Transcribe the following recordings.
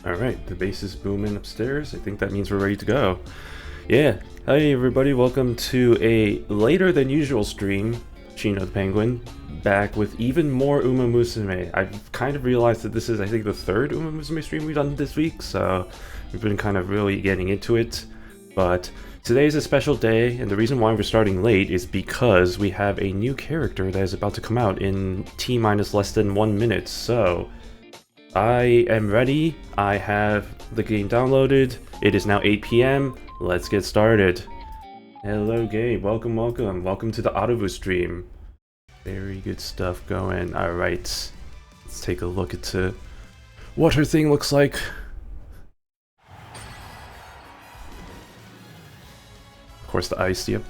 Alright, the bass is booming upstairs. I think that means we're ready to go. Yeah, hi everybody, welcome to a later than usual stream. Chino the Penguin, back with even more Umamusume. I've kind of realized that this is, I think, the third Umamusume stream we've done this week, so we've been kind of really getting into it. But today is a special day, and the reason why we're starting late is because we have a new character that is about to come out in T-minus less than 1 minute, so I am ready. I have the game downloaded. It is now 8 p.m. Let's get started. Hello game, welcome to the Aruvu stream. Very good stuff going. Alright, let's take a look at what her thing looks like. Of course the ice, yep.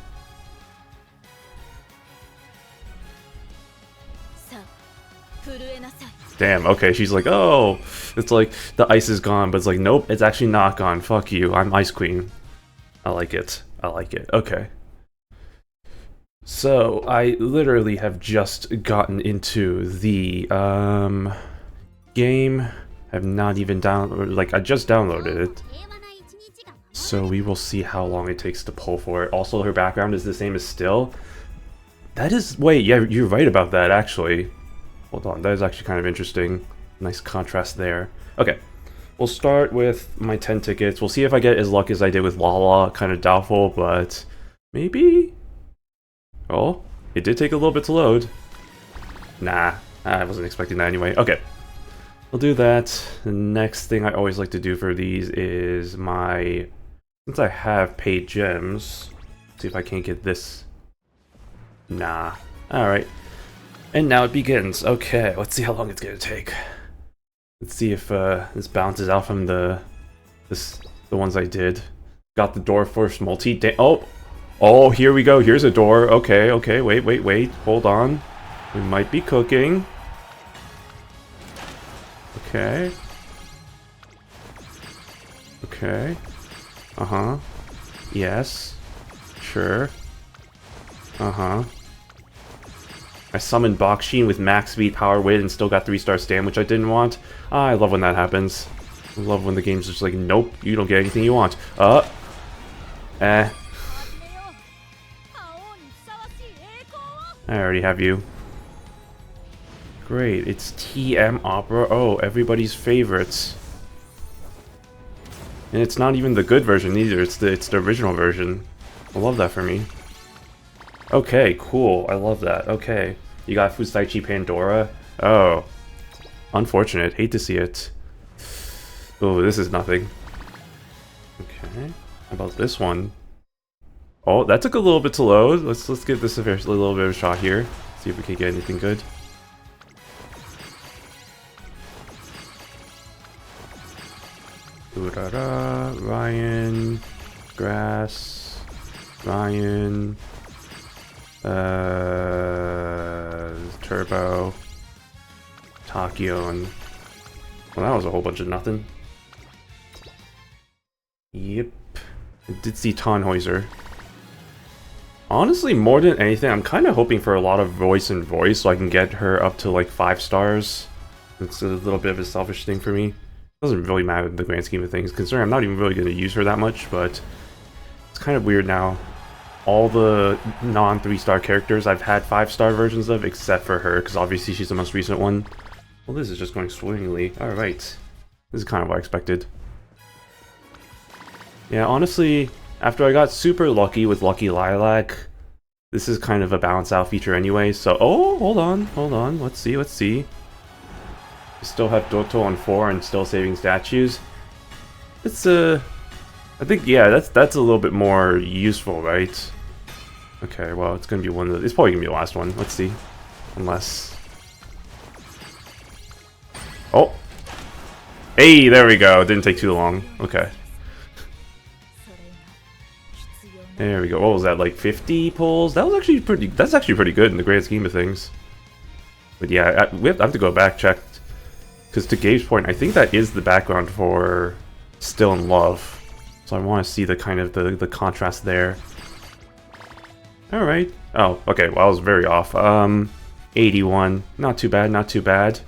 Damn, okay, she's like, oh, it's like the ice is gone, but it's like, nope, it's actually not gone. Fuck you, I'm Ice Queen. I like it. I like it. Okay. So, I literally have just gotten into the game. Have not even downloaded, like, I just downloaded it. So we will see how long it takes to pull for it. Also, her background is the same as still. That is, wait, yeah, you're right about that, actually. Hold on, that is actually kind of interesting. Nice contrast there. Okay, we'll start with my 10 tickets. We'll see if I get as lucky as I did with Lala. Kind of doubtful, but maybe? Oh, it did take a little bit to load. Nah, I wasn't expecting that anyway. Okay, we'll do that. The next thing I always like to do for these is since I have paid gems, see if I can't get this. Nah, alright. And now it begins. Okay, let's see how long it's gonna take. Let's see if this bounces out from the ones I did. Got the door first multi. Oh, here we go. Here's a door. Okay, wait. Hold on. We might be cooking. Okay. Okay. Yes. Sure. Uh-huh. I summoned Bakshin with max speed, power, wit, and still got 3-star stand, which I didn't want. I love when that happens. I love when the game's just like, nope, you don't get anything you want. I already have you. Great, it's TM Opera. Oh, everybody's favorites. And it's not even the good version either, it's the original version. I love that for me. Okay, cool. I love that. Okay. You got Fusaichi Pandora? Oh. Unfortunate. Hate to see it. Oh, this is nothing. Okay. How about this one? Oh, that took a little bit to load. Let's give this a little bit of a shot here. See if we can get anything good. Urara, Ryan, Grass, Ryan, Turbo, Tachyon. Well, that was a whole bunch of nothing. Yep. I did see Tannhäuser. Honestly, more than anything, I'm kind of hoping for a lot of voice and voice so I can get her up to like 5 stars. It's a little bit of a selfish thing for me. Doesn't really matter in the grand scheme of things, considering I'm not even really going to use her that much, but it's kind of weird now. All the non-3-star characters I've had 5-star versions of, except for her, because obviously she's the most recent one. Well, this is just going swimmingly. Alright. This is kind of what I expected. Yeah, honestly, after I got super lucky with Lucky Lilac, this is kind of a balance out feature anyway, so... Oh, hold on. Let's see. We still have Doto on 4 and still saving statues. It's, I think, yeah, that's a little bit more useful, right? Okay, well, it's gonna be one of the... It's probably gonna be the last one. Let's see. Unless... Oh! Hey, there we go. Didn't take too long. Okay. There we go. What was that, like 50 pulls? That was actually pretty... That's actually pretty good in the grand scheme of things. But yeah, I have to go back, check. Because to Gabe's point, I think that is the background for Still in Love. So I want to see the kind of the contrast there. Alright. Oh, okay. Well, I was very off. 81. Not too bad, not too bad.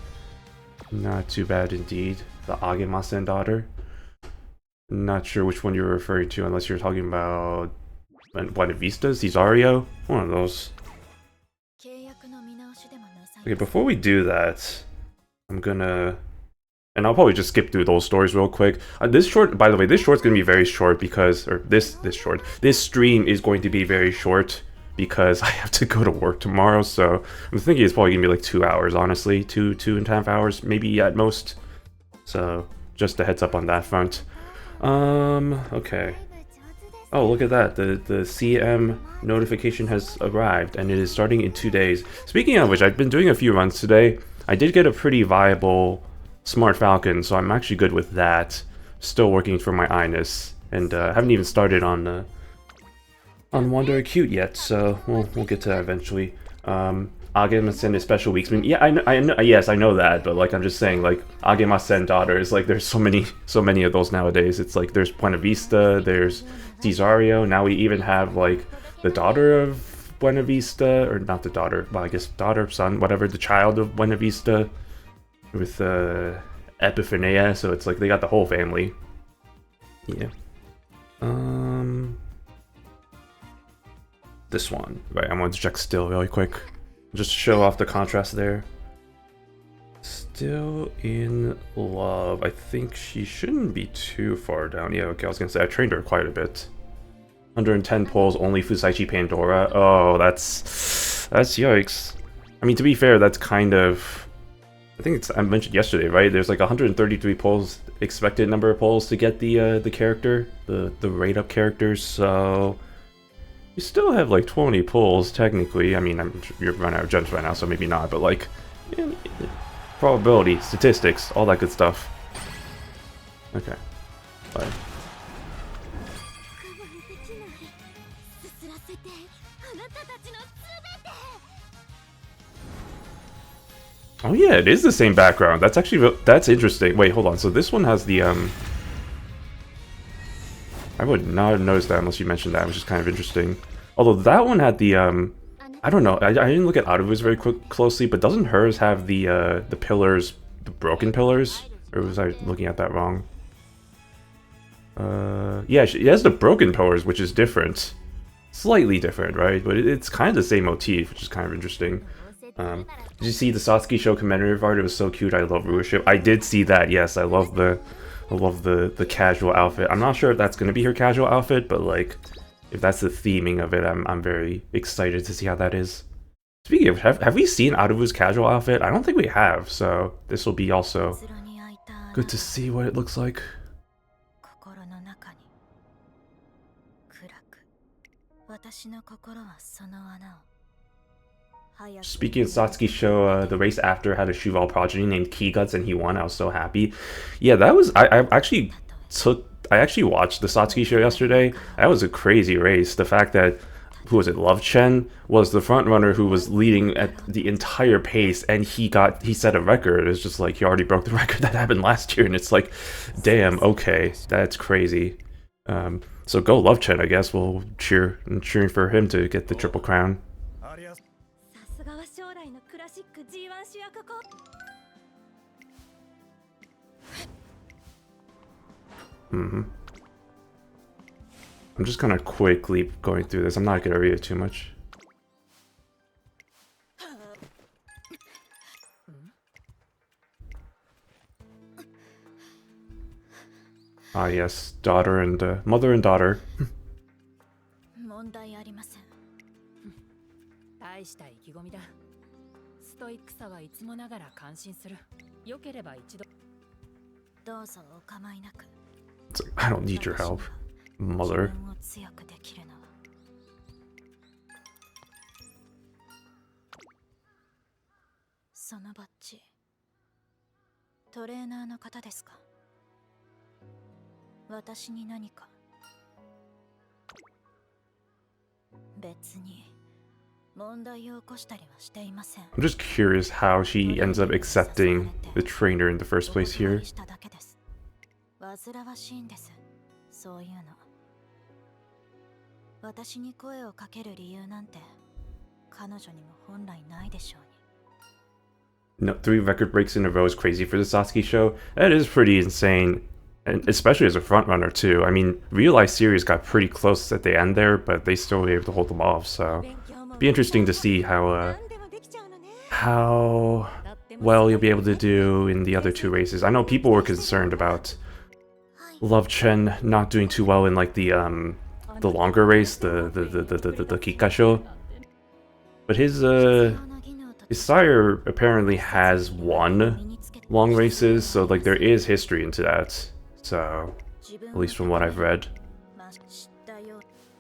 Not too bad indeed. The Agemasen daughter. Not sure which one you're referring to unless you're talking about Buena Vista, Cesario? One of those. Okay, before we do that, I'm gonna... And I'll probably just skip through those stories real quick. This short, by the way, this short's gonna be very short because... Or this stream is going to be very short because I have to go to work tomorrow, so... I'm thinking it's probably gonna be like 2 hours, honestly. 2.5 hours, maybe at most. So, just a heads up on that front. Okay. Oh, look at that. The CM notification has arrived, and it is starting in 2 days. Speaking of which, I've been doing a few runs today. I did get a pretty viable Smart Falcon, so I'm actually good with that. Still working for my Inus, and haven't even started on Wander Acute yet, so we'll get to that eventually. Agemasen is special weeks. I mean, yeah, I know, yes, I know that, but like I'm just saying, like Agemasen daughters, like there's so many of those nowadays. It's like there's Buena Vista, there's Cesario. Now we even have like the daughter of Buena Vista, or not the daughter, well I guess daughter, son, whatever, the child of Buena Vista with Epiphania. So it's like they got the whole family. Yeah. This one, right? I want to check Still really quick. Just to show off the contrast there. Still in Love. I think she shouldn't be too far down. Yeah, okay, I was gonna say I trained her quite a bit. 110 pulls, only Fusaichi Pandora. Oh, that's yikes. I mean, to be fair, that's kind of... I think I mentioned yesterday, right? There's like 133 pulls, expected number of pulls to get the character, the rate up characters, so... You still have like 20 pulls, technically. I mean, you're running out of gems right now, so maybe not, but like... Yeah, probability, statistics, all that good stuff. Okay. Bye. Oh yeah, it is the same background. That's actually... That's interesting. Wait, hold on. So this one has the, I would not have noticed that unless you mentioned that, which is kind of interesting. Although that one had the I don't know. I didn't look at Aruvu's very closely, but doesn't hers have the pillars, the broken pillars? Or was I looking at that wrong? Yeah, she has the broken pillars, which is different. Slightly different, right? But it's kind of the same motif, which is kind of interesting. Did you see the Satsuki show commemorative art? It was so cute. I love rulership. I did see that. Yes, I love the casual outfit. I'm not sure if that's gonna be her casual outfit, but like, if that's the theming of it, I'm very excited to see how that is. Speaking of, have we seen Aruvu's casual outfit? I don't think we have. So this will be also good to see what it looks like. Speaking of Satsuki show, the race after had a Shuval progeny named Keyguts and he won. I was so happy. Yeah, that was I actually watched the Satsuki show yesterday. That was a crazy race. The fact that who was it, Love Chen was the front runner who was leading at the entire pace, and he set a record. It's just like he already broke the record that happened last year, and it's like, damn, okay, that's crazy. So go Love Chen, I guess. We'll cheering for him to get the triple crown. I'm just kind of quickly going through this. I'm not gonna read it too much. Ah yes, daughter and mother and daughter. It's like, I don't need your help, mother. I'm just curious how she ends up accepting the trainer in the first place here. No, 3 record breaks in a row is crazy for the Satsuki show. That is pretty insane, and especially as a frontrunner too. I mean, Real Life series got pretty close at the end there, but they still were able to hold them off. So, it'd be interesting to see how well you'll be able to do in the other 2 races. I know people were concerned about Love Chen not doing too well in like the longer race, the Kikasho, but his sire apparently has won long races, so like there is history into that. So at least from what I've read,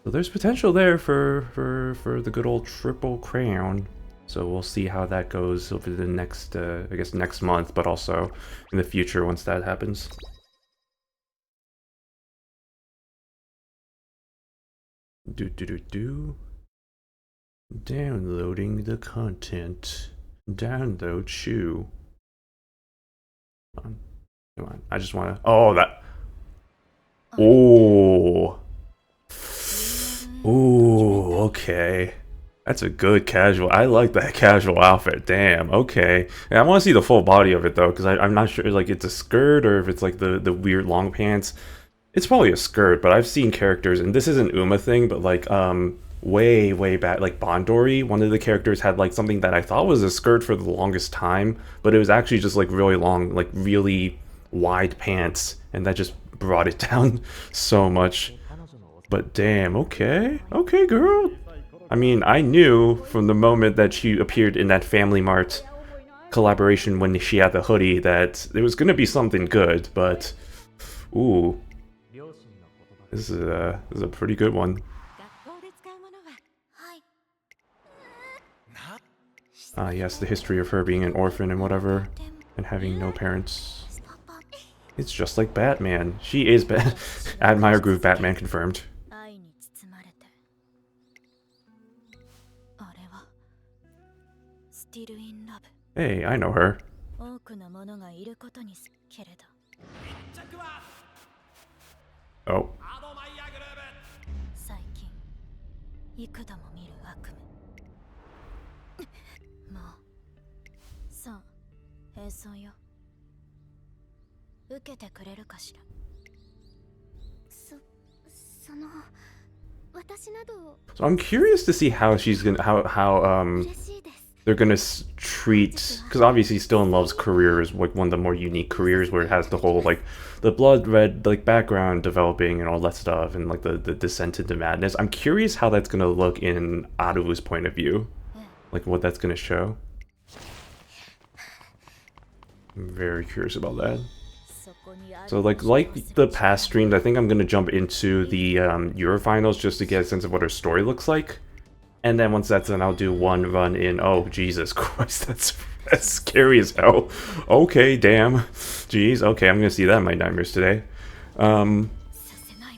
so there's potential there for the good old triple crown. So we'll see how that goes over the next, I guess next month, but also in the future once that happens. Downloading the content. Download Chew. Come on. I just want to. Oh, that. Oh. Ooh, okay. That's a good casual. I like that casual outfit. Damn, okay. Yeah, I want to see the full body of it though, because I'm not sure like it's a skirt or if it's like the weird long pants. It's probably a skirt, but I've seen characters, and this isn't Uma thing, but like way back, like Bondori, one of the characters had like something that I thought was a skirt for the longest time, but it was actually just like really long, like really wide pants, and that just brought it down so much. But damn, okay, girl. I mean, I knew from the moment that she appeared in that Family Mart collaboration when she had the hoodie that there was gonna be something good, but ooh, this is a pretty good one. Ah, yes, the history of her being an orphan and whatever, and having no parents. It's just like Batman. She is Admire Groove Batman confirmed. Hey, I know her. Oh. So I'm curious to see how she's gonna they're gonna treat, because obviously Still in Love's career is like one of the more unique careers where it has the whole like the blood red like background developing and all that stuff and like the descent into madness. I'm curious how that's gonna look in Aruvu's point of view, like what that's gonna show. I'm very curious about that. So like the past streams, I think I'm gonna jump into the Eurofinals just to get a sense of what her story looks like. And then once that's done, I'll do one run in. Oh, Jesus Christ, that's scary as hell. Okay, damn. Jeez, okay, I'm gonna see that in my nightmares today. And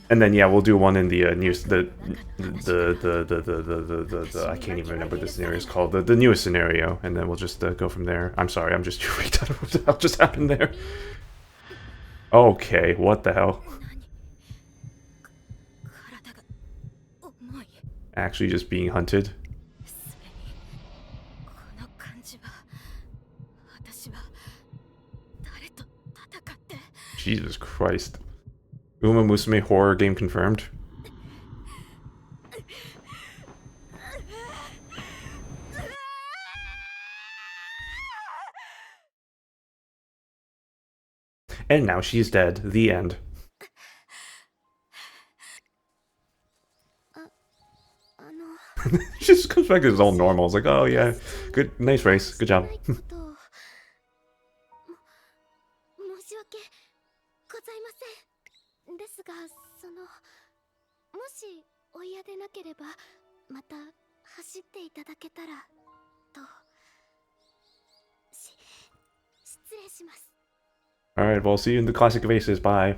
then yeah, we'll do one in the newest, I can't even remember what the scenario is called, the newest scenario, and then we'll just go from there. I'm sorry, I'm just too freaked out of what the hell just happened there. Okay, what the hell? Actually just being hunted. Jesus Christ. Umamusume horror game confirmed. And now she's dead. The end. She just comes back to his old normal. It's like, oh yeah, good, nice race, good job. Alright, well, see you in the classic races, bye.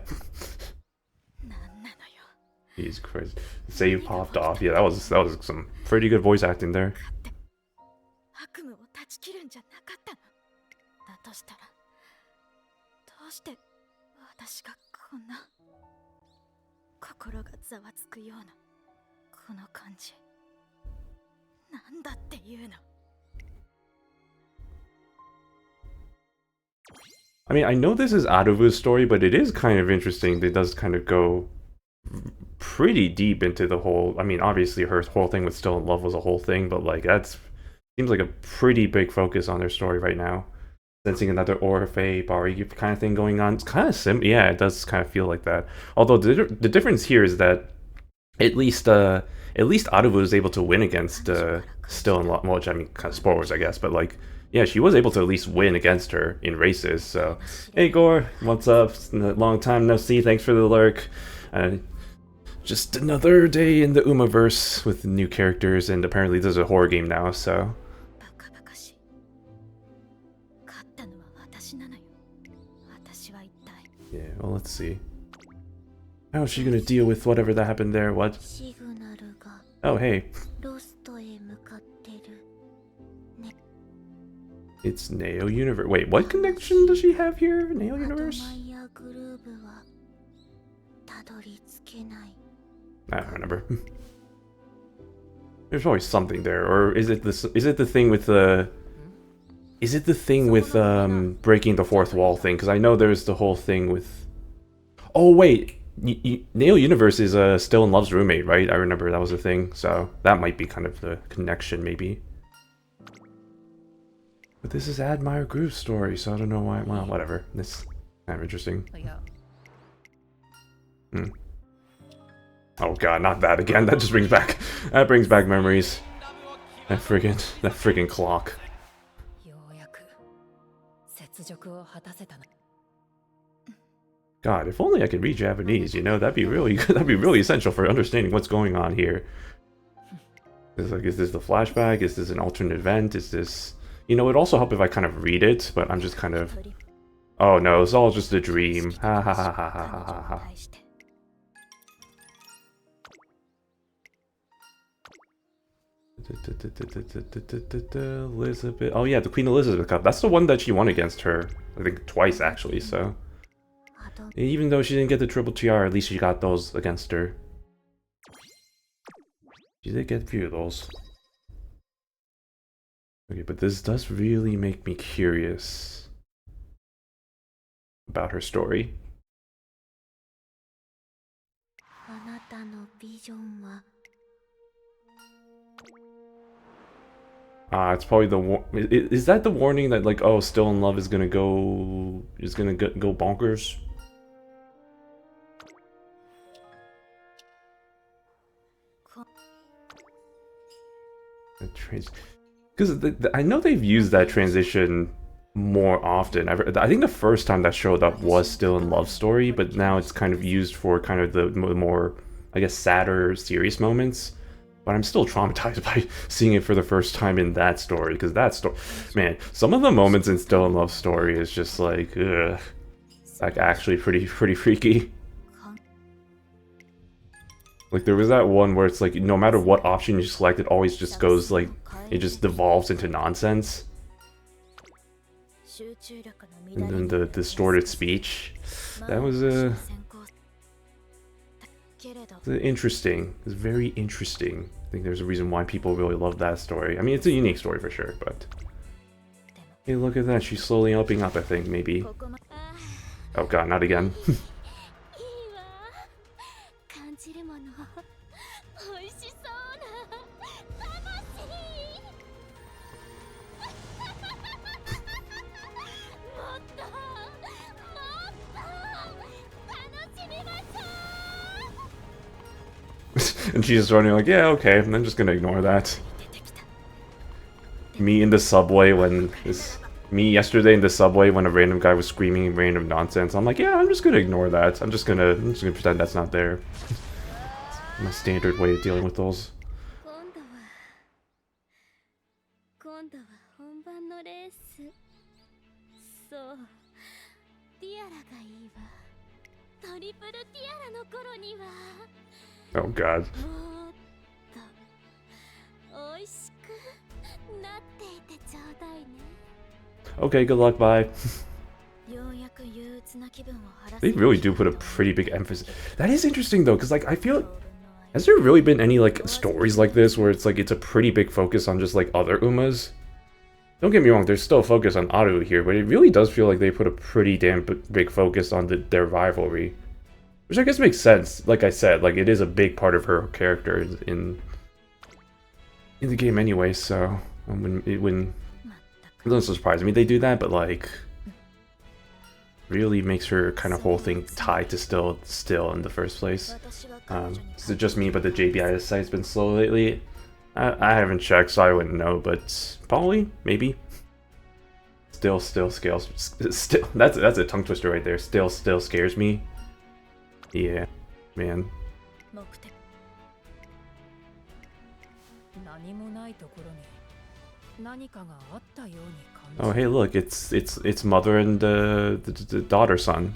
Jesus Christ. Save popped off. Yeah, that was some pretty good voice acting there. I mean, I know this is Aruvu's story, but it is kind of interesting. It does kind of go pretty deep into the whole. I mean, obviously her whole thing with Still in Love was a whole thing, but like that's seems like a pretty big focus on their story right now. Sensing another Orphe Bari kind of thing going on. It's kind of yeah, it does kind of feel like that. Although the difference here is that at least Aruvu is able to win against Still in Love, which I mean, kind of spoilers, I guess, but like. Yeah, she was able to at least win against her in races, so... Hey, Gore, what's up? Long time no see, thanks for the lurk. Just another day in the Umaverse with new characters, and apparently there's a horror game now, so... Yeah, well, let's see. How is she gonna deal with whatever that happened there? What? Oh, hey. It's Neo Universe. Wait, what connection does she have here? Neo Universe? I don't remember. There's always something there, or is it this? Is it the thing with the? Is it the thing with breaking the fourth wall thing? Because I know there's the whole thing with. Oh wait, Neo Universe is Still in Love's roommate, right? I remember that was a thing, so that might be kind of the connection, maybe. But this is Admire Groove's story, so I don't know why. Well, whatever. This is kind of interesting. Oh god, not that again. That just brings back. That brings back memories. That friggin' clock. God, if only I could read Japanese. You know, that'd be really essential for understanding what's going on here. It's like, is this the flashback? Is this an alternate event? Is this? You know, it'd also help if I kind of read it, but I'm just kind of... Oh no, it's all just a dream. Ha ha ha ha ha ha ha. Elizabeth... Oh yeah, the Queen Elizabeth Cup. That's the one that she won against her. I think twice, actually, so... Even though she didn't get the triple TR, at least she got those against her. She did get a few of those. Okay, but this does really make me curious about her story. It's probably the is that the warning that like, oh, still in love is gonna go bonkers? Because I know they've used that transition more often. I think the first time that showed up was still in love story, but now it's kind of used for kind of the more, I guess, sadder, serious moments. But I'm still traumatized by seeing it for the first time in that story, because that story, man, some of the moments in Still in Love story is just like, ugh, like actually pretty freaky. Like there was that one where it's like no matter what option you select, it always just goes like it just devolves into nonsense. And then the distorted speech, that was interesting. It's very interesting. I think there's a reason why people really love that story. I mean, it's a unique story for sure, but hey, look at that. She's slowly opening up. I think maybe. Oh god, not again. And she's just running like, yeah, okay, I'm just gonna ignore that. Me in the subway when me yesterday in the subway when a random guy was screaming random nonsense. I'm like, yeah, I'm just gonna ignore that. I'm just gonna pretend that's not there. My standard way of dealing with those. Oh god. Okay, good luck, bye. They really do put a pretty big emphasis. That is interesting though, because like I feel, has there really been any like stories like this where it's like it's a pretty big focus on just like other Umas? Don't get me wrong, there's still focus on Aruvu here, but it really does feel like they put a pretty damn big focus on their rivalry. Which I guess makes sense. Like I said, like it is a big part of her character in the game anyway, so it doesn't surprise me they do that, but like really makes her kind of whole thing tied to still in the first place. Is it just me, but the JBIS site's been slow lately? I haven't checked, so I wouldn't know, but probably, maybe. Still scales. Still, that's a tongue twister right there. Still scares me. Yeah, man. Oh hey, look, it's mother and the daughter son.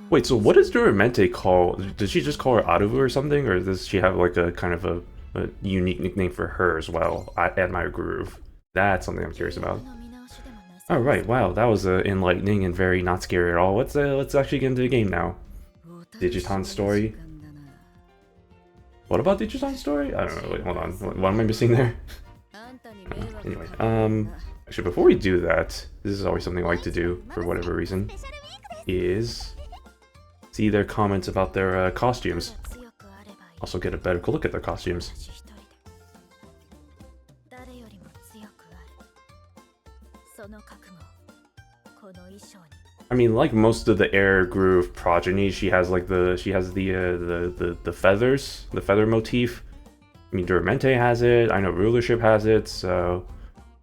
Wait, so what does Duramente call? Does she just call her Aruvu or something, or does she have like a kind of a unique nickname for her as well? I admire Groove. That's something I'm curious about. All right, wow, that was enlightening and very not scary at all. Let's actually get into the game now. Digiton's story. What about Digiton's story? I don't know. Wait, hold on. What am I missing there? Anyway, actually, before we do that, this is always something I like to do for whatever reason. Is see their comments about their costumes. Also get a better look at their costumes. I mean, like most of the Air Groove progeny, she has like the feathers, the feather motif. I mean, Duramente has it. I know Rulership has it. So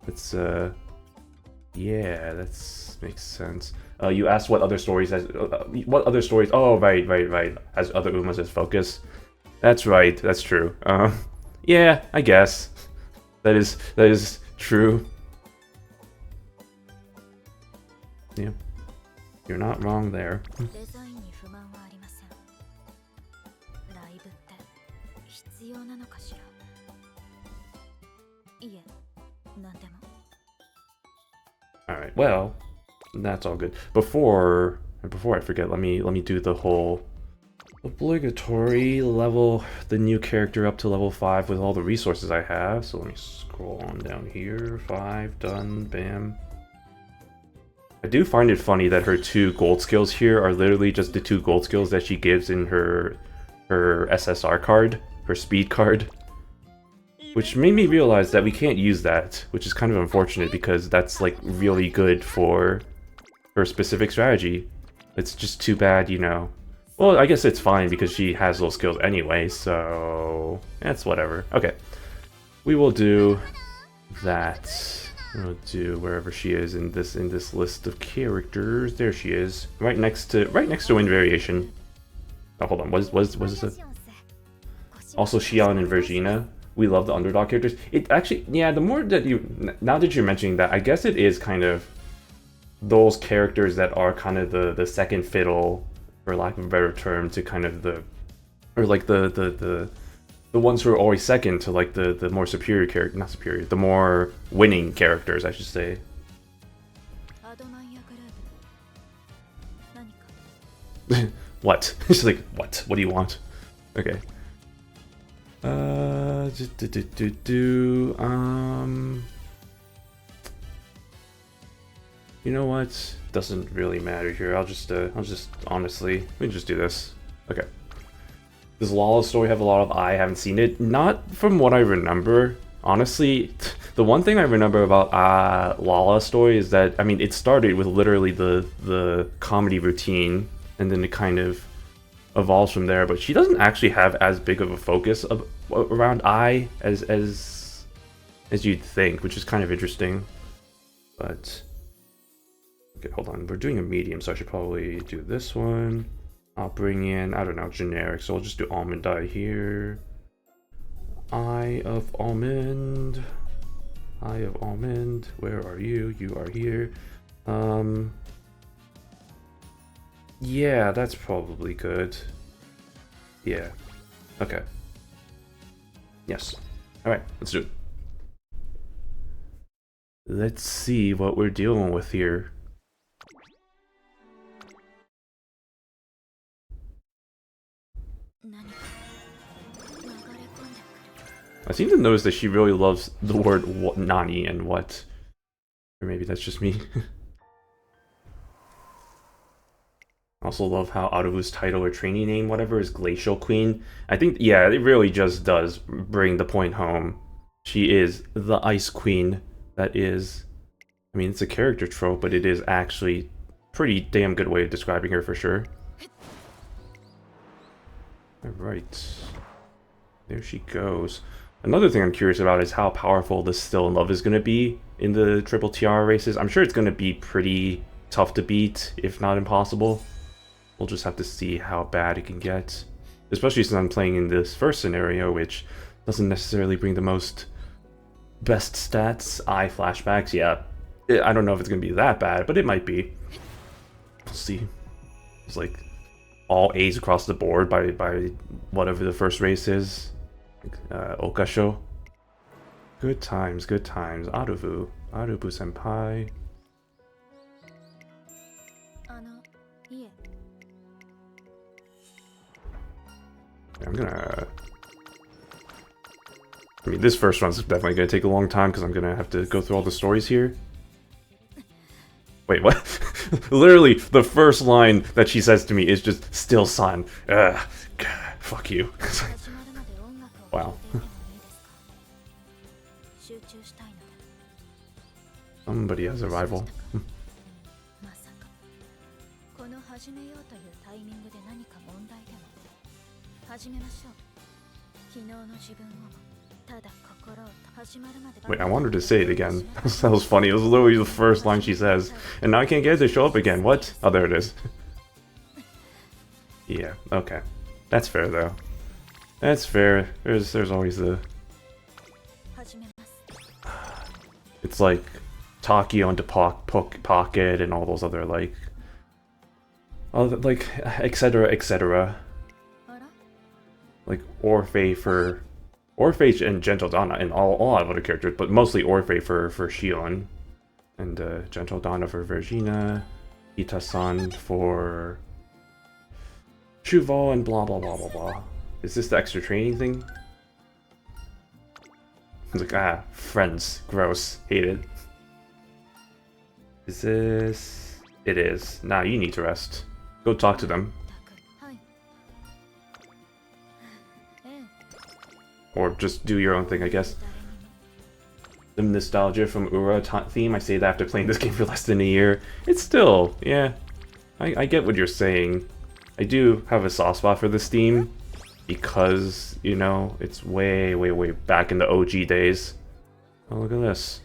it's yeah, that makes sense. You asked what other stories has what other stories? Oh, right. Has other Umas as focus. That's right. That's true. Yeah, I guess that is true. Yeah, you're not wrong there. Alright, well, that's all good. Before I forget, let me do the whole Obligatory level the new character up to level 5 with all the resources I have. So let me scroll on down here. 5, done, bam. I do find it funny that her 2 gold skills here are literally just the 2 gold skills that she gives in her SSR card, her speed card. Which made me realize that we can't use that, which is kind of unfortunate because that's like really good for her specific strategy. It's just too bad, you know. Well, I guess it's fine because she has those skills anyway, so that's whatever. Okay, we will do that. We'll do wherever she is in this list of characters. There she is, right next to Wind Variation. Oh, hold on. What is this? Also, Xion and Vergina. We love the underdog characters. It actually, yeah. The more that now that you're mentioning that, I guess it is kind of those characters that are kind of the second fiddle, for lack of a better term, to kind of the ones who are always second to like the more superior character, not superior, the more winning characters, I should say. What? She's like, what? What do you want? Okay. You know what? Doesn't really matter here. I'll just honestly, we can just do this. Okay. Does Lala's story have a lot of I haven't seen it? Not from what I remember. Honestly, the one thing I remember about Lala's story is that, I mean, it started with literally the comedy routine, and then it kind of evolves from there, but she doesn't actually have as big of a focus around I as you'd think, which is kind of interesting. But okay, hold on, we're doing a medium, so I should probably do this one. I'll bring in, I don't know, generic, so I'll just do almond eye here. Eye of almond. Eye of almond. Where are you? You are here. Yeah, that's probably good. Yeah. Okay. Yes. Alright, let's do it. Let's see what we're dealing with here. I seem to notice that she really loves the word nani and what. Or maybe that's just me. Also love how Aruvu's title or training name, whatever, is Glacial Queen. I think, yeah, it really just does bring the point home. She is the Ice Queen. That is, I mean, it's a character trope, but it is actually a pretty damn good way of describing her for sure. Alright. There she goes. Another thing I'm curious about is how powerful this Still in Love is going to be in the Triple Tiara races. I'm sure it's going to be pretty tough to beat, if not impossible. We'll just have to see how bad it can get. Especially since I'm playing in this first scenario, which doesn't necessarily bring the most best stats. Eye flashbacks, yeah. I don't know if it's going to be that bad, but it might be. We'll see. It's like all A's across the board by whatever the first race is. Okasho. Good times, good times. Aruvu. Aruvu senpai. I'm gonna... I mean, this first one's definitely gonna take a long time because I'm gonna have to go through all the stories here. Wait, what? Literally, the first line that she says to me is just, "Still son." Ugh. Fuck you. Wow. Somebody has a rival. Wait, I wanted to say it again. That was funny. It was literally the first line she says. And now I can't get it to show up again. What? Oh, there it is. Yeah, okay. That's fair, though. That's fair. There's always the... It's like Takio into Pocket and all those other, like... etc, etc. Like Orphe and Gentle Donna and a lot of other characters, but mostly Orphe for Shion. And Gentle Donna for Vergina. Ita-san for Chuval and blah blah blah blah blah. Is this the extra training thing? It's like, ah, friends. Gross. Hate it. Is this... It is. Nah, you need to rest. Go talk to them. Or just do your own thing, I guess. The nostalgia from Ura theme, I say that after playing this game for less than a year. It's still, yeah. I get what you're saying. I do have a soft spot for this theme. Because, you know, it's way, way, way back in the OG days. Oh, look at this.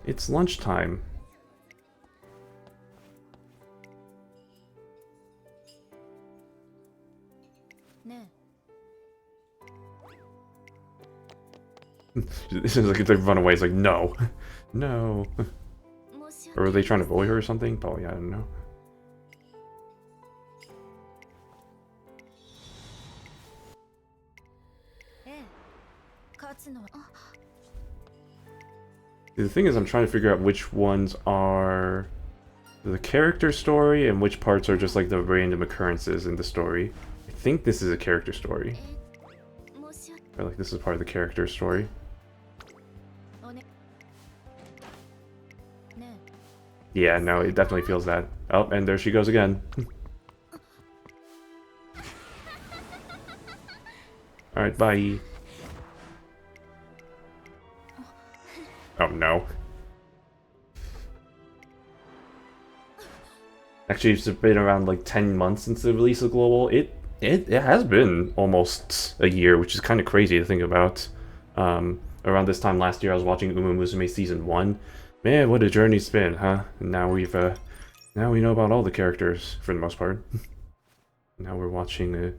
It's lunchtime. It seems like they run away. It's like, no. No. Or were they trying to bully her or something? Probably, I don't know. The thing is, I'm trying to figure out which ones are the character story and which parts are just like the random occurrences in the story. I think this is a character story. Or like this is part of the character story. Yeah, no, it definitely feels that. Oh, and there she goes again. Alright, bye. Oh no. Actually, it's been around like 10 months since the release of Global. It has been almost a year, which is kind of crazy to think about. Around this time last year, I was watching Umamusume Season 1. Man, what a journey it's been, huh? And now we've, now we know about all the characters, for the most part. Now we're watching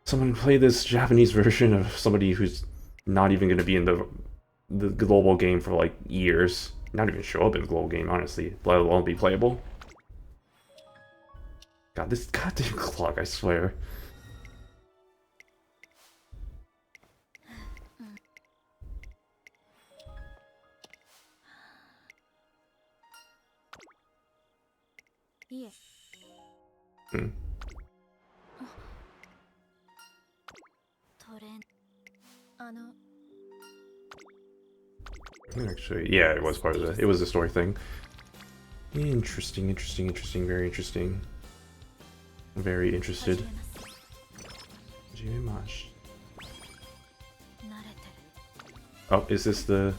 someone play this Japanese version of somebody who's not even going to be in the global game for, like, years. Not even show up in the global game, honestly, let alone be playable. God, this goddamn clock, I swear. Hmm. Actually, yeah, it was part of it was a story thing. Interesting, interesting, interesting, very interesting. Very interested. Oh, is this the...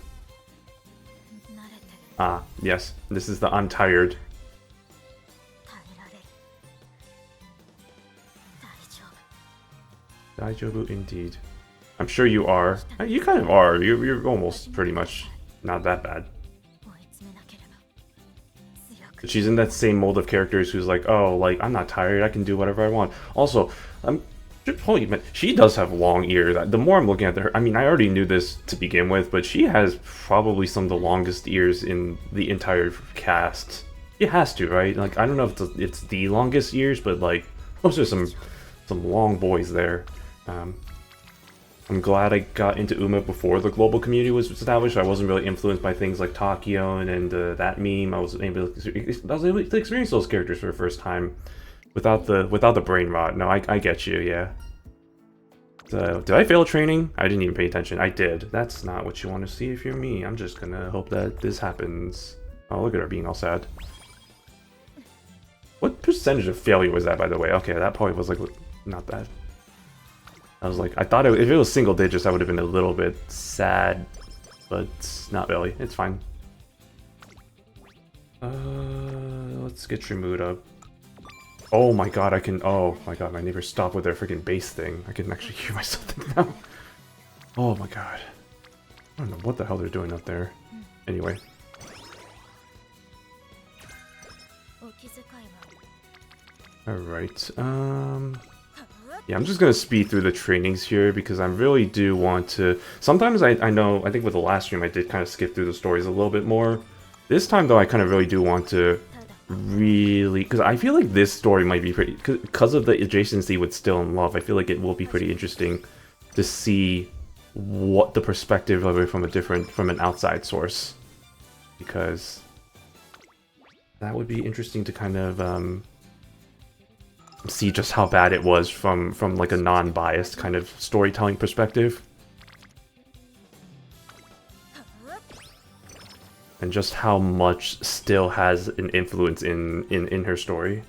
Ah, yes, this is the untired. Daijobu indeed. I'm sure you are. You kind of are. You're almost pretty much not that bad. She's in that same mold of characters who's like, oh, like, I'm not tired, I can do whatever I want. Also, holy man, she does have long ears. The more I'm looking at her, I mean, I already knew this to begin with, but she has probably some of the longest ears in the entire cast. It has to, right? Like, I don't know if it's the longest ears, but like, those are some long boys there. I'm glad I got into Uma before the global community was established. I wasn't really influenced by things like Takio and that meme. I was able to experience those characters for the first time without the brain rot. No, I get you, yeah. Did I fail training? I didn't even pay attention. I did. That's not what you want to see if you're me. I'm just gonna hope that this happens. Oh, look at her being all sad. What percentage of failure was that, by the way? Okay, that probably was like not bad. I was like, I thought if it was single digits, I would have been a little bit sad, but not really. It's fine. Let's get your mood up. Oh my god, I can. Oh my god, my neighbor stopped with their freaking bass thing. I can actually hear myself think now. Oh my god. I don't know what the hell they're doing up there. Anyway. Alright, yeah, I'm just gonna speed through the trainings here because I really do want to... Sometimes I think with the last stream I did kind of skip through the stories a little bit more. This time though, I kind of really do want to really... Because I feel like this story might be pretty... Because of the adjacency with Still in Love, I feel like it will be pretty interesting to see what the perspective of it from an outside source. Because that would be interesting to kind of see just how bad it was from like a non-biased kind of storytelling perspective. And just how much still has an influence in her story.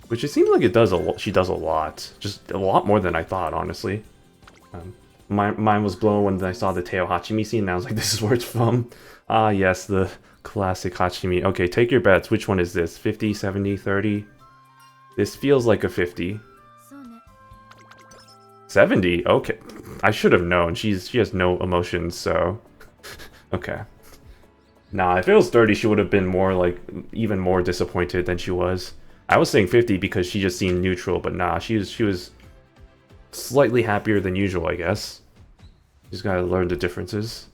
Which it seems like it does she does a lot. Just a lot more than I thought, honestly. Mine was blown when I saw the Teo Hachimi scene, and I was like, this is where it's from. Ah, yes, the classic Hachimi. Okay, take your bets. Which one is this? 50, 70, 30? This feels like a 50. 70? Okay. I should have known. She has no emotions, so... Okay. Nah, if it was 30, she would have been more, like, even more disappointed than she was. I was saying 50 because she just seemed neutral, but nah, she was slightly happier than usual, I guess. She's gotta learn the differences.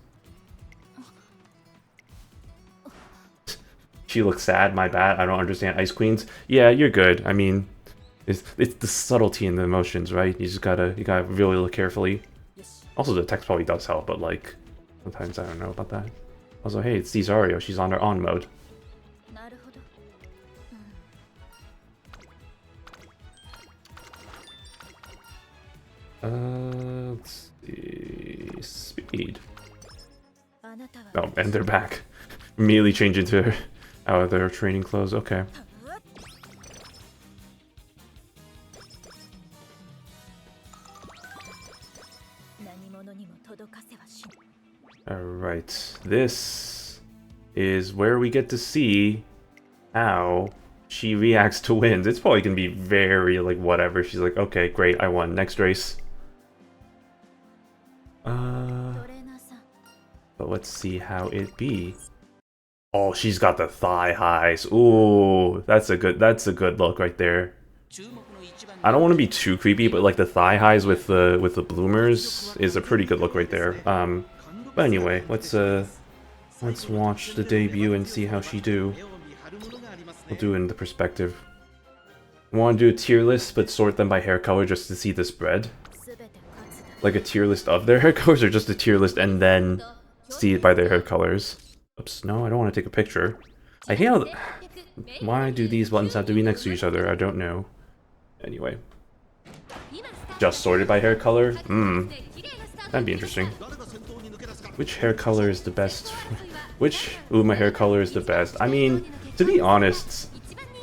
She looks sad, my bad, I don't understand Ice Queens. Yeah, you're good. I mean, it's the subtlety in the emotions, right? You gotta really look carefully. Also, the text probably does help, but like, sometimes I don't know about that. Also, hey, it's Cesario, she's on her on mode. Let's see... Speed. Oh, and they're back. Immediately change into out of their training clothes, okay. Alright, this is where we get to see how she reacts to wins. It's probably gonna be very, like, whatever. She's like, okay, great, I won. Next race. But let's see how it be. Oh, she's got the thigh highs. Ooh, that's a good look right there. I don't want to be too creepy, but like the thigh highs with the bloomers is a pretty good look right there. But anyway, let's watch the debut and see how she do. We'll do it in the perspective. I want to do a tier list, but sort them by hair color just to see the spread. Like a tier list of their hair colors, or just a tier list and then see it by their hair colors. Oops, no, I don't want to take a picture. I hate how... Why do these buttons have to be next to each other? I don't know. Anyway. Just sorted by hair color? That'd be interesting. Which hair color is the best? Which Uma hair color is the best? I mean, to be honest,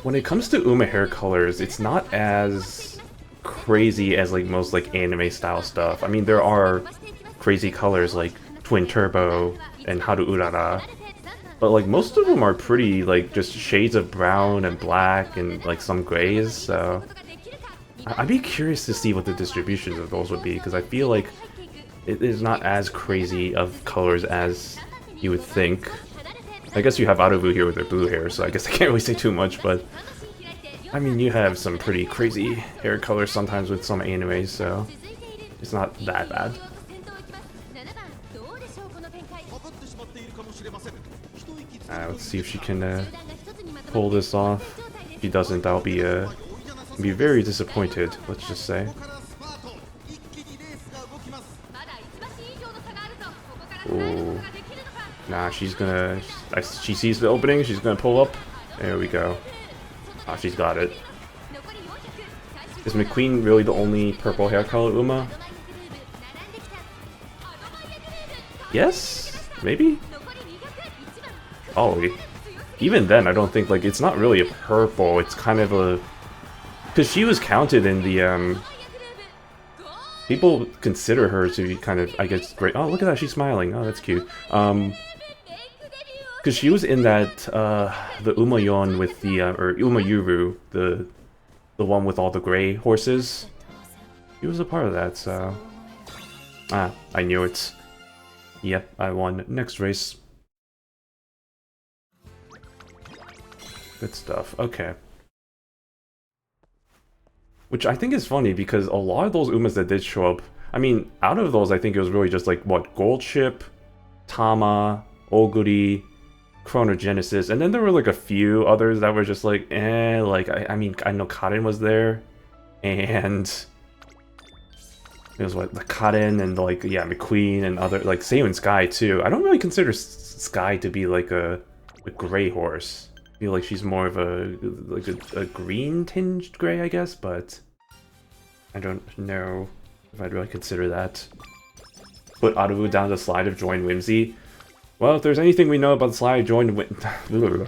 when it comes to Uma hair colors, it's not as crazy as like most like anime style stuff. I mean, there are crazy colors like Twin Turbo and Haru Urara, but like most of them are pretty like just shades of brown and black and like some grays, so I'd be curious to see what the distributions of those would be, because I feel like it is not as crazy of colors as you would think. I guess you have Aruvu here with her blue hair, so I guess I can't really say too much, but I mean, you have some pretty crazy hair colors sometimes with some animes, so it's not that bad. Let's see if she can pull this off. If she doesn't, I'll be very disappointed, let's just say. Ooh. Nah, she's gonna... she sees the opening, she's gonna pull up. There we go. Ah, she's got it. Is McQueen really the only purple hair color Uma? Yes? Maybe? Oh, even then, I don't think, like, it's not really a purple, it's kind of a... Because she was counted in the, people consider her to be kind of, I guess, great. Oh, look at that, she's smiling. Oh, that's cute. Because she was in that, the Umayon with the, or Umayuru, the one with all the gray horses. She was a part of that, so... Ah, I knew it. Yep, I won. Next race. Good stuff. Okay. Which I think is funny, because a lot of those Umas that did show up, I mean, out of those, I think it was really just like, what, Gold Ship, Tama, Oguri, Chronogenesis, and then there were like a few others that were just like, like, I mean, I know Karen was there, and it was what, the Karen and like, yeah, McQueen and other, like, same in Sky too. I don't really consider Sky to be like a gray horse. I feel like she's more of a green tinged gray, I guess, but I don't know if I'd really consider that. Put Aruvu down the slide of Joy and Whimsy. Well, if there's anything we know about the slide of Joy and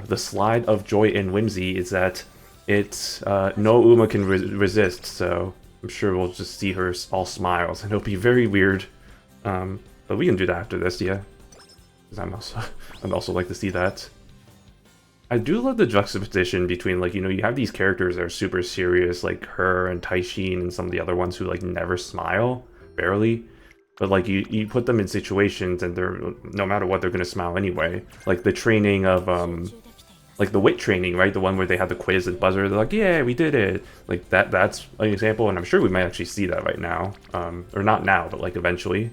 the slide of Joy and Whimsy is that it's no Uma can resist, so I'm sure we'll just see her all smiles, and it'll be very weird. But we can do that after this, yeah. Because I'd also like to see that. I do love the juxtaposition between, like, you know, you have these characters that are super serious, like her and Taishin and some of the other ones who, like, never smile, barely. But, like, you put them in situations and they're, no matter what, they're gonna smile anyway. Like, the training of, like, the wit training, right? The one where they have the quiz and buzzer, they're like, yeah, we did it! Like, that's an example, and I'm sure we might actually see that right now. Or not now, but, like, eventually,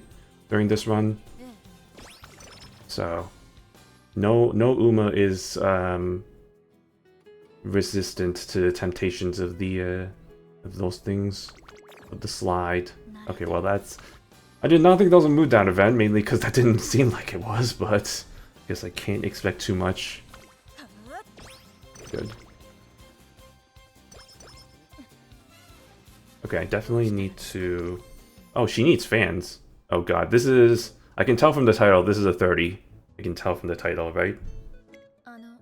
during this run. So... No Uma is resistant to the temptations of the of those things, of the slide. Okay, well that's. I did not think that was a mood down event, mainly because that didn't seem like it was, but I guess I can't expect too much. Good. Okay, I definitely need to. Oh, she needs fans. Oh god, this is. I can tell from the title. This is a 30. I can tell from the title, right?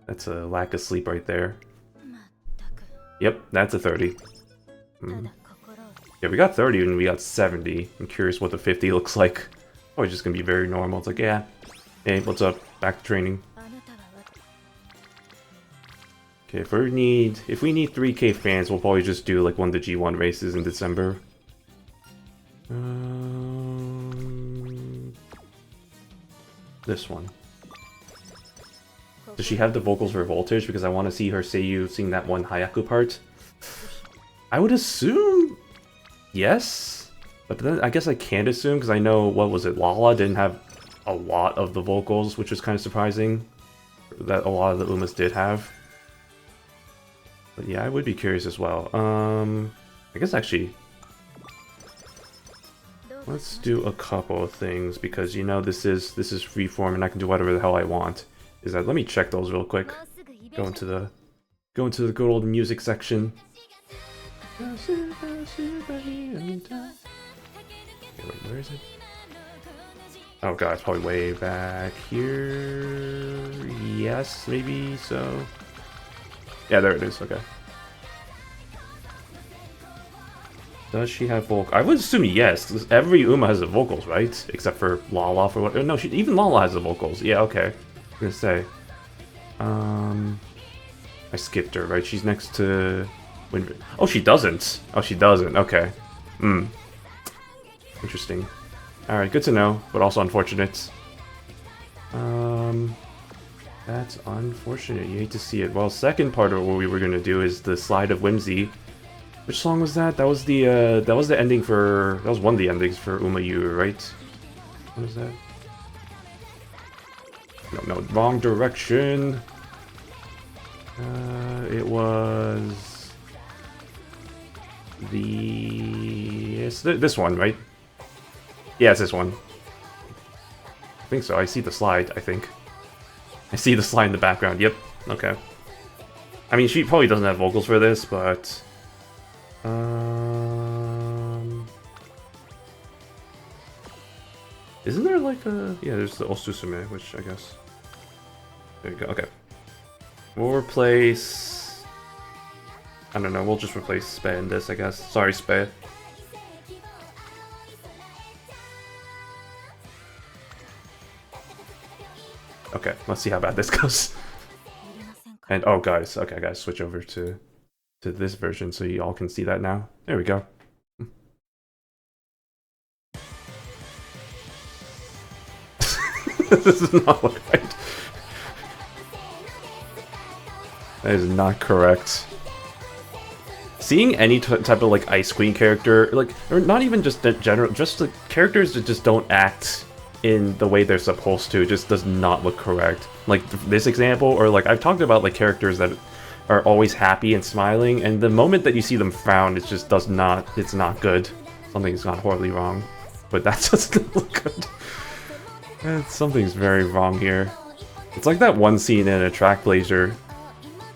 That's a lack of sleep right there. Yep, that's a 30. Yeah, we got 30 and we got 70. I'm curious what the 50 looks like. Oh, it's just gonna be very normal. It's like, yeah. Hey, what's up? Back to training. Okay, if we need 3K fans, we'll probably just do like one of the G1 races in December. This one. Does she have the vocals for Voltage? Because I want to see her Seiyu sing that one Hayaku part. I would assume yes, but then I guess I can't assume because I know, what was it, Lala didn't have a lot of the vocals, which was kind of surprising. That a lot of the Umas did have. But yeah, I would be curious as well. I guess actually, let's do a couple of things because, you know, this is freeform and I can do whatever the hell I want. Is that? Let me check those real quick. Go into the good old music section. Okay, wait, where is it? Oh god, it's probably way back here. Yes, maybe so. Yeah, there it is. Okay. Does she have vocals? I would assume yes. Every Uma has the vocals, right? Except for Lala for what? No, even Lala has the vocals. Yeah, okay. I'm gonna say. I skipped her, right? She's next to. Oh, she doesn't. Oh, she doesn't. Okay. Interesting. All right, good to know, but also unfortunate. That's unfortunate. You hate to see it. Well, second part of what we were gonna do is the slide of Whimsy. Which song was that? That was the ending for. That was one of the endings for Umamusume, right? What is that? No, wrong direction. It was this one, right? Yeah, it's this one. I think so. I see the slide, I think. I see the slide in the background. Yep. Okay. I mean, she probably doesn't have vocals for this, but isn't there like a... Yeah, there's the Osusume, which I guess... There you go, okay. We'll replace... I don't know, we'll just replace Spay in this, I guess. Sorry, Spay. Okay, let's see how bad this goes. And, oh guys, okay, I gotta switch over to this version so you all can see that now. There we go. This does not look right. That is not correct. Seeing any type of like Ice Queen character, like, or not even just in general, just the characters that just don't act in the way they're supposed to, just does not look correct. Like this example, or like I've talked about like characters that are always happy and smiling, and the moment that you see them frown, it just does not, it's not good. Something's not horribly wrong, but that doesn't look good. Something's very wrong here. It's like that one scene in a Track Blazer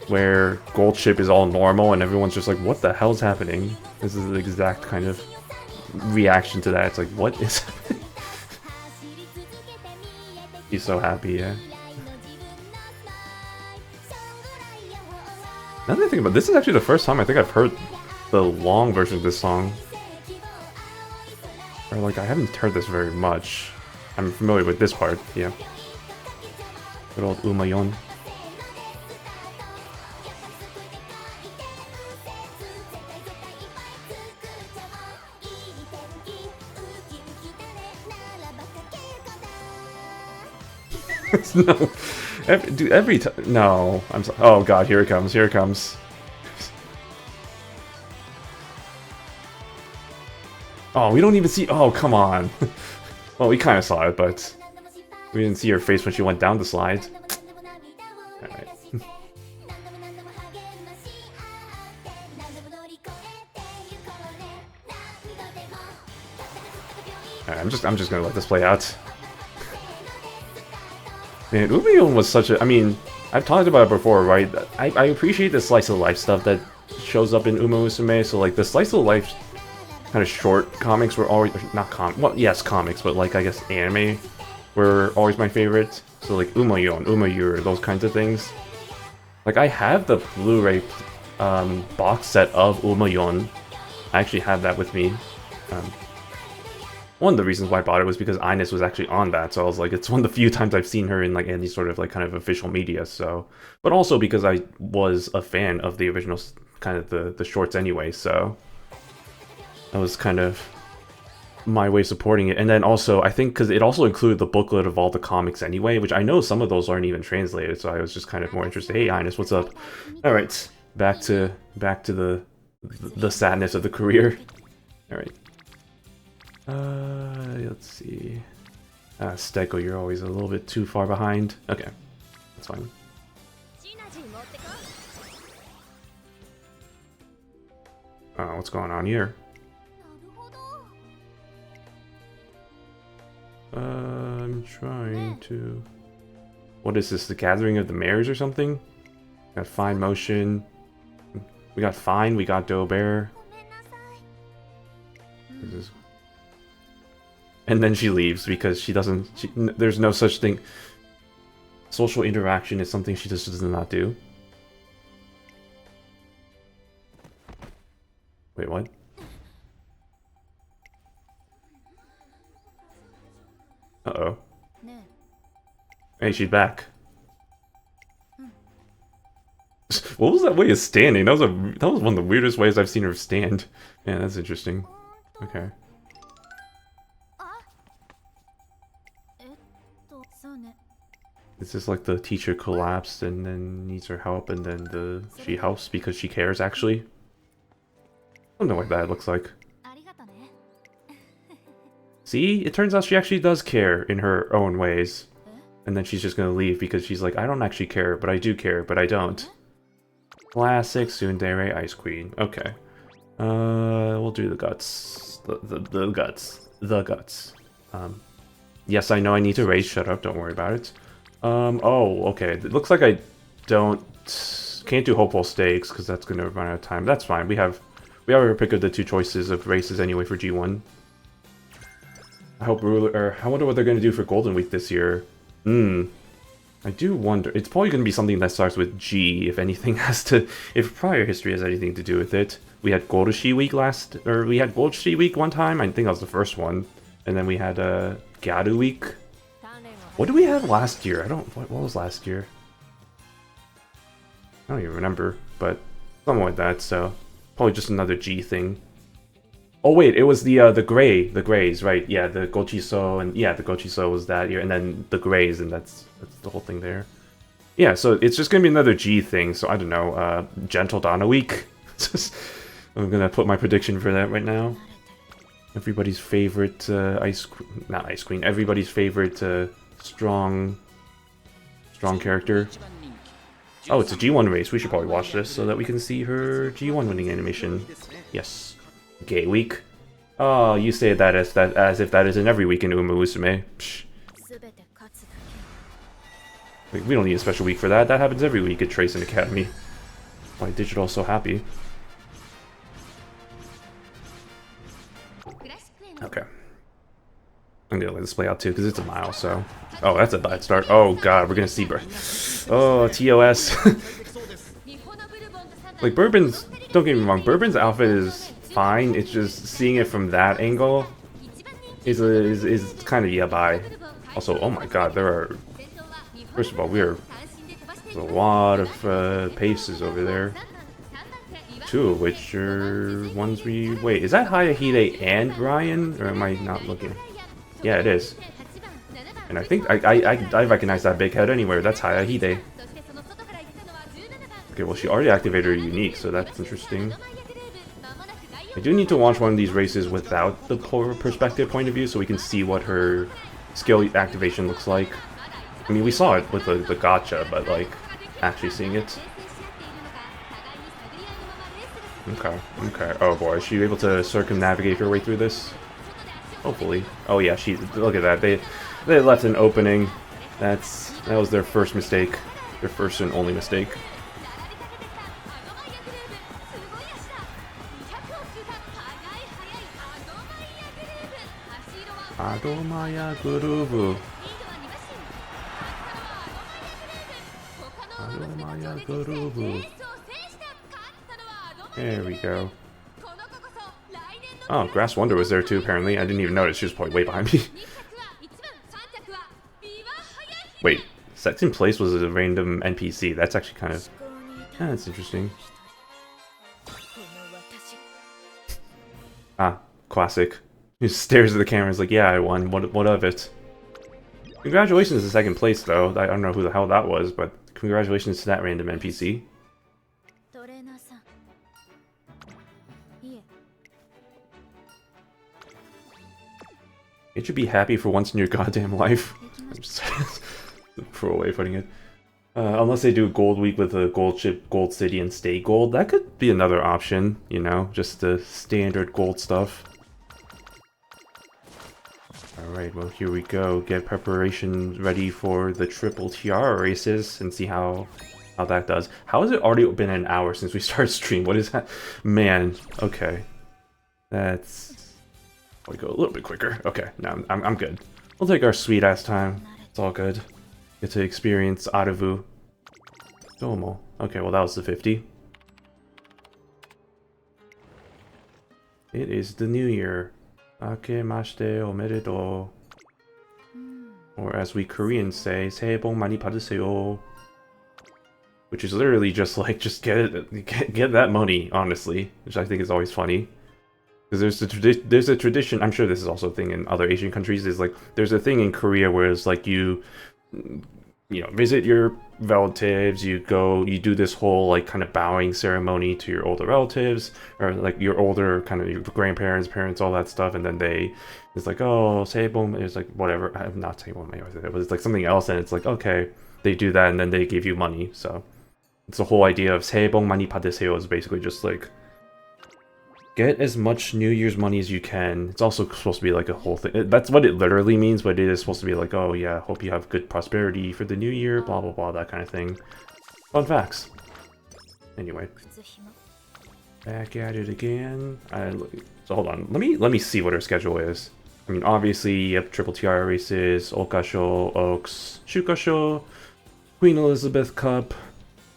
where gold ship is all normal and everyone's just like, what the hell's happening? This is the exact kind of reaction to that. It's like, what is happening? He's so happy, yeah. Now that I think about it, this is actually the first time I think I've heard the long version of this song. Or like, I haven't heard this very much. I'm familiar with this part, yeah. Good old Umayon. No, every time. No, I'm so oh god, here it comes, here it comes. Oh, we don't even see. Oh, come on. Well, we kind of saw it, but we didn't see her face when she went down the slide. Alright. Alright, I'm just gonna let this play out. Man, Umamusume was such a... I mean, I've talked about it before, right? I appreciate the slice of life stuff that shows up in Umamusume. So, like, the slice of life kind of short comics were always... Not well, yes, comics, but, like, I guess anime were always my favorite. So, like, Umayon, Umayur, those kinds of things. Like, I have the Blu-ray box set of Umayon. I actually have that with me. One of the reasons why I bought it was because Ines was actually on that, so I was like, it's one of the few times I've seen her in like any sort of like kind of official media, so... But also because I was a fan of the original, kind of the shorts anyway, so... That was kind of my way of supporting it. And then also, I think, because it also included the booklet of all the comics anyway, which I know some of those aren't even translated, so I was just kind of more interested. Hey Ines, what's up? Alright, back to the sadness of the career. Alright. Let's see. Steko, you're always a little bit too far behind. Okay, that's fine. What's going on here? I'm trying to... What is this, the Gathering of the Mares or something? Got Fine Motion. We got Fine, we got Dobear. This is... And then she leaves because she doesn't... there's no such thing. Social interaction is something she just does not do. Wait, what? Uh-oh. Hey, she's back. What was that way of standing? That was one of the weirdest ways I've seen her stand. Yeah, that's interesting. Okay. It's just like the teacher collapsed and then needs her help, and then she helps because she cares, actually. I don't know what that looks like. See? It turns out she actually does care in her own ways. And then she's just gonna leave because she's like, I don't actually care, but I do care, but I don't. Classic tsundere ice queen. Okay. We'll do the guts. The guts. The guts. Yes, I know I need to raise. Shut up, don't worry about it. Oh, okay. It looks like I can't do hopeful stakes because that's gonna run out of time. That's fine. We have our pick of the two choices of races anyway for G1. I wonder what they're gonna do for Golden Week this year. I do wonder. It's probably gonna be something that starts with G, if anything has to, if prior history has anything to do with it. We had Goldashi Week we had Goldashi Week one time. I think that was the first one, and then we had Garu Week. What did we have last year? What was last year? I don't even remember, but something like that. So probably just another G thing. Oh wait, it was the Greys, right? Yeah, the Gochiso, and yeah, the Gochiso was that year, and then the Greys, and that's the whole thing there. Yeah, so it's just gonna be another G thing. So I don't know, Gentle Donna Week. I'm gonna put my prediction for that right now. Everybody's favorite not ice queen. Everybody's favorite strong character. Oh, it's a G1 race. We should probably watch this so that we can see her G1 winning animation. Yes. Gay week. Oh, you say that as if that isn't every week in Umamusume. Psh. We don't need a special week for that. That happens every week at Tracing Academy. Why Digital's so happy. Okay. I'm gonna let this play out too, because it's a mile, so... Oh, that's a bad start. Oh god, we're gonna see... Oh, TOS. Like, Bourbon's... Don't get me wrong, Bourbon's outfit is fine, it's just seeing it from that angle is kind of yabai. Also, oh my god, there are... First of all, there's a lot of paces over there. Two of which are ones we... Wait, is that Hayahide and Ryan? Or am I not looking? Yeah, it is. And I think I recognize that big head anywhere. That's Hayahide. Okay, well, she already activated her unique, so that's interesting. I do need to watch one of these races without the perspective point of view so we can see what her skill activation looks like. I mean, we saw it with the gacha, but, like, actually seeing it. Okay, okay. Oh boy, is she able to circumnavigate her way through this? Hopefully. Oh yeah, look at that. They left an opening. That was their first mistake. Their first and only mistake. Adomaya Guruvu. Adomaya Guruvu. There we go. Oh, Grass Wonder was there too, apparently. I didn't even notice. She was probably way behind me. Wait, second place was a random NPC. That's actually kind of... Yeah, that's interesting. Ah, classic. He stares at the camera and is like, yeah, I won. What of it? Congratulations to second place, though. I don't know who the hell that was, but congratulations to that random NPC. You should be happy for once in your goddamn life. I'm just pro way of putting it. Unless they do Gold Week with a Gold Chip, Gold City, and Stay Gold. That could be another option, you know? Just the standard gold stuff. Alright, well here we go. Get preparation ready for the Triple Tiara races and see how that does. How has it already been an hour since we started stream? What is that? Man, okay. That's... We go a little bit quicker. Okay, no, I'm good. We'll take our sweet ass time. It's all good. Get to experience Aruvu. Domo. Okay, well that was the 50. It is the new year. Akemashite omedetou. Or as we Koreans say, Sei bon mani padeseo. Which is literally just like, just get that money, honestly. Which I think is always funny. Because there's a tradition, I'm sure this is also a thing in other Asian countries, is like, there's a thing in Korea where it's like you know, visit your relatives, you do this whole like kind of bowing ceremony to your older relatives, or like your older kind of your grandparents, parents, all that stuff, and then it's like, oh, seibon, it's like whatever, I'm not seibon, it was like something else, and it's like, okay, they do that, and then they give you money, so it's the whole idea of seibon mani padeseo is basically just like, get as much New Year's money as you can. It's also supposed to be like a whole thing. That's what it literally means, but it is supposed to be like, oh yeah, hope you have good prosperity for the new year, blah blah blah, that kind of thing. Fun facts. Anyway. Back at it again. So hold on, let me see what her schedule is. I mean, obviously, you have Triple Tiara races, Okasho, Oaks, Shukasho, Queen Elizabeth Cup,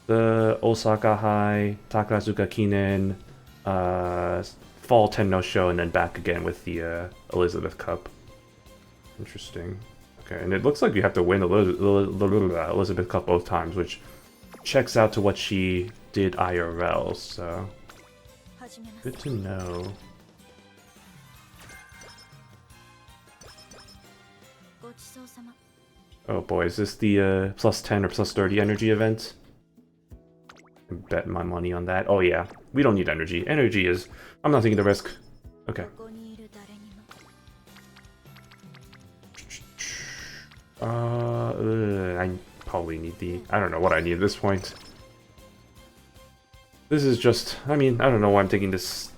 the Osaka High, Takarazuka Kinen, Fall Tenno Show, and then back again with the Elizabeth Cup. Interesting. Okay, and it looks like you have to win Elizabeth Cup both times, which checks out to what she did IRL, so good to know. Oh boy, is this the plus 10 or plus 30 energy event? I bet my money on that. Oh yeah, we don't need energy. Energy is... I'm not taking the risk. Okay. I probably need the... I don't know what I need at this point. This is just... I mean, I don't know why I'm taking this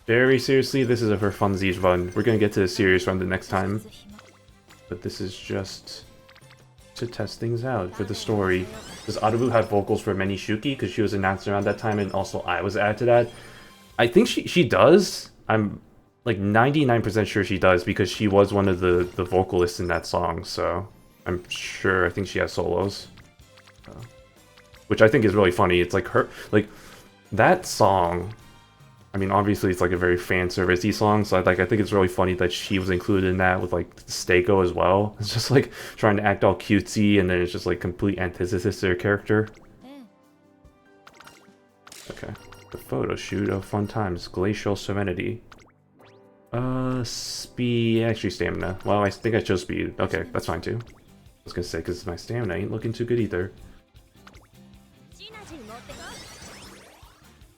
very seriously. This is a for funsies run. We're gonna get to the serious run the next time. But this is just... to test things out for the story. Does Aruvu have vocals for Meni Shuki? Because she was announced around that time, and also I was added to that. I think she does. I'm like 99% sure she does, because she was one of the vocalists in that song, so I'm sure. I think she has solos. Which I think is really funny. It's like her, like, that song, I mean, obviously it's like a very fan servicey song, so I think it's really funny that she was included in that with like Steiko as well. It's just like trying to act all cutesy, and then it's just like complete antithesis to her character. Okay. The photo shoot of Fun Times, Glacial Serenity. Speed, actually stamina. Well, I think I chose speed. Okay, that's fine too. I was gonna say, because my stamina ain't looking too good either.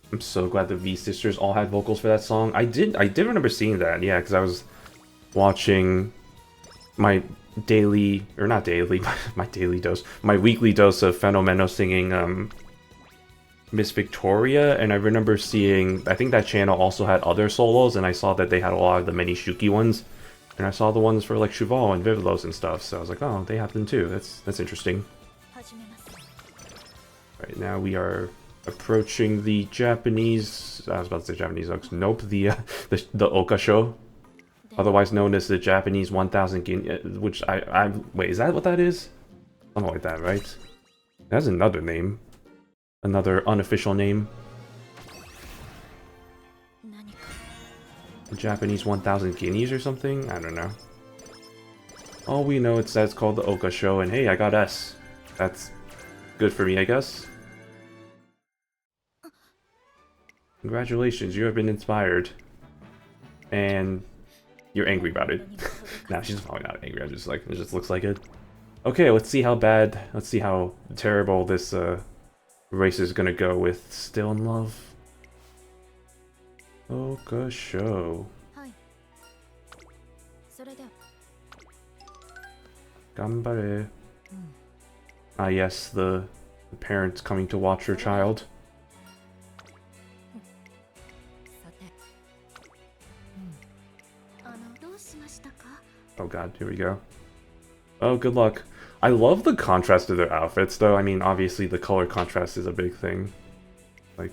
I'm so glad the V sisters all had vocals for that song. I did remember seeing that, yeah, because I was watching my daily, or not daily, my daily dose, my weekly dose of Fenomeno singing Miss Victoria, and I remember seeing, I think that channel also had other solos, and I saw that they had a lot of the Meni Shuki ones, and I saw the ones for like Cheval and Vivlos and stuff, so I was like, oh, they have them too. That's interesting. Right, now we are approaching the Japanese, I was about to say Japanese oaks, nope, the Okasho, otherwise known as the Japanese 1000 Gin, which wait, is that what that is? Something like that, right? That's another name. Another unofficial name. The Japanese 1000 guineas or something? I don't know. All we know is that it's called the Okasho, and hey, I got S. That's good for me, I guess. Congratulations, you have been inspired. And you're angry about it. Nah, she's probably not angry, it just looks like it. Okay, let's see how terrible this race is gonna go with Still in Love. Okasho. Gambare. Ah yes, the parents coming to watch her child. Oh god, here we go. Oh, good luck. I love the contrast of their outfits, though. I mean, obviously the color contrast is a big thing. Like,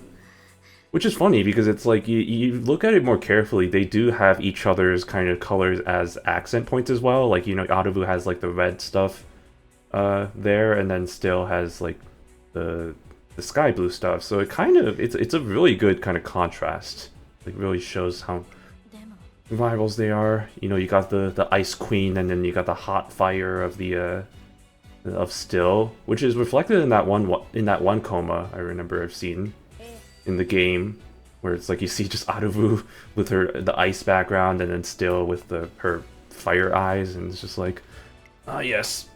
which is funny, because it's like, you look at it more carefully, they do have each other's kind of colors as accent points as well. Like, you know, Aruvu has like the red stuff there, and then Still has like the sky blue stuff. So it kind of, it's a really good kind of contrast. Like, really shows how rivals they are. You know, you got the Ice Queen, and then you got the hot fire of the of Still, which is reflected in that one coma I remember I've seen in the game, where it's like you see just Aruvu with the ice background, and then Still with her fire eyes, and it's just like, ah yes,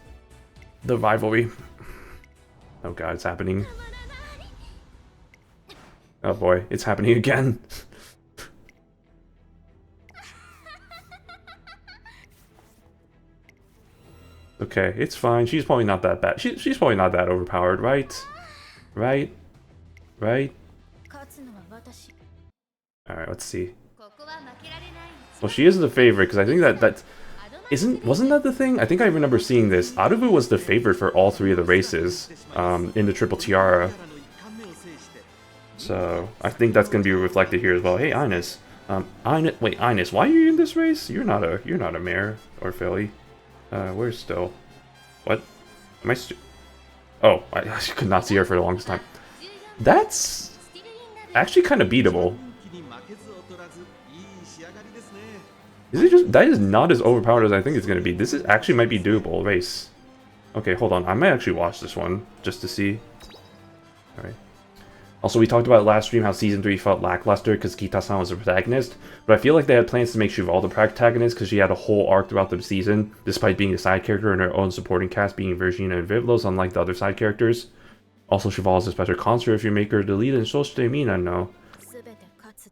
the rivalry. Oh god, it's happening. Oh boy, it's happening again. Okay, it's fine. She's probably not that bad. She's probably not that overpowered, right? Right? Right? Alright, let's see. Well, she is the favorite, because I think wasn't that the thing? I think I remember seeing this. Aruvu was the favorite for all three of the races in the Triple Tiara. So, I think that's going to be reflected here as well. Hey, Ines. Wait, Ines, why are you in this race? You're not a mare or filly. Where's Still? What? Am I oh, I could not see her for the longest time. That's actually kind of beatable. Is it just, that is not as overpowered as I think it's going to be. This actually might be doable race. Okay, hold on. I might actually watch this one just to see. Alright. Also, we talked about last stream how Season 3 felt lackluster because Kita-san was the protagonist, but I feel like they had plans to make Cheval the protagonist because she had a whole arc throughout the season, despite being a side character and her own supporting cast being Virginia and Vivlos, unlike the other side characters. Also, Cheval is a special concert if you make her the lead, and Soshite Mina no.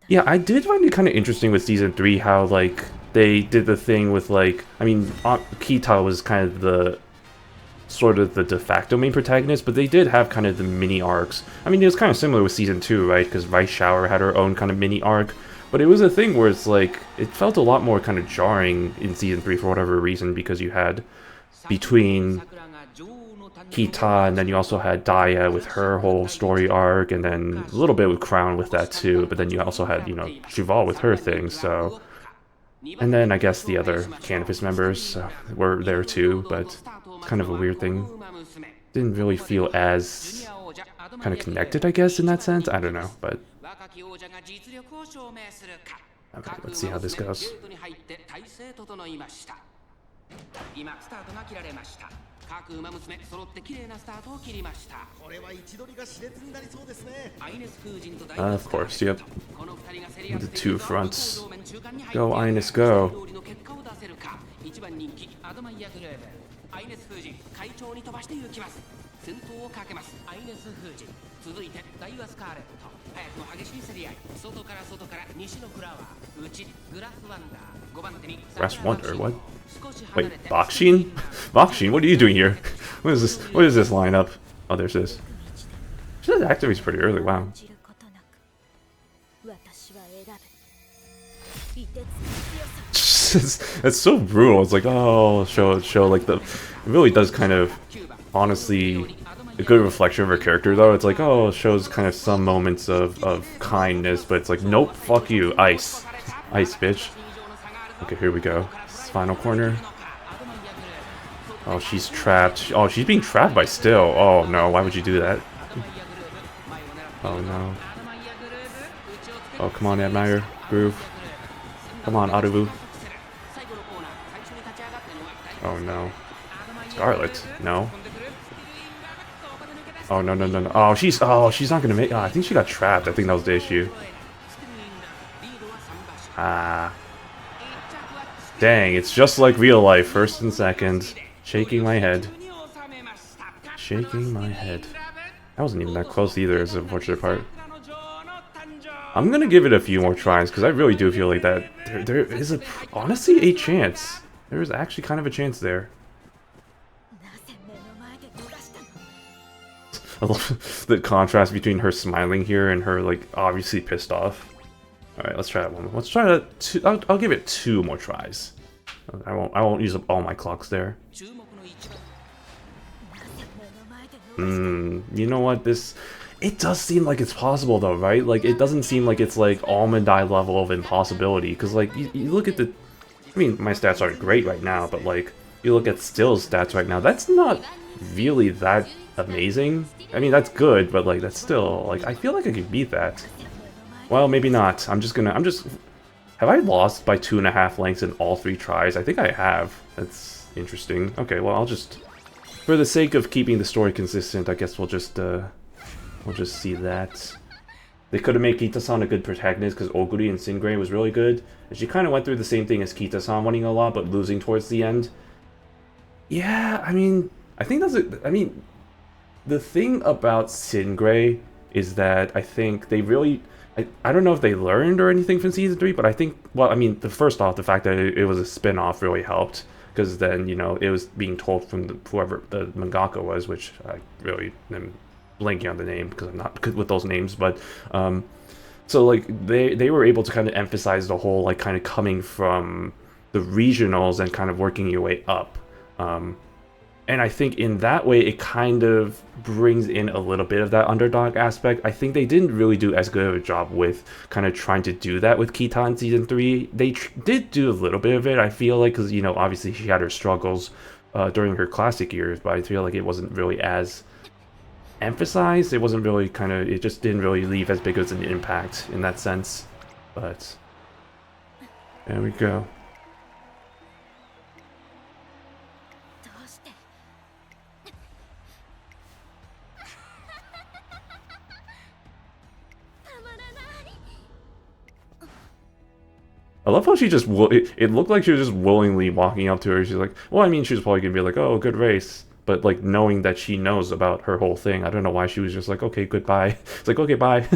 Yeah, I did find it kind of interesting with Season 3 how, like, they did the thing with, like, I mean, Kita was kind of the sort of the de facto main protagonist, but they did have kind of the mini arcs. I mean, it was kind of similar with Season 2, right? Because Rice Shower had her own kind of mini arc, but it was a thing where it's like, it felt a lot more kind of jarring in Season 3 for whatever reason, because you had between Kita, and then you also had Daya with her whole story arc, and then a little bit with Crown with that too, but then you also had, you know, Juval with her thing, so... And then I guess the other Canopus members were there too, but kind of a weird thing. Didn't really feel as kind of connected, I guess, in that sense. I don't know, but... Okay, let's see how this goes. Of course, yep. The two fronts. Go, Ines, go. Brass Wonder, what? Wait, Bakshin? Bakshin, what are you doing here? What is this? What is this lineup? Oh, there's this. She does activates pretty early, wow. It's so brutal. It's like, oh, show like the... It really does kind of, honestly, a good reflection of her character, though. It's like, oh, it shows kind of some moments of kindness, but it's like, nope, fuck you, ice. Ice, bitch. Okay, here we go. Final corner. Oh, she's trapped. Oh, she's being trapped by Still. Oh, no, why would you do that? Oh, no. Oh, come on, Admire. Groove. Come on, Aruvu. Oh, no. Scarlet? No. Oh, no, no, no, no. Oh, she's not gonna make... Oh, I think she got trapped. I think that was the issue. Ah. Dang, it's just like real life. First and second. Shaking my head. Shaking my head. That wasn't even that close either, is the unfortunate part. I'm gonna give it a few more tries, because I really do feel like that there is honestly a chance. There is actually kind of a chance there. I love the contrast between her smiling here and her, like, obviously pissed off. Alright, let's try that one. Let's try that. I'll give it 2 more tries. I won't use up all my clocks there. You know what? It does seem like it's possible though, right? Like, it doesn't seem like it's like Almond Eye level of impossibility. Because, like, you look at the... I mean, my stats aren't great right now, but, like, you look at Still's stats right now, that's not really that amazing. I mean, that's good, but, like, that's still... Like, I feel like I could beat that. Well, maybe not. Have I lost by 2.5 lengths in all 3 tries? I think I have. That's interesting. Okay, well, I'll just... For the sake of keeping the story consistent, I guess we'll just see that. They could have made Kita-san a good protagonist because Oguri and Singray was really good. And she kind of went through the same thing as Kita-san, winning a lot, but losing towards the end. Yeah, I mean, I think that's I mean, the thing about Singray is that I think they really... I don't know if they learned or anything from Season 3, but I think... Well, I mean, first off, the fact that it was a spin-off really helped. Because then, you know, it was being told from whoever the mangaka was, which I really am blanking on the name because I'm not good with those names. But, so, like, they were able to kind of emphasize the whole, like, kind of coming from the regionals and kind of working your way up. And I think in that way, it kind of brings in a little bit of that underdog aspect. I think they didn't really do as good of a job with kind of trying to do that with Kita in Season 3. They did do a little bit of it, I feel like, because, you know, obviously she had her struggles during her classic years, but I feel like it wasn't really as emphasized. It wasn't really kind of... It just didn't really leave as big as an impact in that sense. But there we go. I love how she just... It looked like she was just willingly walking up to her. She's like... Well, I mean, she was probably going to be like, oh, good race. But, like, knowing that she knows about her whole thing, I don't know why she was just like, okay, goodbye. It's like, okay, bye.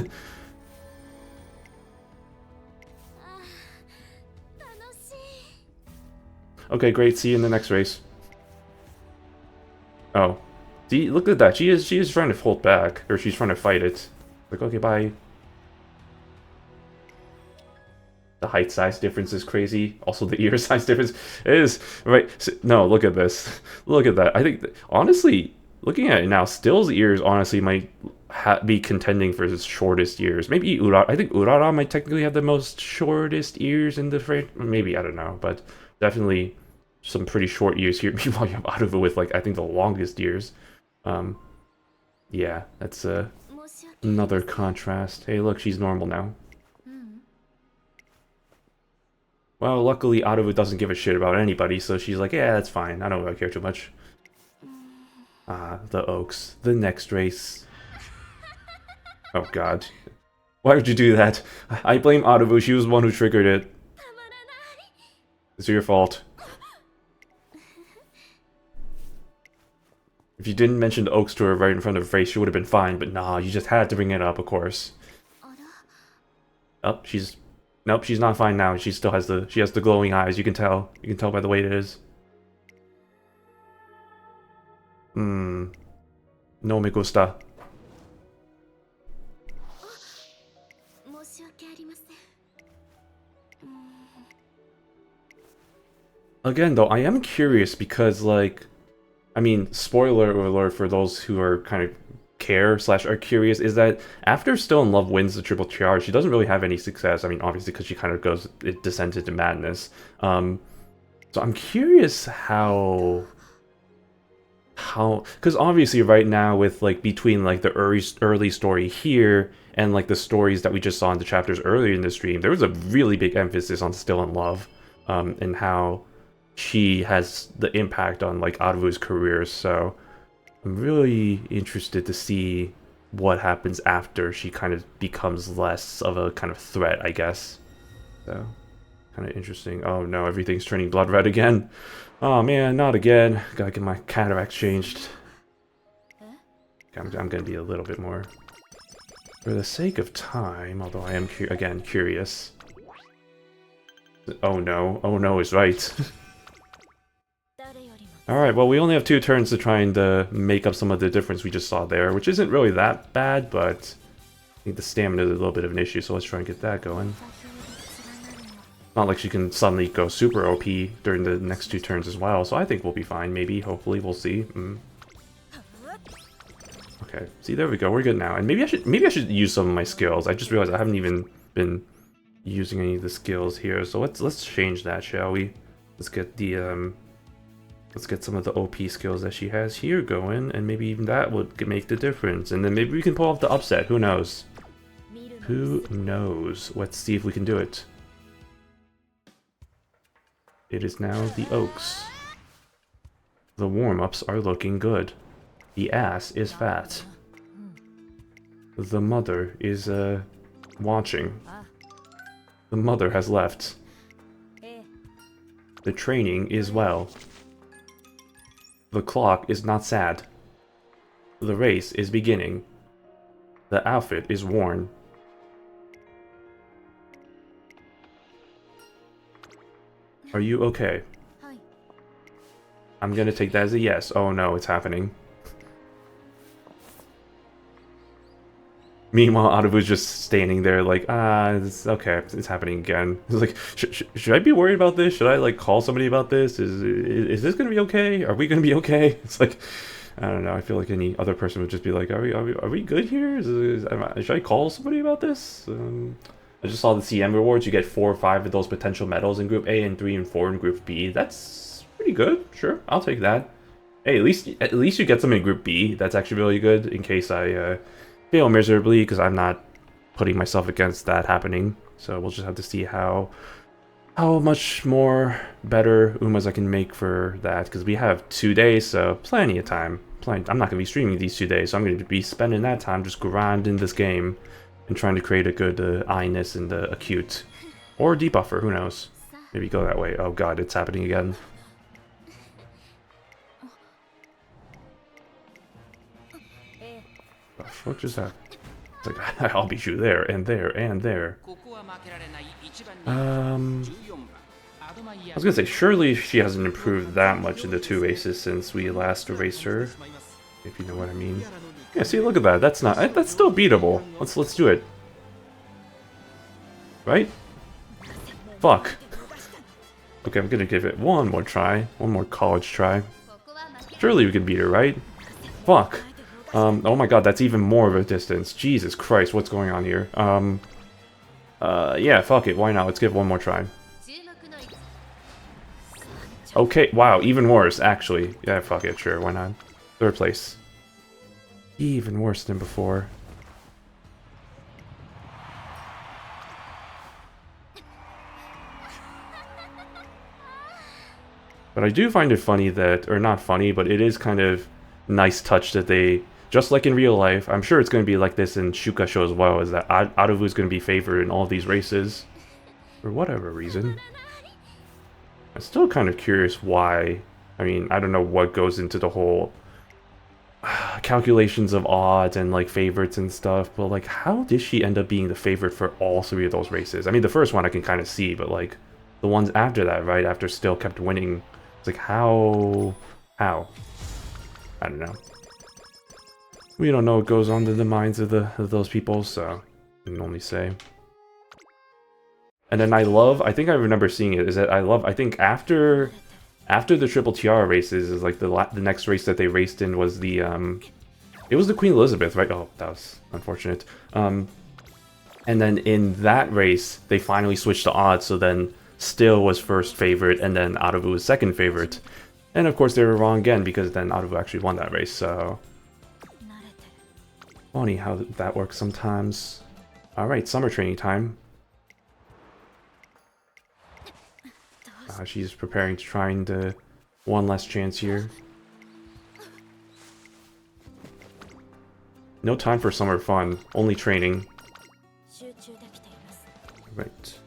Okay, great. See you in the next race. Oh. See, look at that. She is trying to hold back. Or she's trying to fight it. Like, okay, bye. The height size difference is crazy. Also, the ear size difference is... Right. No, look at this. Look at that. I think, honestly, looking at it now, Still's ears honestly might be contending for his shortest ears. Maybe Urara. I think Urara might technically have the most shortest ears in the frame. Maybe, I don't know, but definitely some pretty short ears here. Meanwhile, you have Aruvu with, like, I think the longest ears. Yeah, that's another contrast. Hey, look, she's normal now. Well, luckily Aruvu doesn't give a shit about anybody, so she's like, yeah, that's fine. I don't really care too much. Ah, the Oaks. The next race. Oh god. Why would you do that? I blame Aruvu, she was the one who triggered it. It's your fault. If you didn't mention the Oaks to her right in front of her face, she would have been fine, but nah, you just had to bring it up, of course. Oh, she's... Nope, she's not fine now. She still has the... She has the glowing eyes, you can tell. You can tell by the way it is. No me gusta. Again, though, I am curious because, like... I mean, spoiler alert for those who are kind of care/are curious, is that after Still in Love wins the Triple Triage, she doesn't really have any success. I mean, obviously, because she kind of goes... It descends into madness. So I'm curious how... Because obviously right now with, like, between, like, the early story here and, like, the stories that we just saw in the chapters earlier in the stream, there was a really big emphasis on Still in Love, and how she has the impact on, like, Aruvu's career. So I'm really interested to see what happens after she kind of becomes less of a kind of threat, I guess. So kind of interesting. Oh no, everything's turning blood red again. Oh man, not again. Gotta get my cataracts changed. I'm gonna be a little bit more... For the sake of time, although I am, again, curious. Oh no is right. Alright, well we only have 2 turns to try and make up some of the difference we just saw there, which isn't really that bad, but I think the stamina is a little bit of an issue, so let's try and get that going. Not like she can suddenly go super OP during the next 2 turns as well, so I think we'll be fine, maybe, hopefully, we'll see. Okay, see, there we go, we're good now. And maybe I should use some of my skills. I just realized I haven't even been using any of the skills here, so let's change that, shall we? Let's get the let's get some of the OP skills that she has here going, and maybe even that would make the difference. And then maybe we can pull off the upset, who knows? Who knows? Let's see if we can do it. It is now the Oaks. The warm-ups are looking good. The ass is fat. The mother is, watching. The mother has left. The training is well. The clock is not sad. The race is beginning. The outfit is worn. Are you okay? I'm gonna take that as a yes. Oh no, it's happening. Meanwhile, Aruvu's just standing there like, it's okay, it's happening again. It's like, should I be worried about this? Should I, like, call somebody about this? Is this gonna be okay? Are we gonna be okay? It's like, I don't know, I feel like any other person would just be like, are we good here? Should I call somebody about this? I just saw the CM rewards. You get 4 or 5 of those potential medals in Group A and 3 and 4 in Group B. That's pretty good. Sure, I'll take that. Hey, at least you get some in Group B. That's actually really good in case I fail miserably, because I'm not putting myself against that happening. So we'll just have to see how much more better Umas I can make for that, because we have 2 days, so plenty of time. I'm not going to be streaming these 2 days, so I'm going to be spending that time just grinding this game and trying to create a good I-ness and acute. Or debuffer, who knows? Maybe go that way. Oh god, it's happening again. What the fuck just happened? It's like, I'll beat you there, and there, and there. I was gonna say, surely she hasn't improved that much in the 2 races since we last erased her. If you know what I mean. Yeah, see, look at that. That's still beatable. Let's do it. Right? Fuck. Okay, I'm gonna give it one more try. One more college try. Surely we can beat her, right? Fuck. Oh my god, that's even more of a distance. Jesus Christ, what's going on here? Yeah, fuck it, why not? Let's give it one more try. Okay, wow, even worse, actually. Yeah, fuck it, sure, why not? Third place. Even worse than before. But I do find it funny that, or not funny, but it is kind of nice touch that they, just like in real life, I'm sure it's going to be like this in Shukasho as well, is that Aruvu is going to be favored in all of these races. For whatever reason. I'm still kind of curious why. I mean, I don't know what goes into the whole calculations of odds and like favorites and stuff, but like how did she end up being the favorite for all three of those races? I mean, the first one I can kind of see, but like the ones after that, right, after Still kept winning, it's like how? I don't know. We don't know what goes on in the minds of those people, so I can only say. And then I think I remember seeing it, is that I think after the Triple Tiara races, is like the next race that they raced in was the, it was the Queen Elizabeth, right? Oh, that was unfortunate. And then in that race, they finally switched the odds, so then Still was first favorite, and then Aruvu was second favorite. And of course they were wrong again, because then Aruvu actually won that race, so... Funny how that works sometimes. Alright, summer training time. She's preparing to try and one last chance here. No time for summer fun, only training. Right.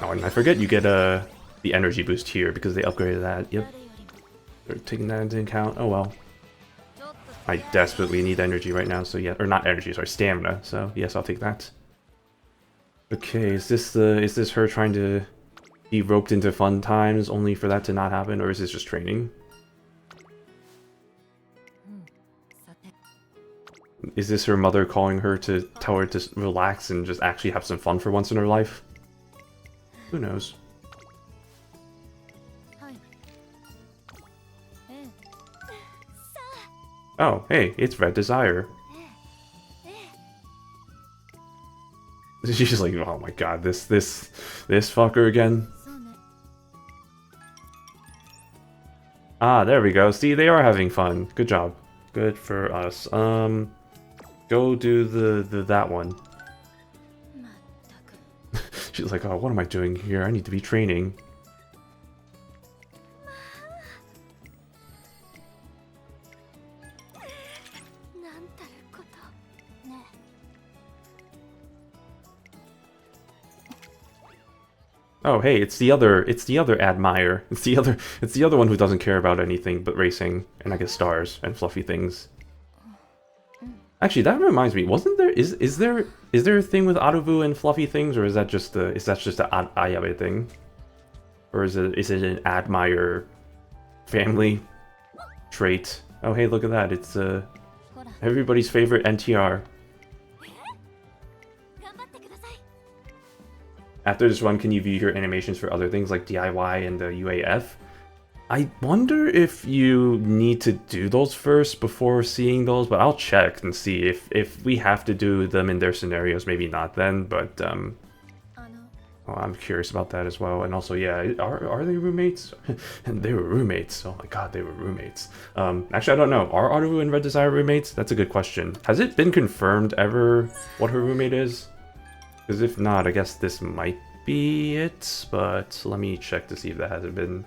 Oh, and I forget you get the energy boost here because they upgraded that. Yep. They're taking that into account. Oh well. I desperately need energy right now, so yeah, or not energy, sorry, stamina. So yes, I'll take that. Okay, is this her trying to be roped into fun times only for that to not happen, or is this just training? Is this her mother calling her to tell her to relax and just actually have some fun for once in her life? Who knows? Oh, hey, it's Red Desire. She's just like, oh my god, this fucker again. Ah, there we go. See, they are having fun. Good job. Good for us. Go do that one. She's like, oh, what am I doing here? I need to be training. Oh, hey, it's the other admire. It's the other one who doesn't care about anything but racing and I guess stars and fluffy things. Actually, that reminds me, wasn't there is there a thing with Aruvu and fluffy things, or is that just a Ayabe thing? Or is it an admire family trait? Oh, hey, look at that. It's everybody's favorite NTR. After this run, can you view your animations for other things like DIY and the UAF? I wonder if you need to do those first before seeing those, but I'll check and see if we have to do them in their scenarios, maybe not then, but well, I'm curious about that as well. And also, yeah, are they roommates? And they were roommates. Oh my god, they were roommates. Actually, I don't know. Are Aruvu and Red Desire roommates? That's a good question. Has it been confirmed ever what her roommate is? Because if not, I guess this might be it, but let me check to see if that hasn't been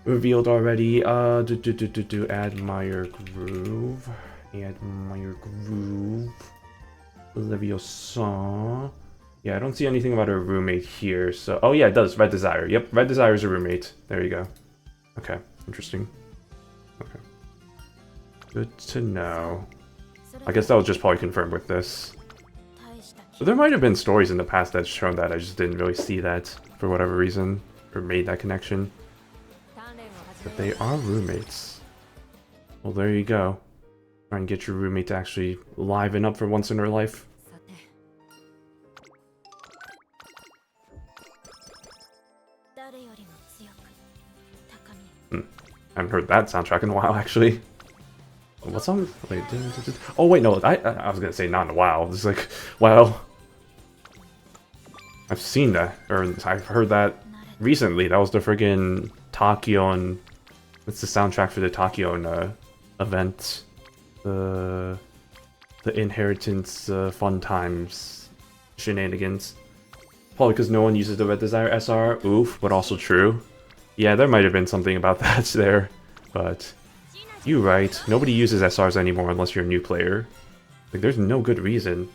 revealed already. Admire Groove. Admire Groove. Leviosa. Yeah, I don't see anything about her roommate here, so... Oh yeah, it does. Red Desire. Yep, Red Desire is a roommate. There you go. Okay, interesting. Okay. Good to know. I guess that was just probably confirmed with this. So there might have been stories in the past that shown that, I just didn't really see that for whatever reason, or made that connection. But they are roommates. Well, there you go. Try and get your roommate to actually liven up for once in her life. haven't heard that soundtrack in a while, actually. What song? Wait, oh wait, no, I was gonna say not in a while. It's like, well, I've seen that, or I've heard that recently. That was the friggin' Tachyon. It's the soundtrack for the Tachyon event. The Inheritance Fun Times shenanigans. Probably because no one uses the Red Desire SR. Oof, but also true. Yeah, there might have been something about that there, but you're right. Nobody uses SRs anymore unless you're a new player. Like, there's no good reason.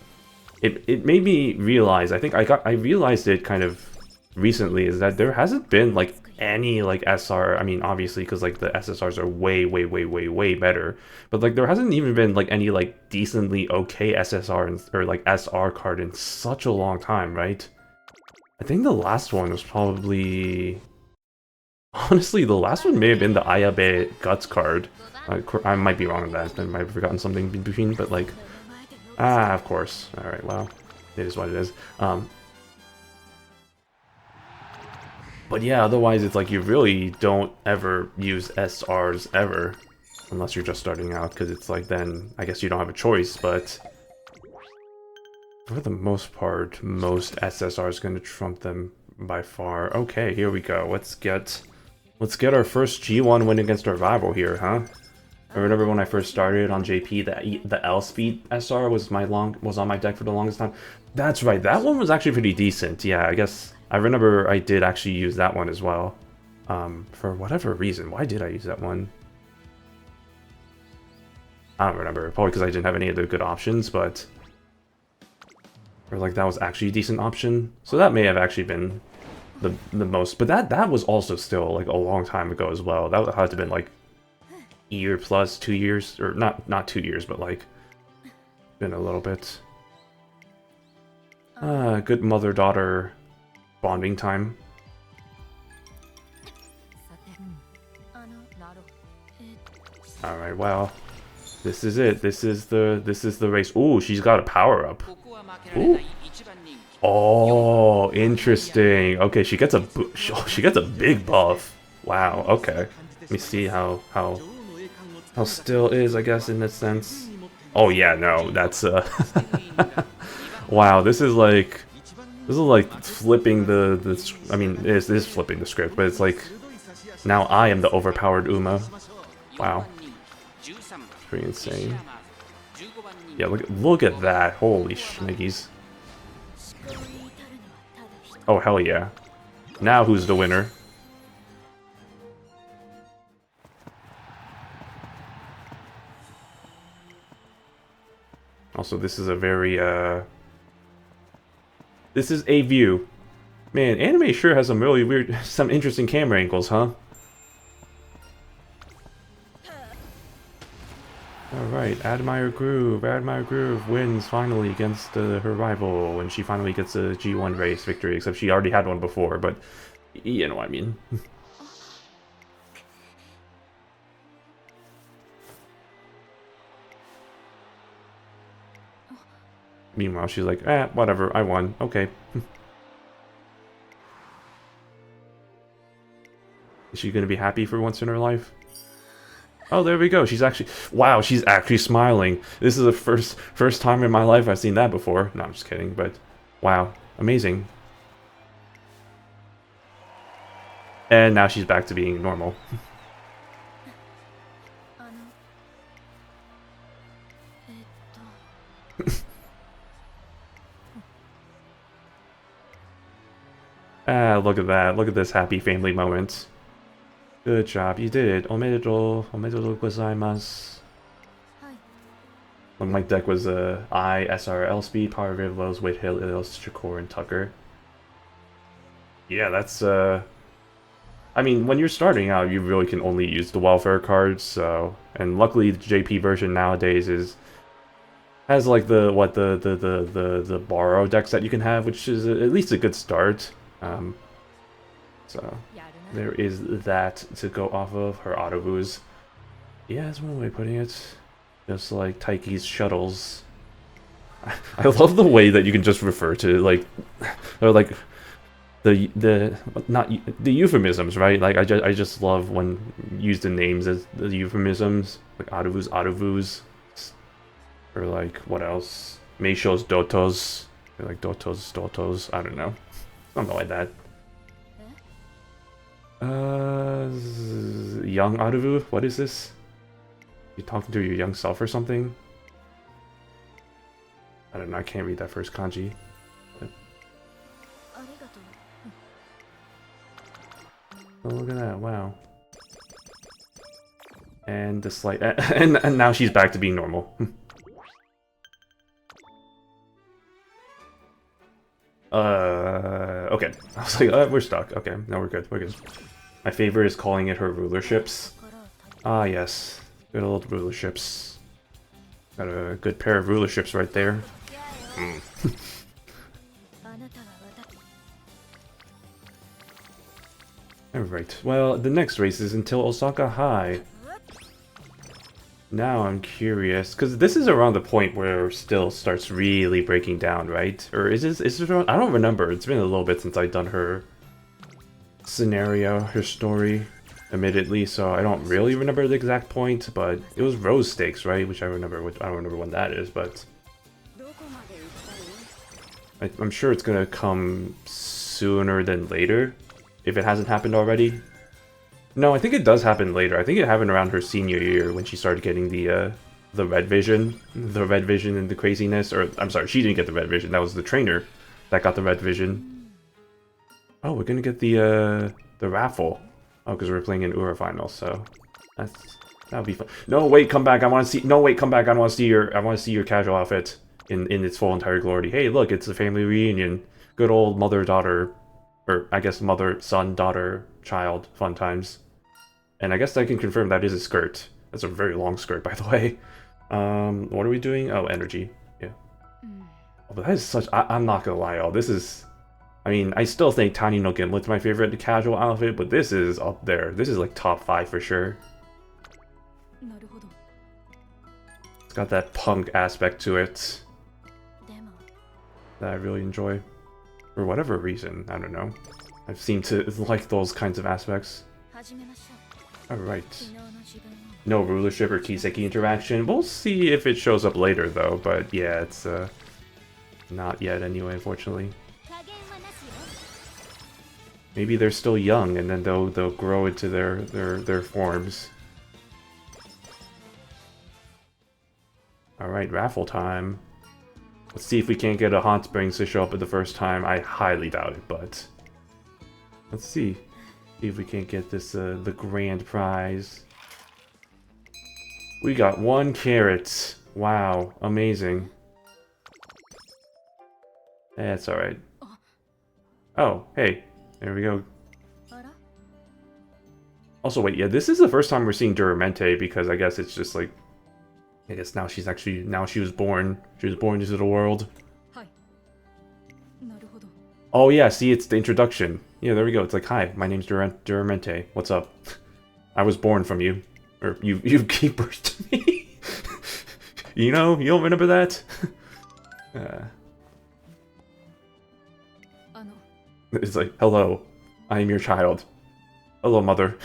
It made me realize, I think I realized it kind of recently, is that there hasn't been like any like SR, I mean obviously because like the SSRs are way better, but like there hasn't even been like any like decently okay SSR or like SR card in such a long time, right? I think the last one was probably, honestly the last one may have been the Ayabe Guts card. I might be wrong on that, I might have forgotten something in between, but like, of course. Alright, well, it is what it is. But yeah, otherwise it's like you really don't ever use SRs ever, unless you're just starting out, because it's like then I guess you don't have a choice, but for the most part, most SSR is going to trump them by far. Okay, here we go. Let's get our first G1 win against our rival here, huh? I remember when I first started on JP, the L Speed SR was on my deck for the longest time. That's right, that one was actually pretty decent. Yeah, I guess I remember I did actually use that one as well. For whatever reason, why did I use that one? I don't remember. Probably because I didn't have any other good options, but or like that was actually a decent option. So that may have actually been the most. But that was also still like a long time ago as well. That had to have been like year plus 2 years, or not 2 years, but like been a little bit. Good mother-daughter bonding time. All right, well, this is it. This is the race. Ooh, she's got a power up. Ooh. Oh, interesting. Okay, she gets a big buff. Wow. Okay. Let me see how still is, I guess, in this sense. Oh yeah, no, that's wow, this is like flipping the I mean, it is flipping the script, but it's like now I am the overpowered Uma. Wow. Pretty insane. Yeah, look at that. Holy schmiggies. Oh hell yeah. Now who's the winner? Also, this is a very, this is a view. Man, anime sure has some really weird, some interesting camera angles, huh? Alright, Admire Groove wins finally against her rival, and she finally gets a G1 race victory, except she already had one before, but you know what I mean. Meanwhile, she's like, whatever, I won. Okay. Is she gonna be happy for once in her life? Oh, there we go. She's actually... Wow, she's actually smiling. This is the first time in my life I've seen that before. No, I'm just kidding, but... Wow. Amazing. And now she's back to being normal. Look at that. Look at this happy family moment. Good job, you did it. Omedetou gozaimasu. My deck was I, SR, L Speed, Power Rivlos, Wade Hill, Ilios, Shakur, and Tucker. Yeah, that's I mean, when you're starting out, you really can only use the welfare cards, so... And luckily, the JP version nowadays has like the borrow decks that you can have, which is at least a good start. So there is that to go off of. Her Aruvus. Yeah, that's one way of putting it. Just like Taiki's shuttles. I love the way that you can just refer to like, or like the not the euphemisms, right? Like I just love when used in names as the euphemisms, like Aruvus, or like what else? Meisho's Dotos, or like Dotos. I don't know, something like that. Young Aruvu, what is this? You talking to your young self or something? I don't know. I can't read that first kanji. Oh, look at that! Wow. And the slight, and now she's back to being normal. Okay. I was like, we're stuck. Okay, no, we're good. We're good. My favorite is calling it her rulerships. Ah, yes. Good old rulerships. Got a good pair of rulerships right there. Alright, well, the next race is until Osaka High. Now I'm curious, because this is around the point where still starts really breaking down, right? Or is this around? I don't remember. It's been a little bit since I've done her scenario, her story, admittedly, so I don't really remember the exact point, but it was Rose Stakes, right? Which I remember, I don't remember when that is, but I'm sure it's gonna come sooner than later, if it hasn't happened already. No, I think it does happen later. I think it happened around her senior year when she started getting the red vision, and the craziness. Or I'm sorry, she didn't get the red vision. That was the trainer that got the red vision. Oh, we're gonna get the raffle. Oh, because we're playing in Ura final, so that'll be fun. No, wait, come back. I want to see. No, wait, come back. I want to see your casual outfit in its full entire glory. Hey, look, it's a family reunion. Good old mother-daughter, or I guess mother, son, daughter, child, fun times. And I guess I can confirm that is a skirt. That's a very long skirt, by the way. What are we doing? Oh, energy. Yeah. Oh, but that is such... I'm not gonna lie, y'all. This is... I mean, I still think Tiny no Gimlet's my favorite casual outfit, but this is up there. This is like top 5 for sure. It's got that punk aspect to it that I really enjoy. For whatever reason, I don't know. I've seemed to like those kinds of aspects. Alright. No rulership or Kiseki interaction. We'll see if it shows up later though, but yeah, it's not yet anyway, unfortunately. Maybe they're still young and then they'll grow into their forms. Alright, raffle time. Let's see if we can't get a Hot Springs to show up at the first time. I highly doubt it, but let's see. See if we can't get this the grand prize. We got 1 carrot. Wow, amazing. That's alright. Oh, hey, there we go. Also, wait, yeah, this is the first time we're seeing Duramente because I guess it's just like, I guess now she's actually, now she was born into the world. Oh yeah, see, it's the introduction. Yeah, there we go. It's like, hi, my name's Duramente. What's up? I was born from you. Or you gave birth to me. You know, you don't remember that? It's like, hello, I am your child. Hello, mother.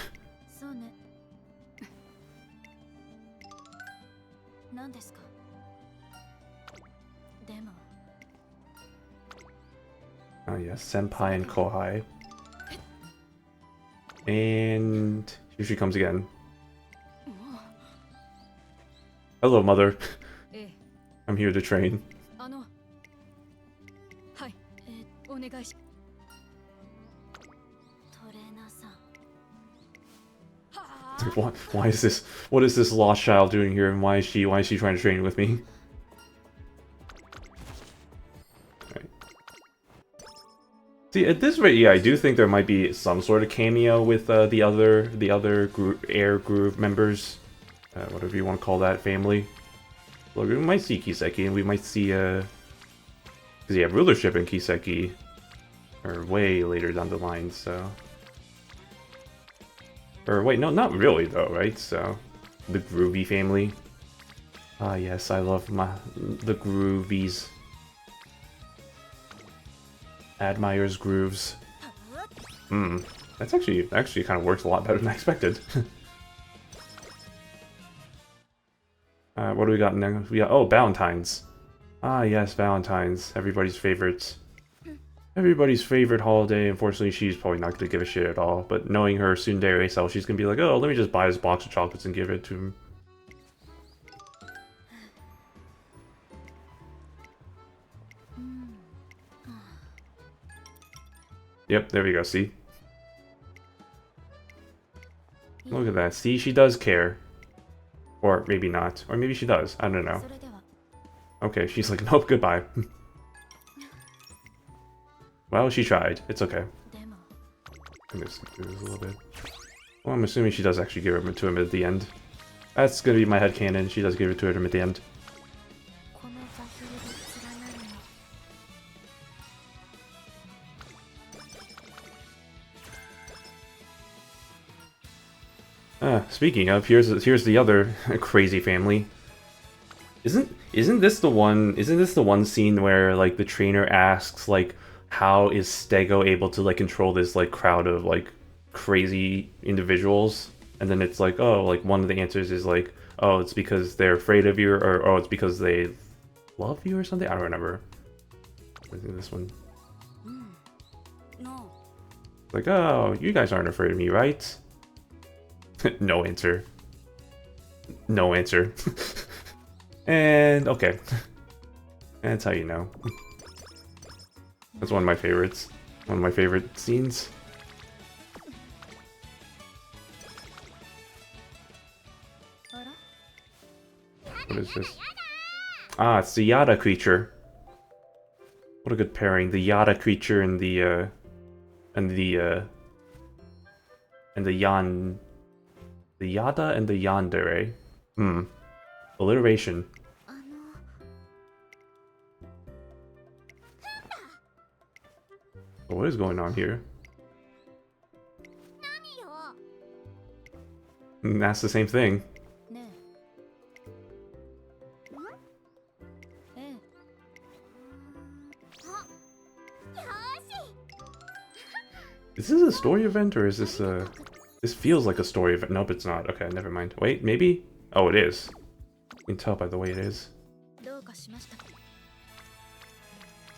Oh yes, senpai and kohai. And here she comes again. Hello, mother. I'm here to train. Why is this? What is this lost child doing here, and why is she trying to train with me? See, at this rate, yeah, I do think there might be some sort of cameo with the other group members, whatever you want to call that, family. Well, we might see Kiseki, and we might see because yeah, rulership and Kiseki are way later down the line. So, or wait, no, not really though, right? So, the Groovy family. Ah, yes, I love the Groovies. Admires grooves. That's actually kind of works a lot better than I expected. What do we got next? We got, oh, Valentine's. Ah, yes, Valentine's. Everybody's favorite. Everybody's favorite holiday. Unfortunately, she's probably not going to give a shit at all. But knowing her tsundere self, she's going to be like, oh, let me just buy this box of chocolates and give it to him. Yep, there we go, see? Look at that. See, she does care. Or maybe not. Or maybe she does. I don't know. Okay, she's like, nope, goodbye. Well, she tried. It's okay. I'm gonna skip through this a little bit. Well, I'm assuming she does actually give it to him at the end. That's gonna be my headcanon. She does give it to him at the end. Speaking of, here's the other crazy family. Isn't this the one scene where like the trainer asks like how is Stego able to like control this like crowd of like crazy individuals? And then it's like, oh, like one of the answers is like, oh, it's because they're afraid of you, or oh, it's because they love you or something. I don't remember. I think this one. No. Like, oh, you guys aren't afraid of me, right? No answer. No answer. And okay. That's how you know. That's one of my favorites. One of my favorite scenes. What is this? Ah, it's the Yada creature. What a good pairing. The Yada creature and the Yan. The Yada and the Yandere. Alliteration. What is going on here? That's the same thing. Is this a story event or is this a... This feels like a story event. Nope, it's not. Okay, never mind. Wait, maybe? Oh, it is. You can tell by the way it is.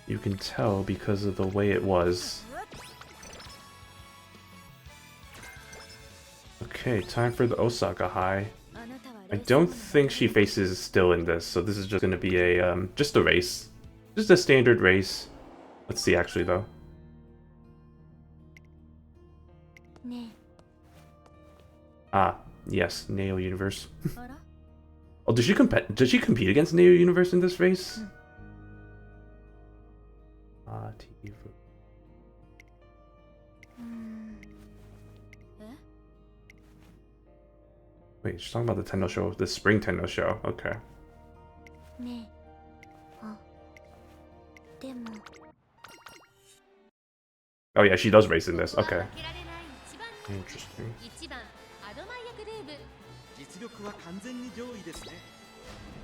You can tell because of the way it was. Okay, time for the Osaka High. I don't think she faces still in this, so this is just gonna be a, just a race. Just a standard race. Let's see actually, though. Ah, yes, Neo Universe. Oh, did she compete against Neo Universe in this race? Wait, she's talking about the Tenno show, the spring Tenno show. Okay. Oh yeah, she does race in this. Okay. Interesting.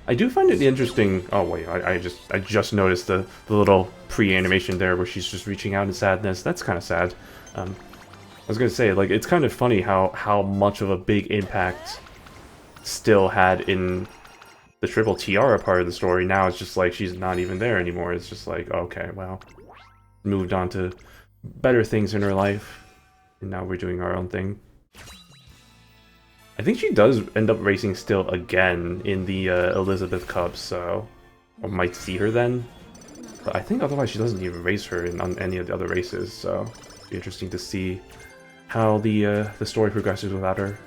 I do find it interesting. Oh wait, I just noticed the little pre-animation there where she's just reaching out in sadness. That's kind of sad. I was gonna say, like, it's kind of funny how much of a big impact Still had in the Triple Tiara part of the story. Now it's just like she's not even there anymore. It's just like, okay, well, moved on to better things in her life, and now we're doing our own thing. I think she does end up racing still again in the Elizabeth Cup, so I might see her then. But I think otherwise she doesn't even race her on any of the other races, so it'll be interesting to see how the story progresses without her.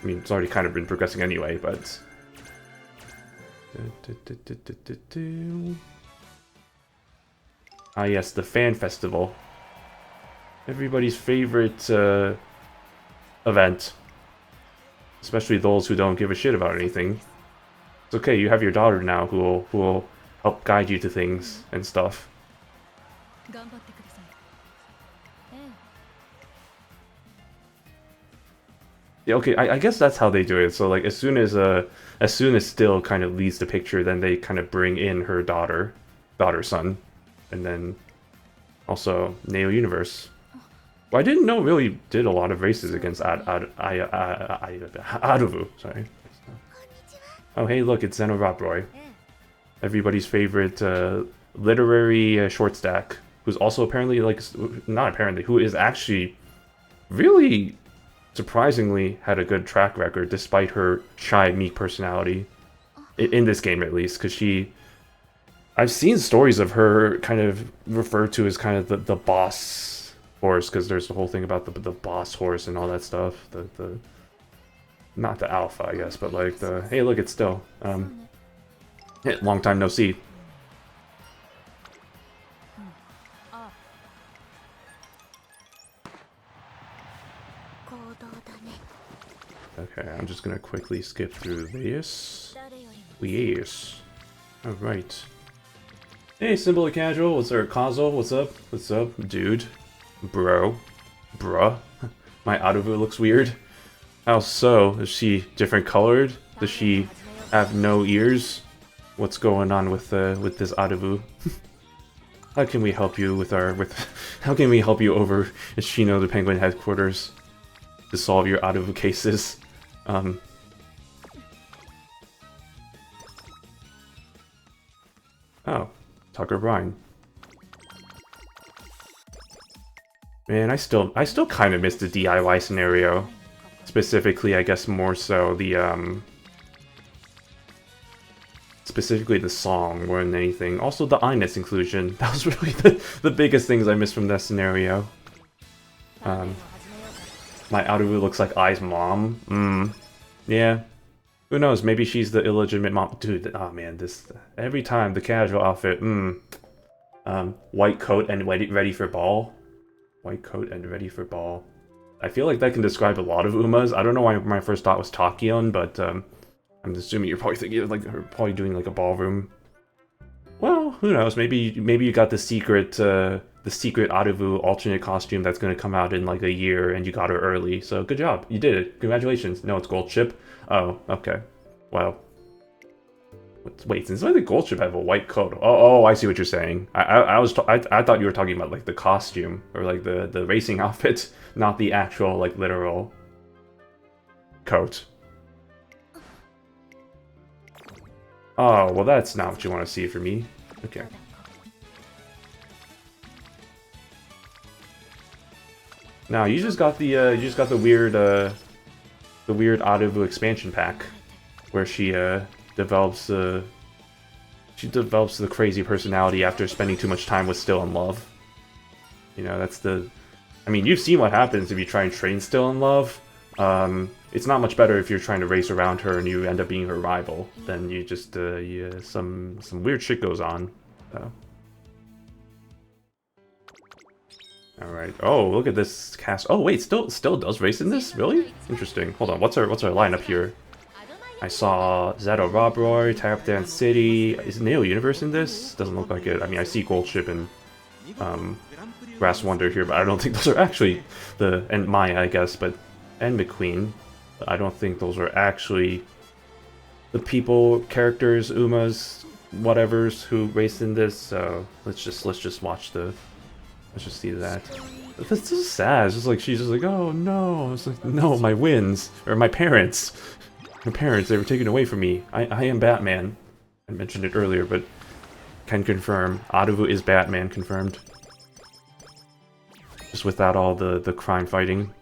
I mean, it's already kind of been progressing anyway, but... Ah yes, the fan festival. Everybody's favorite event. Especially those who don't give a shit about anything. It's okay, you have your daughter now who will help guide you to things and stuff. Yeah, okay, I guess that's how they do it. So like as soon as Still kind of leads the picture, then they kind of bring in her son, and then also Neo Universe. Well, I didn't know really did a lot of races against Aruvu. Sorry. Oh, hey, look, it's Xenoraproy. Everybody's favorite literary short stack, who's also apparently, like, not apparently, who is actually really surprisingly had a good track record despite her shy, meek personality. In this game, at least, because I've seen stories of her kind of referred to as kind of the boss horse, because there's the whole thing about the boss horse and all that stuff. The not the alpha, I guess, but like the hey, look, it's still long time no see. Okay, I'm just gonna quickly skip through this. Yes. Alright. Hey, Symbol of Casual, what's up? Kazo, what's up? What's up, dude? Bro. Bruh. My Aruvu looks weird. How so? Is she different colored? Does she have no ears? What's going on with this Aruvu? How can we help you how can we help you over at Shino the Penguin headquarters to solve your Aruvu cases? Oh, Tucker Bryan. Man, I still kind of miss the DIY scenario. Specifically, I guess more so the specifically the song more than anything. Also the Ines inclusion. That was really the biggest things I missed from that scenario. My Aruvu looks like Ai's mom. Yeah. Who knows? Maybe she's the illegitimate mom. Dude, oh man, this every time the casual outfit. White coat and ready for ball. White coat and ready for ball. I feel like that can describe a lot of Umas. I don't know why my first thought was Takion, but I'm assuming you're probably thinking of like her probably doing like a ballroom. Well, who knows? Maybe you got the secret Aruvu alternate costume that's gonna come out in like a year, and you got her early. So good job, you did it. Congratulations. No, it's Gold Chip. Oh, okay. Wow. Wait, since when did Gold Chip have a white coat? Oh, I see what you're saying. I thought you were talking about like the costume or like the racing outfit, not the actual like literal coat. Oh, well, that's not what you want to see for me. Okay. Now you just got the weird Aruvu expansion pack, where she develops the crazy personality after spending too much time with Still in Love. You know, that's the. I mean, you've seen what happens if you try and train Still in Love. It's not much better if you're trying to race around her and you end up being her rival. Then you just some weird shit goes on. All right. Oh, look at this cast. Oh wait, still does race in this? Really? Interesting. Hold on. What's our lineup here? I saw Xenoraproy, Tap Dance City. Is Neo Universe in this? Doesn't look like it. I mean, I see Gold Ship and Grass Wonder here, but I don't think those are actually and Maya, I guess, and McQueen. But I don't think those are actually the characters, Umas, whatevers who raced in this. So let's just watch let's just see that. That's so sad. It's just like she's just like, oh no. It's like, no, my wins or my parents. My parents, they were taken away from me. I am Batman. I mentioned it earlier, but can confirm. Aruvu is Batman, confirmed. Just without all the crime fighting.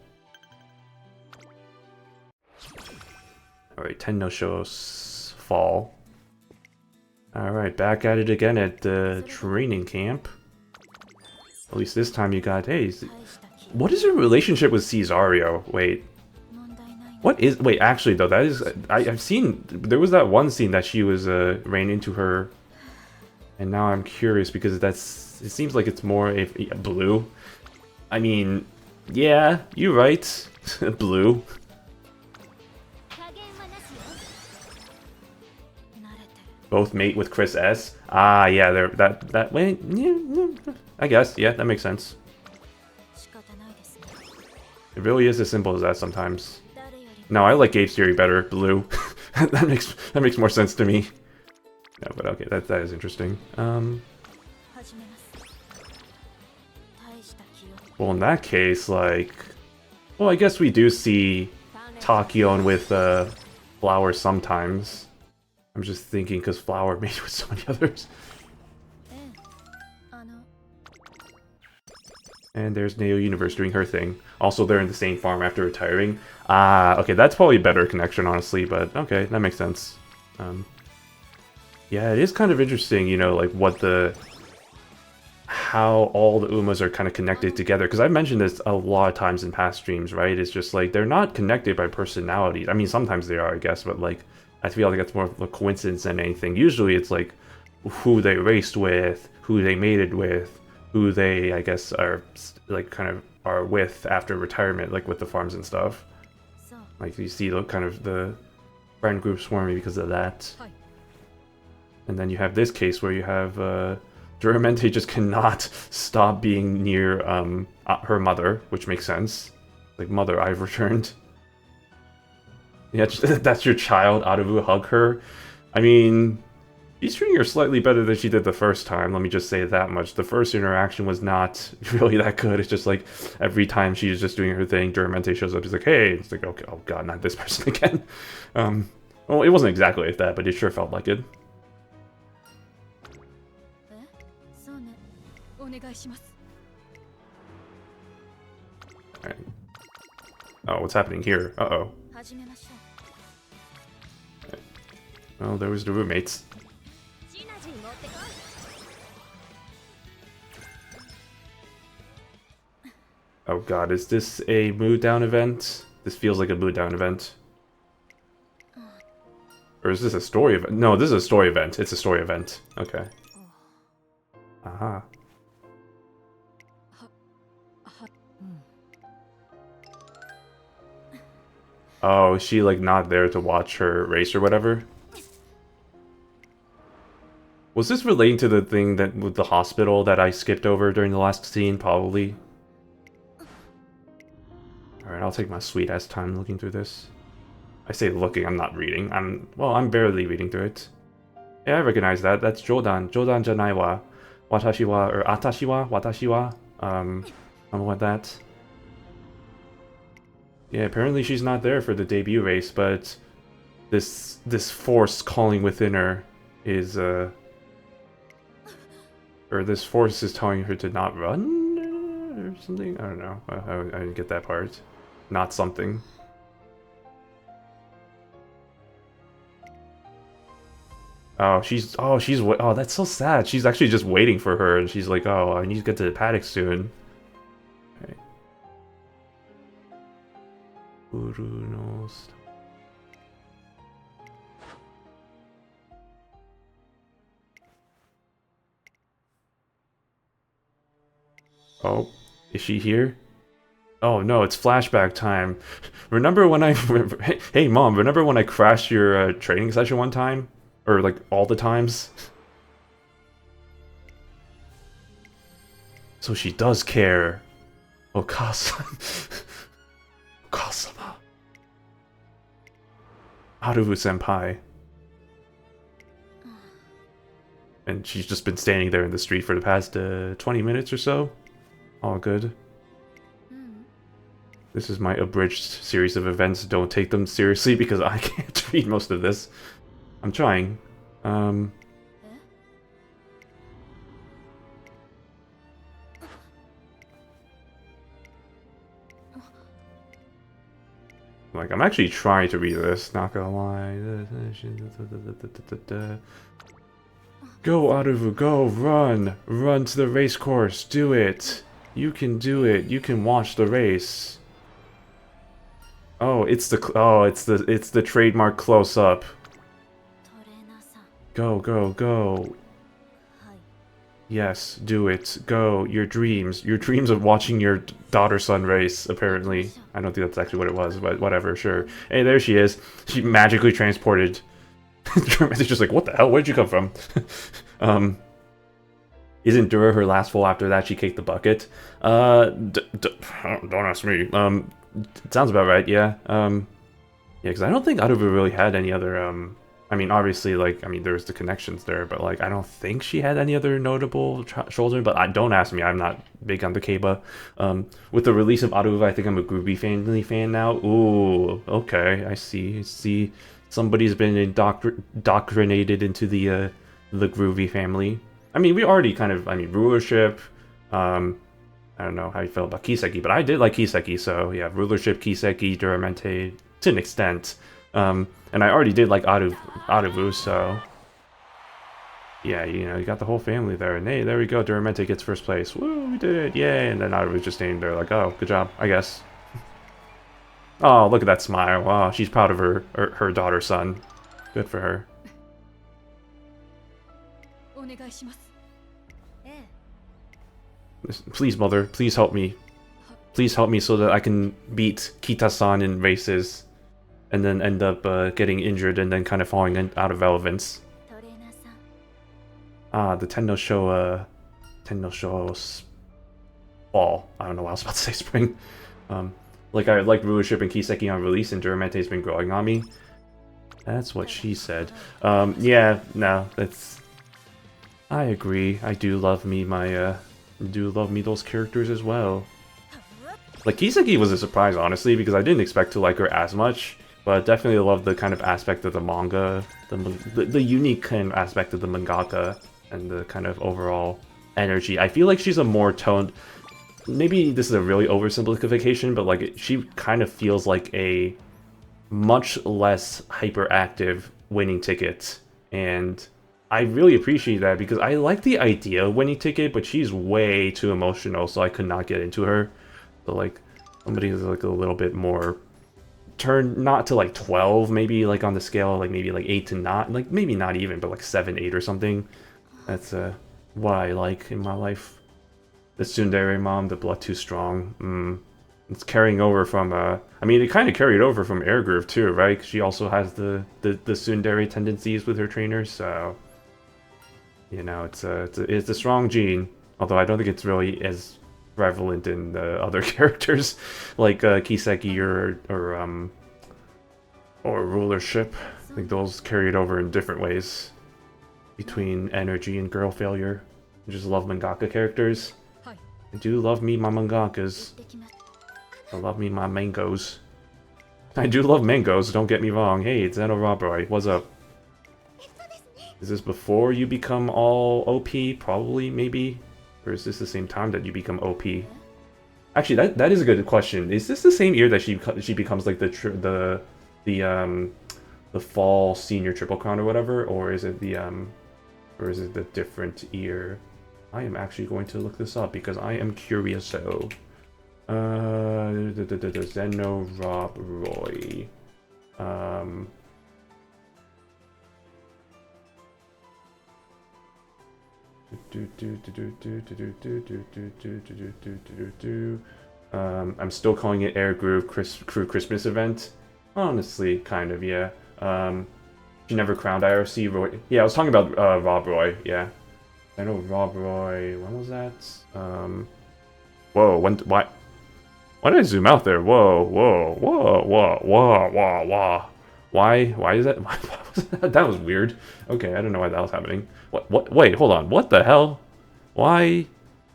Alright, 10 no-shows fall. Alright, back at it again at the training camp. At least this time you got, hey, what is your relationship with Cesario? Wait. Wait, actually though, that is, I've seen, there was that one scene that she was, ran into her, and now I'm curious because it seems like it's more blue. I mean, yeah, you're right, blue. Both mate with Chris S. Ah, yeah, that way, yeah, I guess, yeah, that makes sense. It really is as simple as that sometimes. No, I like Gabe's theory better, blue. that makes more sense to me. No, but okay, that is interesting. Well, in that case, like... Well, I guess we do see Tachyon with Flower sometimes. I'm just thinking because Flower made with so many others. And there's Neo Universe doing her thing. Also, they're in the same farm after retiring. Ah, okay, that's probably a better connection, honestly, but okay, that makes sense. Yeah, it is kind of interesting, you know, like what how all the Umas are kind of connected together. Because I've mentioned this a lot of times in past streams, right? It's just like, they're not connected by personalities. I mean, sometimes they are, I guess, but like, I feel like that's more of a coincidence than anything. Usually it's like, who they raced with, who they mated with, who they, I guess, are like kind of are with after retirement, like with the farms and stuff. Like you see the kind of the friend group swarming because of that. And then you have this case where you have Duramente just cannot stop being near her mother, which makes sense. Like, mother, I've returned. Yeah, that's your child, Aruvu, hug her. I mean, she's treating her slightly better than she did the first time, let me just say that much. The first interaction was not really that good. It's just like, every time she's just doing her thing, Duramente shows up, he's like, hey, it's like, okay, oh god, not this person again. Well, it wasn't exactly like that, but it sure felt like it. Alright. Oh, what's happening here? Uh-oh. Well, there was the roommates. Oh god, is this a mood down event? This feels like a mood down event. Or is this a story event? No, this is a story event. It's a story event. Okay. Aha. Oh, is she like not there to watch her race or whatever? Was this relating to the thing that with the hospital that I skipped over during the last scene? Probably. Alright, I'll take my sweet ass time looking through this. I say looking, I'm not reading. I'm barely reading through it. Yeah, I recognize that. That's Jodan. Jodan janai wa. Watashi wa, or atashi wa, watashi wa. Something like that. Yeah, apparently she's not there for the debut race, but this force calling within her is, or this force is telling her to not run, or something? I don't know. I didn't get that part. Not something. Oh, oh, that's so sad. She's actually just waiting for her, and she's like, oh, I need to get to the paddock soon. Okay. Oh, is she here? Oh no, it's flashback time. Remember when I... Hey mom, remember when I crashed your training session one time? Or like all the times? So she does care. Okasa. Okasama. Aruvu senpai. And she's just been standing there in the street for the past 20 minutes or so. All good. This is my abridged series of events. Don't take them seriously because I can't read most of this. I'm trying. Like, I'm actually trying to read this, not gonna lie. Go, Aruvu, go, run! Run to the race course, do it! You can do it, you can watch the race. Oh, it's the trademark close-up. Go, go, go. Yes, do it. Go. Your dreams of watching your daughter-son race, apparently. I don't think that's actually what it was, but whatever, sure. Hey, there she is. She magically transported. It's just like, what the hell? Where'd you come from? Isn't Dura her last full after that? She kicked the bucket. Don't ask me. It sounds about right, yeah. Yeah, because I don't think Aruvu really had any other, I mean, obviously, like, I mean, there's the connections there, but like, I don't think she had any other notable children. But don't ask me, I'm not big on the Keiba. With the release of Aruvu, I think I'm a Groovy family fan now. Ooh, okay, I see. I see, somebody's been indoctrinated into the Groovy family. I mean, we already kind of, I mean, rulership. I don't know how you feel about Kiseki, but I did like Kiseki, so yeah, rulership, Kiseki, Duramente, to an extent. And I already did like Aruvu, so yeah, you know, you got the whole family there, and hey, there we go, Duramente gets first place. Woo, we did it, yay! And then Aruvu's just standing there like, oh, good job, I guess. Oh, look at that smile. Wow, she's proud of her daughter, son. Good for her. Please, mother, please help me. Please help me so that I can beat Kita-san in races, and then end up getting injured and then kind of falling out of relevance. Ah, the Tenno Show fall. I don't know what I was about to say, spring. Like I like rulership and Kiseki on release, and Duramente's been growing on me. That's what she said. Yeah, no, that's... I agree. I do love me those characters as well. Like, Kiseki was a surprise, honestly, because I didn't expect to like her as much, but definitely love the kind of aspect of the manga, the unique kind of aspect of the mangaka, and the kind of overall energy. I feel like she's a more toned... Maybe this is a really oversimplification, but like, she kind of feels like a much less hyperactive winning ticket, and I really appreciate that because I like the idea of winning ticket, but she's way too emotional, so I could not get into her. So like, somebody who's like a little bit more turned, not to like 12, maybe like on the scale, like maybe like 8 to not, like maybe not even, but like 7, 8 or something. That's what I like in my life. The tsundere mom, the blood too strong. It's carrying over from, I mean, it kind of carried over from Air Groove too, right? 'Cause she also has the tsundere tendencies with her trainers, so... You know, it's a strong gene, although I don't think it's really as prevalent in the other characters, like Kiseki or rulership. I think those carried over in different ways between energy and girl failure. I just love mangaka characters. I do love me my mangakas. I love me my mangoes. I do love mangoes, don't get me wrong. Hey, it's Zeno Robroy, what's up? Is this before you become all OP? Probably, maybe? Or is this the same time that you become OP? Actually, that is a good question. Is this the same year that she becomes like the fall senior triple crown or whatever, or is it the different year? I am actually going to look this up because I am curious. So, Zeno Robroy. I'm still calling it Air Groove Crew Christmas event. Honestly, kind of, yeah. She never crowned IRC Roy. Yeah, I was talking about Rob Roy, yeah. I know Rob Roy. When was that? Whoa, why did I zoom out there? Whoa. Why is that? That was weird. Okay, I don't know why that was happening. What? Wait, hold on. What the hell? Why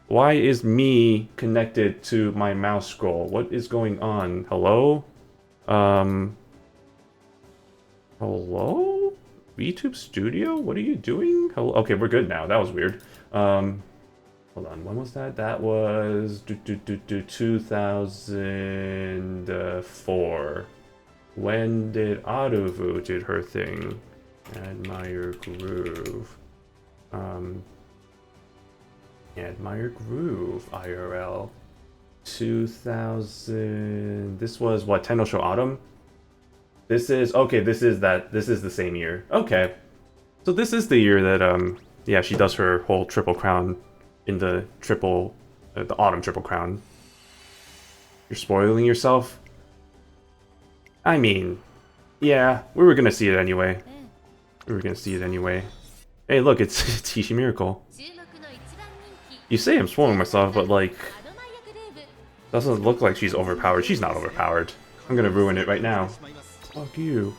is me connected to my mouse scroll? What is going on? Hello? Hello? VTube Studio? What are you doing? Hello? Okay, we're good now. That was weird. Hold on. When was that? That was 2004. When did Aruvu did her thing? Admire Groove. Admire Groove IRL. 2000. This was what? Tenno Show Autumn? This is okay, this is the same year. Okay. So this is the year that yeah, she does her whole triple crown in the the autumn triple crown. You're spoiling yourself? I mean, yeah, we were gonna see it anyway. Hey, look, it's Hishi Miracle. You say I'm spoiling myself, but like, doesn't look like she's overpowered. She's not overpowered. I'm gonna ruin it right now. Fuck you.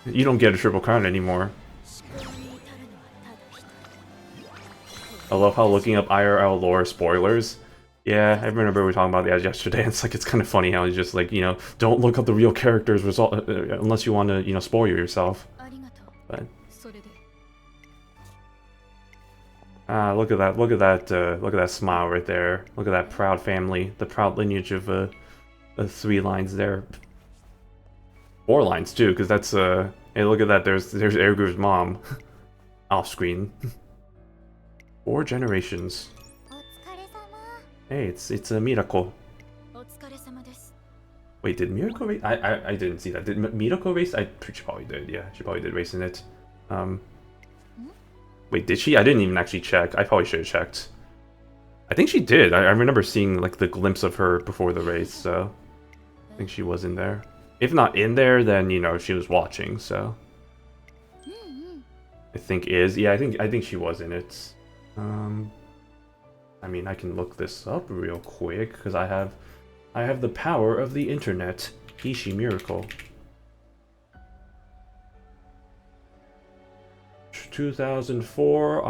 You don't get a triple crown anymore. I love how looking up IRL lore spoilers. Yeah, I remember we were talking about that yesterday. It's like, it's kind of funny how it's just like, you know, don't look up the real characters result unless you want to, you know, spoil yourself. But look at that! Look at that! Look at that smile right there! Look at that proud family, the proud lineage of 3 lines there. 4 lines too, because that's hey, look at that! There's Ergu's mom, off screen. 4 generations. Hey, it's a miracle. Wait, did Miracle race? I didn't see that. Did Miracle race? She probably did. Yeah, she probably did race in it. Wait, did she? I didn't even actually check. I probably should have checked. I think she did. I remember seeing like the glimpse of her before the race, so I think she was in there. If not in there, then you know she was watching. So I think yeah, I think she was in it. I mean, I can look this up real quick because I have the power of the internet. Hishi Miracle. 2004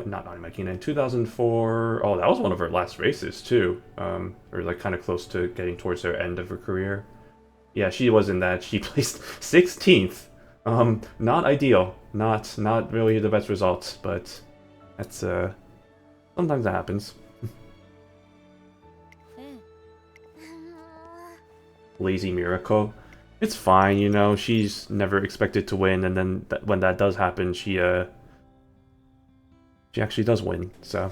not Arima 2004. Oh, that was one of her last races too. Or like kind of close to getting towards her end of her career. Yeah, she was in that. She placed 16th. Not ideal. Not really the best results, but that's sometimes that happens. Lazy Miracle. It's fine, you know, she's never expected to win, and then when that does happen, she actually does win, so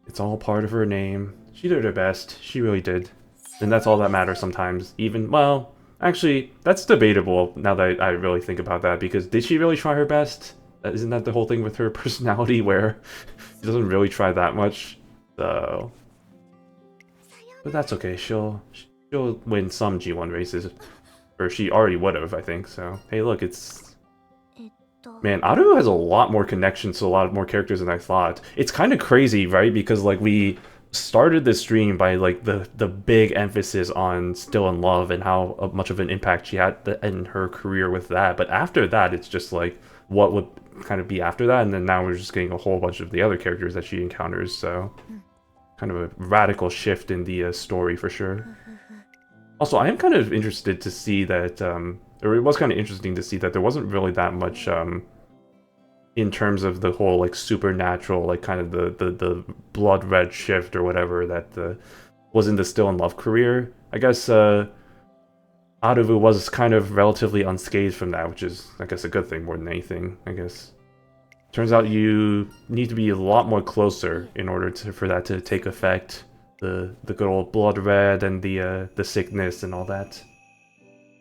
it's all part of her name. She did her best, she really did. And that's all that matters sometimes, even, well, actually, that's debatable now that I really think about that, because did she really try her best? Isn't that the whole thing with her personality, where she doesn't really try that much? So... But that's okay, she'll win some G1 races. Or she already would have, I think, so... Hey, look, it's... Man, Aruvu has a lot more connections to a lot more characters than I thought. It's kind of crazy, right? Because, like, we started this stream by, like, the big emphasis on Still in Love and how much of an impact she had in her career with that. But after that, it's just, like, what would kind of be after that? And then now we're just getting a whole bunch of the other characters that she encounters, so... Kind of a radical shift in the story, for sure. Also, I am kind of interested to see that, or it was kind of interesting to see that there wasn't really that much, in terms of the whole, like, supernatural, like, kind of the blood red shift or whatever that was in the Still in Love career. I guess, Aruvu was kind of relatively unscathed from that, which is, I guess, a good thing more than anything, I guess. Turns out you need to be a lot more closer in order for that to take effect. The good old blood red and the sickness and all that.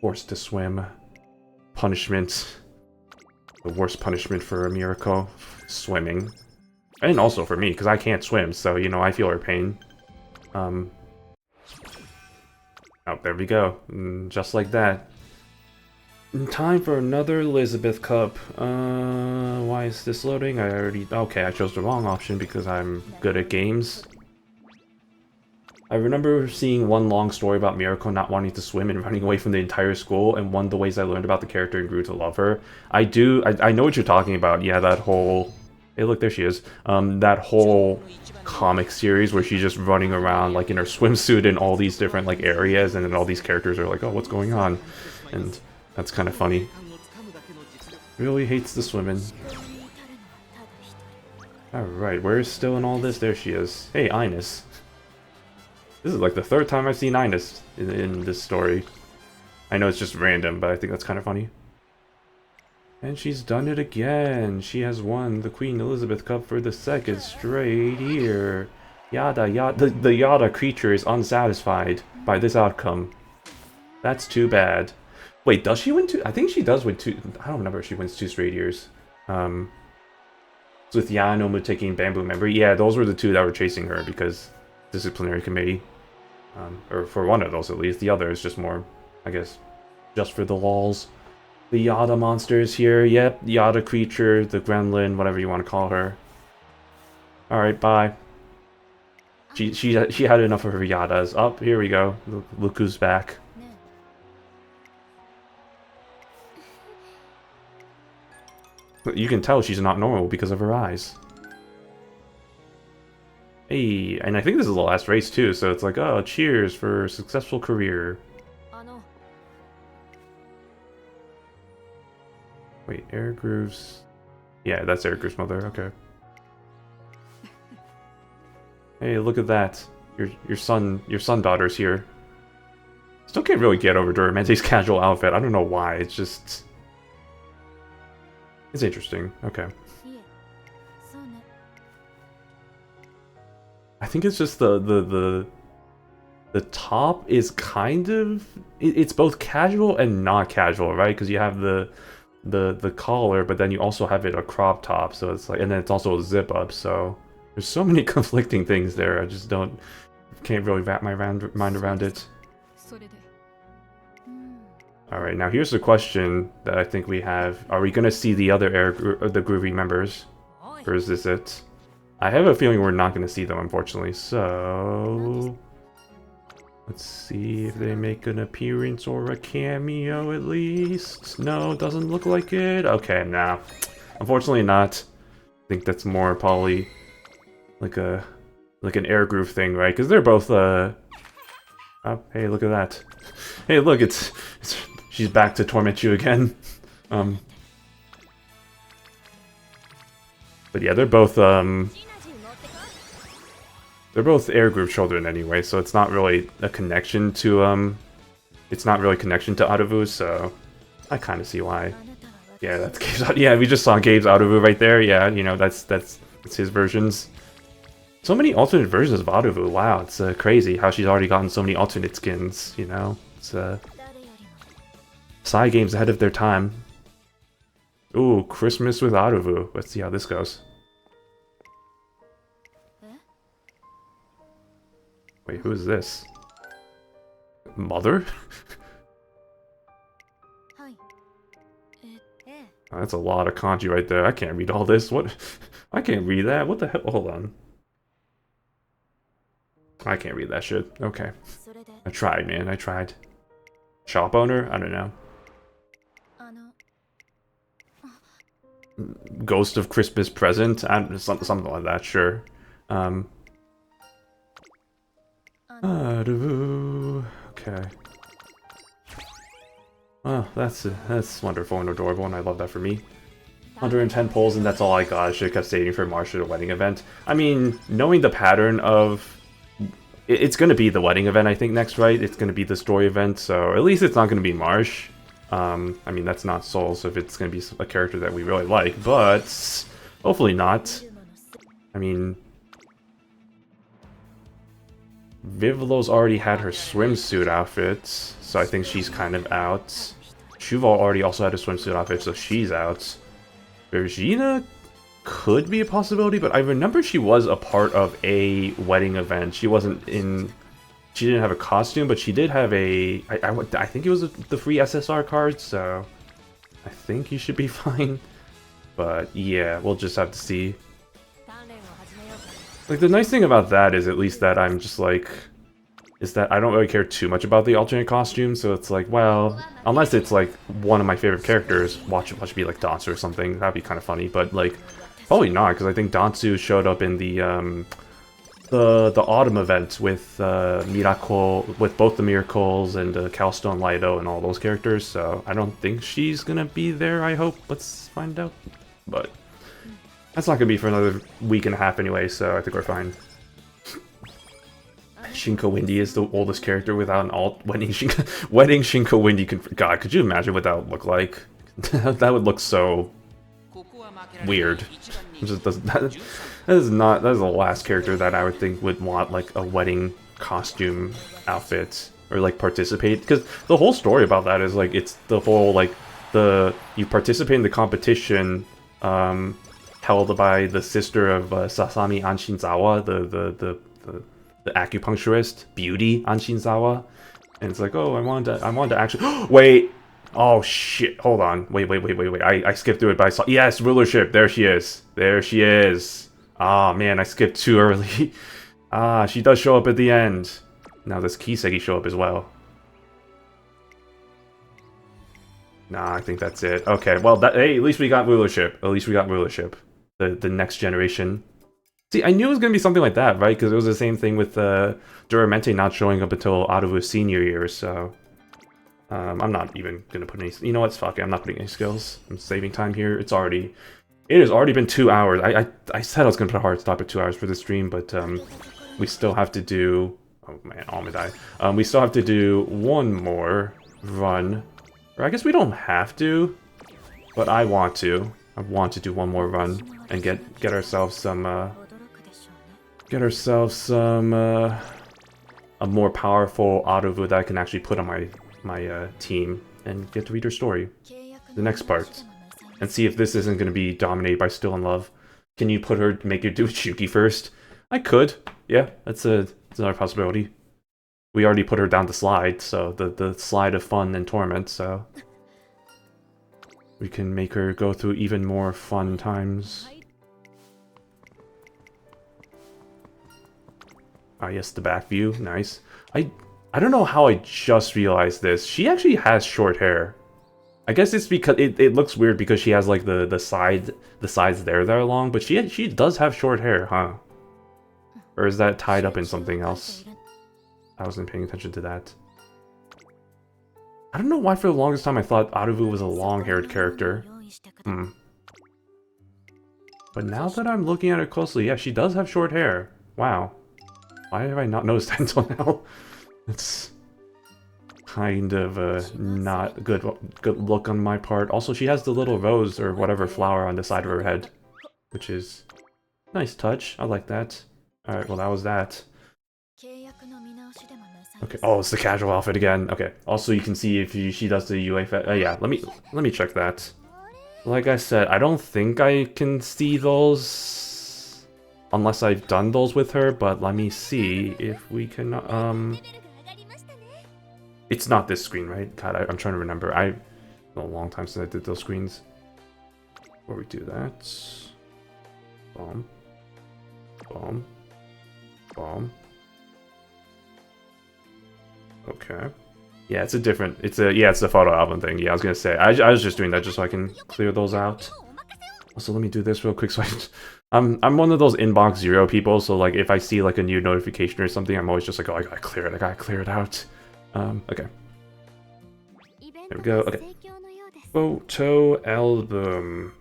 Forced to swim. Punishment. The worst punishment for a miracle. Swimming. And also for me, because I can't swim, so, you know, I feel her pain. Oh, there we go. Just like that. Time for another Elizabeth Cup. Why is this loading? Okay, I chose the wrong option because I'm good at games. I remember seeing one long story about Miracle not wanting to swim and running away from the entire school, and one of the ways I learned about the character and grew to love her. I know what you're talking about. Yeah, that whole... Hey, look, there she is. That whole comic series where she's just running around, like, in her swimsuit in all these different, like, areas, and then all these characters are like, oh, what's going on? And that's kind of funny. Really hates the swimming. Alright, where's Still in all this? There she is. Hey, Ines. This is like the 3rd time I've seen Ines in this story. I know it's just random, but I think that's kind of funny. And she's done it again. She has won the Queen Elizabeth Cup for the 2nd straight year. Yada yada. The Yada creature is unsatisfied by this outcome. That's too bad. Wait, does she win 2? I think she does win 2. I don't remember if she wins 2 straight years. With Yanomu taking Bamboo Memory. Yeah, those were the 2 that were chasing her because disciplinary committee. Or for one of those at least. The other is just more, I guess, just for the lols. The Yada monster is here. Yep, Yada creature, the gremlin, whatever you want to call her. Alright, bye. She had enough of her Yadas. Oh, here we go. Look who's back. You can tell she's not normal because of her eyes. Hey, and I think this is the last race too, so it's like, oh, cheers for a successful career. Wait, Air Groove's... Yeah, that's Air Groove's mother, okay. Hey, look at that. Your son daughter's here. Still can't really get over Doromente's casual outfit. I don't know why, it's just... It's interesting, okay. I think it's just the top is kind of... It's both casual and not casual, right? Because you have the collar, but then you also have it a crop top, so it's like... And then it's also a zip up, so... There's so many conflicting things there, I just can't really wrap my mind around it. Alright, now here's the question that I think we have. Are we gonna see the other the Groovy members? Or is this it? I have a feeling we're not gonna see them, unfortunately, so... Let's see if they make an appearance or a cameo at least. No, doesn't look like it. Okay, nah. Unfortunately not. I think that's more probably... like an Air Groove thing, right? Because they're both oh, hey, look at that. Hey, look, it's she's back to torment you again. But yeah, they're both Air Groove children anyway, so it's not really a connection to it's not really a connection to Aruvu, so I kind of see why. Yeah, that's Gabe's. Yeah, we just saw Gabe's Aruvu right there. Yeah, you know, that's his versions. So many alternate versions of Aruvu, wow, it's crazy how she's already gotten so many alternate skins, you know? It's Psy games ahead of their time. Ooh, Christmas with Aruvu. Let's see how this goes. Wait, who is this? Mother? Oh, that's a lot of kanji right there. I can't read all this. What? I can't read that. What the hell? Hold on. I can't read that shit. Okay. I tried, man. I tried. Shop owner? I don't know. Ghost of Christmas Present? Something like that, sure. Aruvu. Okay. Oh, that's wonderful and adorable, and I love that for me. 110 polls, and that's all I got. I should have kept saving for March at a wedding event. I mean, knowing the pattern of... It's going to be the wedding event, I think, next, right? It's going to be the story event, so at least it's not going to be Marsh. I mean, that's not Soul, so if it's going to be a character that we really like, but hopefully not. I mean, Vivlo's already had her swimsuit outfit, so I think she's kind of out. Shuval already also had a swimsuit outfit, so she's out. Virginia could be a possibility, but I remember she was a part of a wedding event. She wasn't in... She didn't have a costume, but she did have a... I think it was the free SSR card, so... I think you should be fine. But yeah, we'll just have to see. Like, the nice thing about that is at least that I'm just like... is that I don't really care too much about the alternate costume, so it's like, well, unless it's like one of my favorite characters, watch it be like Dansu or something, that'd be kind of funny, but like, probably not, because I think Dansu showed up in the autumn event with Miracle, with both the Miracles and Calstone Lido and all those characters, so I don't think she's gonna be there, I hope. Let's find out. But that's not gonna be for another week and a half anyway, so I think we're fine. Shinko Windy is the oldest character without an alt. Wedding Shinko Windy. God, could you imagine what that would look like? That would look so weird. It just doesn't. That is the last character that I would think would want like a wedding costume outfit or like participate, because the whole story about that is like it's the whole like you participate in the competition held by the sister of Sasami Anshinzawa, the acupuncturist, Beauty Anshinzawa, and it's like, oh, I wanted to actually wait. Oh shit! Hold on. Wait. I skipped through it, but I saw. Yes, rulership. There she is. There she is. Ah, man, I skipped too early. Ah, she does show up at the end. Now does Kiseki show up as well? Nah, I think that's it. Okay, well, hey, at least we got rulership. At least we got rulership. The next generation. See, I knew it was gonna be something like that, right? Because it was the same thing with Duramente not showing up until Aruvu's senior year, so... I'm not even gonna put any... You know what? Fuck it, I'm not putting any skills. I'm saving time here. It has already been 2 hours. I said I was gonna put a hard stop at 2 hours for the stream, but we still have to do... Oh man, Almadai. We still have to do one more run. Or I guess we don't have to, but I want to. I want to do one more run and get ourselves some a more powerful Aruvu that I can actually put on my team and get to read her story. The next part. And see if this isn't going to be dominated by Still in Love. Can you make her do Shuki first? I could. Yeah, that's another possibility. We already put her down the slide, so the slide of fun and torment, so... We can make her go through even more fun times. Ah, yes, the back view. Nice. I don't know how I just realized this. She actually has short hair. I guess it's because it looks weird because she has like the sides there that are long, but she does have short hair, huh? Or is that tied up in something else? I wasn't paying attention to that. I don't know why for the longest time I thought Aruvu was a long-haired character. But now that I'm looking at her closely, yeah, she does have short hair. Wow. Why have I not noticed that until now? It's kind of a not good look on my part. Also, she has the little rose or whatever flower on the side of her head, which is nice touch. I like that. Alright, well that was that. Okay, oh, it's the casual outfit again. Okay, also you can see if she does the UA... yeah, let me check that. Like I said, I don't think I can see those unless I've done those with her, but let me see if we can... It's not this screen, right? God, I'm trying to remember. It's been a long time since I did those screens. Where we do that. Boom. Boom. Boom. Okay. Yeah, it's the photo album thing. Yeah, I was gonna say. I was just doing that just so I can clear those out. Also, let me do this real quick. So I'm one of those inbox zero people. So like, if I see like a new notification or something, I'm always just like, oh, I gotta clear it. I gotta clear it out. Okay. There we go. Okay. Photo album.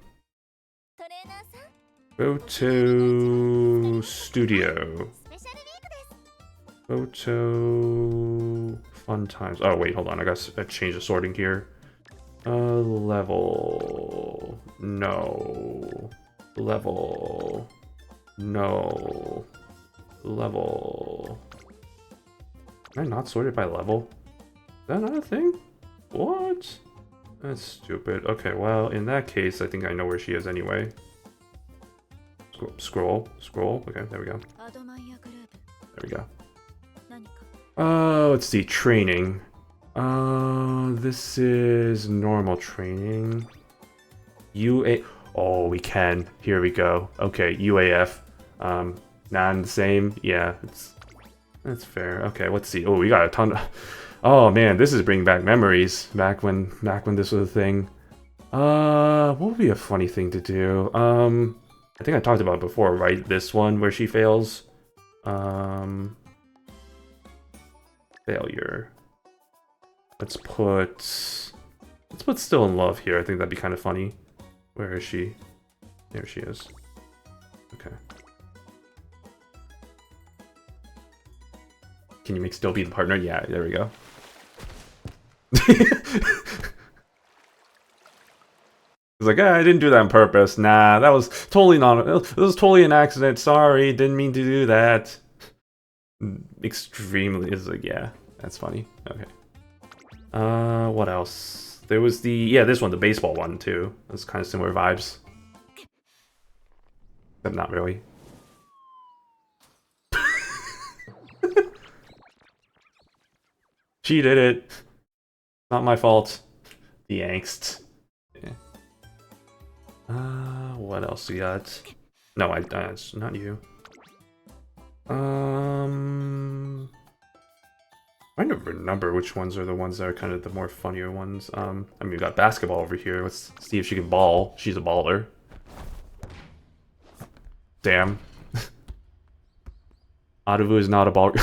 Photo studio. Photo... Fun times. Oh, wait, hold on. I gotta change the sorting here. Level... No. Level... No. Level... Am I not sorted by level? Is that not a thing? What? That's stupid. Okay, well, in that case, I think I know where she is anyway. Scroll. Okay, there we go. There we go. Let's see, training. This is normal training. Oh, we can. Here we go. Okay, UAF. Not the same. Yeah, that's fair. Okay, let's see. Oh, we got a ton of... Oh man, this is bringing back memories. Back when this was a thing. What would be a funny thing to do? I think I talked about it before, right? This one where she fails. Failure. Let's put Still in Love here. I think that'd be kind of funny. Where is she? There she is. Okay. Can you make Still be the partner? Yeah, there we go. It's like, I didn't do that on purpose. Nah, that was totally it was totally an accident. Sorry, didn't mean to do that. Extremely, it's like, yeah, that's funny. Okay. What else? There was this one, the baseball one too. That's kind of similar vibes. Except not really. She did it. Not my fault. The angst. Yeah. What else we got? No, it's not you. Am trying to remember which ones are the ones that are kind of the more funnier ones. I mean, we got basketball over here. Let's see if she can ball. She's a baller. Damn. Aruvu is not a baller.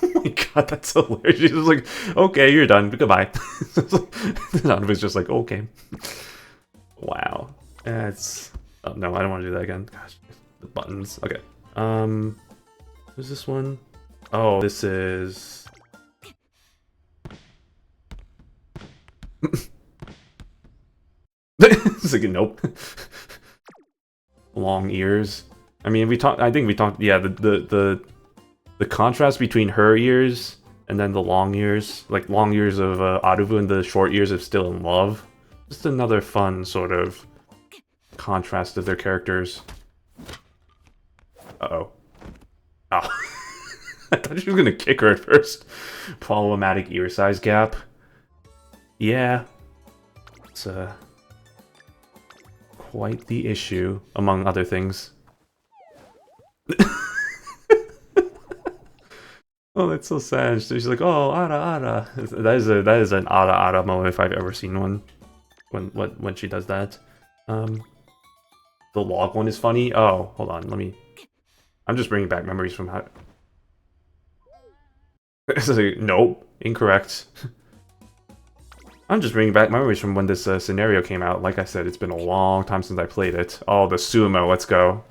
Oh my god, that's hilarious. She's just like, okay, you're done. Goodbye. Aruvu's just like, okay. Wow. That's... Oh, no, I don't want to do that again. Gosh, the buttons. Okay. Who's this one? Oh, this is... It's like, nope. Long ears. I mean, I think we talked, yeah, the contrast between her ears and then the long ears, like long ears of Aruvu and the short ears of Still in Love. Just another fun sort of contrast of their characters. Uh-oh. Oh. I thought she was gonna kick her at first. Problematic ear size gap. Yeah. It's quite the issue, among other things. Oh, that's so sad. She's like, oh, ara. That is an ara moment if I've ever seen one. When she does that. The log one is funny. Oh, hold on, I'm just bringing back memories from how... It's like, nope, incorrect. I'm just bringing back memories from when this scenario came out. Like I said, it's been a long time since I played it. Oh, the sumo, let's go.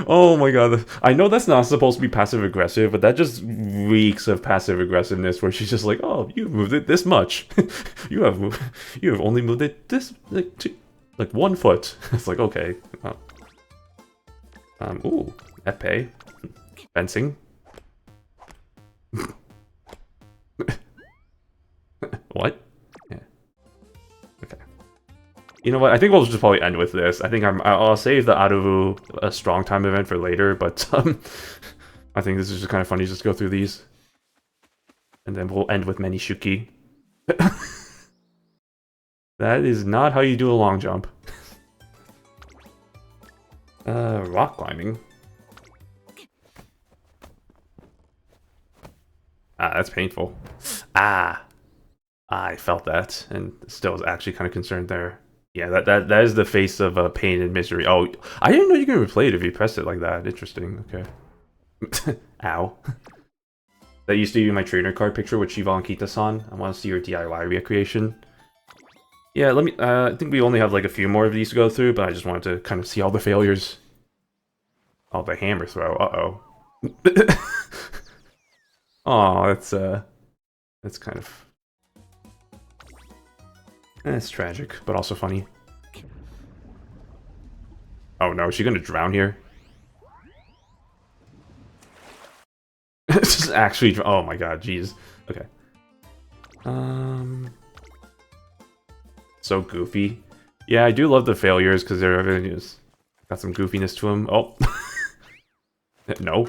Oh my god. I know that's not supposed to be passive-aggressive, but that just reeks of passive-aggressiveness where she's just like, oh, you've moved it this much. you have only moved it this, like 1 foot. It's like, okay. Ooh, epee. Fencing. What? Yeah. Okay. You know what? I think we'll just probably end with this. I think I'll save the Aruvu a strong time event for later, but I think this is just kind of funny just to go through these. And then we'll end with Menishuki. That is not how you do a long jump. Rock climbing. Ah, that's painful. Ah, I felt that, and still was actually kind of concerned there. Yeah, that is the face of pain and misery. Oh, I didn't know you could replay it if you pressed it like that. Interesting. Okay. Ow. That used to be my trainer card picture with Shiva and Kita-san. I want to see your DIY recreation. Yeah, let me. I think we only have like a few more of these to go through, but I just wanted to kind of see all the failures. Oh, the hammer throw. Uh-oh. Oh, that's kind of... It's tragic, but also funny. Oh no, is she gonna drown here? It's just actually... Oh my god, jeez. Okay. So goofy. Yeah, I do love the failures, because they're just got some goofiness to them. Oh. No.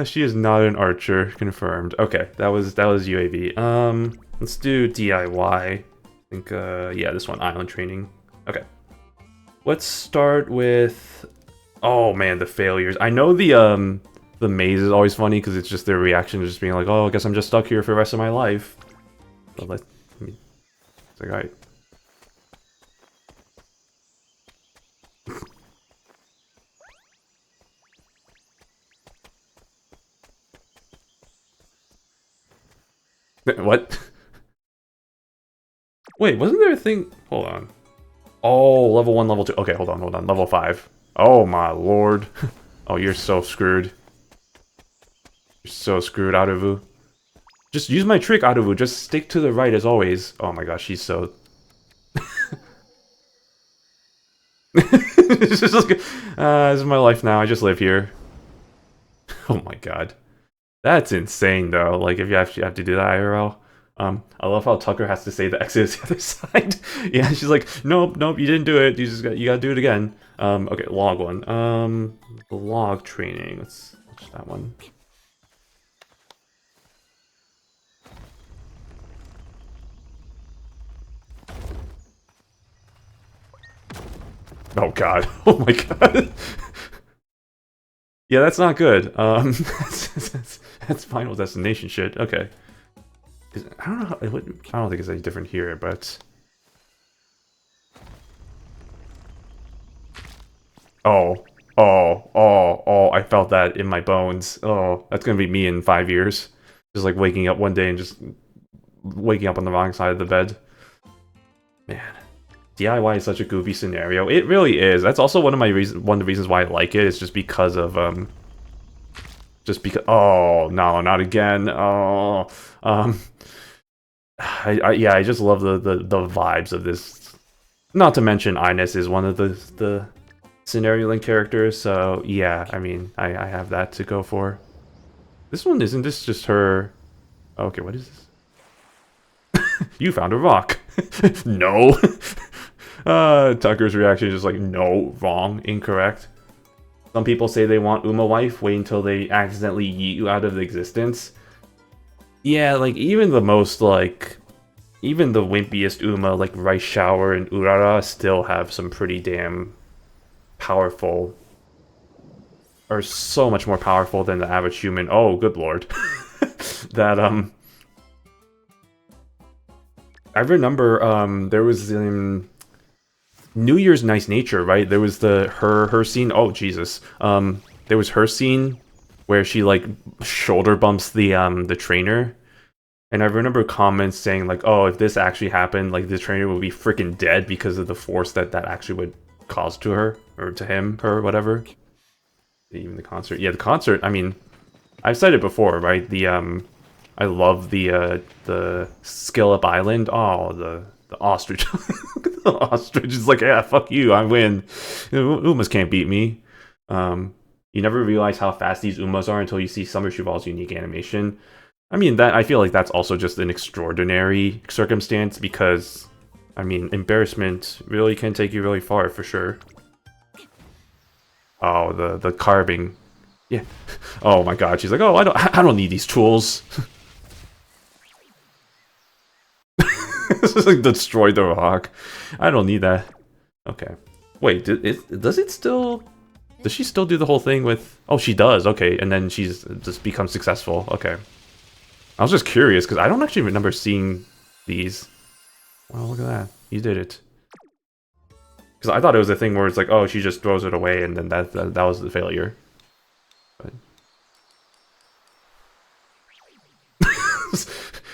She is not an archer, confirmed. Okay, that was UAV. Let's do DIY. I think, yeah, this one, island training. Okay. Let's start with... Oh man, the failures. I know the maze is always funny because it's just their reaction to just being like, oh, I guess I'm just stuck here for the rest of my life. But it's like, alright. What? Wait, wasn't there a thing? Hold on. Oh, level 1, level 2. Okay, hold on. Level 5. Oh my lord. Oh, you're so screwed. You're so screwed, Aruvu. Just use my trick, Aruvu. Just stick to the right as always. Oh my gosh, she's so... It's just like, this is my life now. I just live here. Oh my god. That's insane, though. Like, if you actually have to do that IRL. I love how Tucker has to say the exit is the other side. Yeah, she's like, nope, you didn't do it. You gotta do it again. Okay, log one. Log training. Let's watch that one. Oh god. Oh my god. Yeah, that's not good. That's Final Destination shit. Okay. I don't know. I don't think it's any different here, but oh, I felt that in my bones. Oh, that's gonna be me in 5 years. Just like waking up one day and just waking up on the wrong side of the bed. Man, DIY is such a goofy scenario. It really is. That's also one of the reasons why I like it. Is just because of oh no, not again. Oh, um, yeah, I just love the vibes of this. Not to mention Ines is one of the scenario link characters, so yeah, I mean, I have that to go for. This one, isn't this just her? Okay, what is this? You found a rock. No. Tucker's reaction is just like, no, wrong, incorrect. Some people say they want Uma wife, wait until they accidentally yeet you out of existence. Yeah, like, even the most, like, even the wimpiest Uma, like Rice Shower and Urara, still have some pretty damn powerful, or so much more powerful than the average human. Oh, good lord. That, I remember, there was New Year's Nice Nature, right? There was her scene. Oh Jesus. There was her scene where she like shoulder bumps the trainer, and I remember comments saying like, "Oh, if this actually happened, like the trainer would be freaking dead because of the force that actually would cause to her or to him, her, whatever." Even the concert, yeah, the concert. I mean, I've said it before, right? I love the Skill Up Island. Oh, the ostrich. The ostrich is like, yeah, fuck you, I win. Umas can't beat me. You never realize how fast these Umas are until you see Summer Cheval's unique animation. I mean, that I feel like that's also just an extraordinary circumstance because, I mean, embarrassment really can take you really far for sure. Oh, the carving. Yeah. Oh my god, she's like, oh, I don't need these tools. This is like destroy the rock. I don't need that. Okay. Wait, does it still? Does she still do the whole thing with? Oh, she does. Okay, and then she's just becomes successful. Okay. I was just curious because I don't actually remember seeing these. Wow, look at that. You did it. Because I thought it was a thing where it's like, oh, she just throws it away, and then that was the failure. But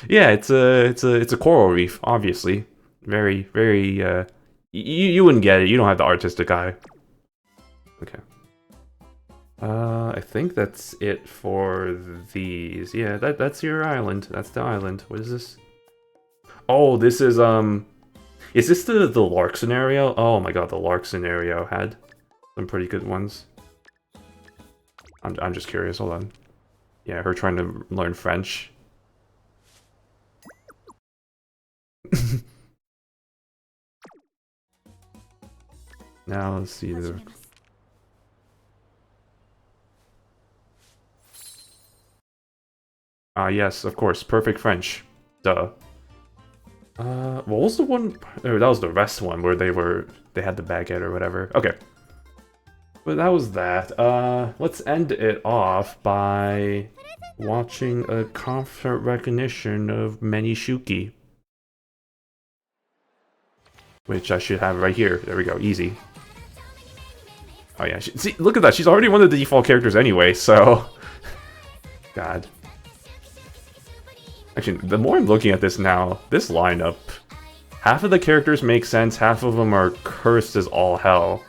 yeah, it's a coral reef, obviously. Very, very. You wouldn't get it. You don't have the artistic eye. Okay. I think that's it for these. Yeah, that's your island. That's the island. What is this? Oh, this is this the Lark scenario? Oh my god, the Lark scenario had some pretty good ones. I'm just curious. Hold on. Yeah, her trying to learn French. Now let's see the. Ah, yes, of course, perfect French. Duh. What was the one? Oh, that was the rest one where they had the baguette or whatever. Okay. But that was that. Let's end it off by watching a concert recognition of Meni Shuki. Which I should have right here. There we go, easy. Oh yeah, see, look at that, she's already one of the default characters anyway, so... God. Actually, the more I'm looking at this now, this lineup, half of the characters make sense, half of them are cursed as all hell.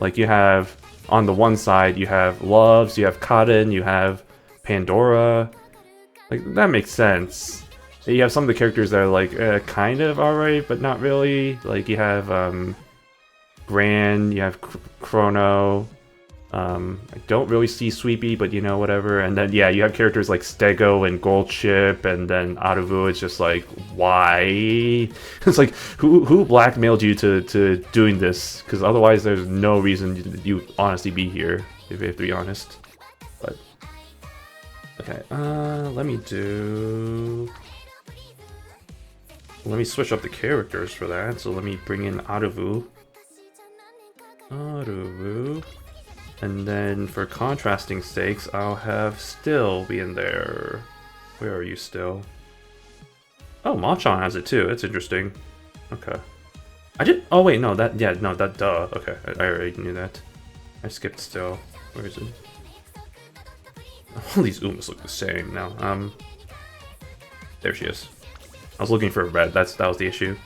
Like, you have, on the one side, you have Loves, you have Kaden, you have Pandora. Like, that makes sense. You have some of the characters that are, like, kind of alright, but not really. Like, you have, Gran, you have Chrono. I don't really see Sweepy, but you know, whatever. And then, yeah, you have characters like Stego and Goldship, and then Aruvu. It's just like, why? It's like, who blackmailed you to doing this? Because otherwise, there's no reason you honestly be here, if you have to be honest. But, okay, let me switch up the characters for that. So let me bring in Aruvu. Aruvu. And then for contrasting stakes, I'll have Still be in there. Where are you, Still? Oh, Machan has it too. It's interesting. Okay. I did. Oh wait, no, that. Yeah, no, that. Duh. Okay, I already knew that. I skipped Still. Where is it? All these Umas look the same now. There she is. I was looking for red. That was the issue.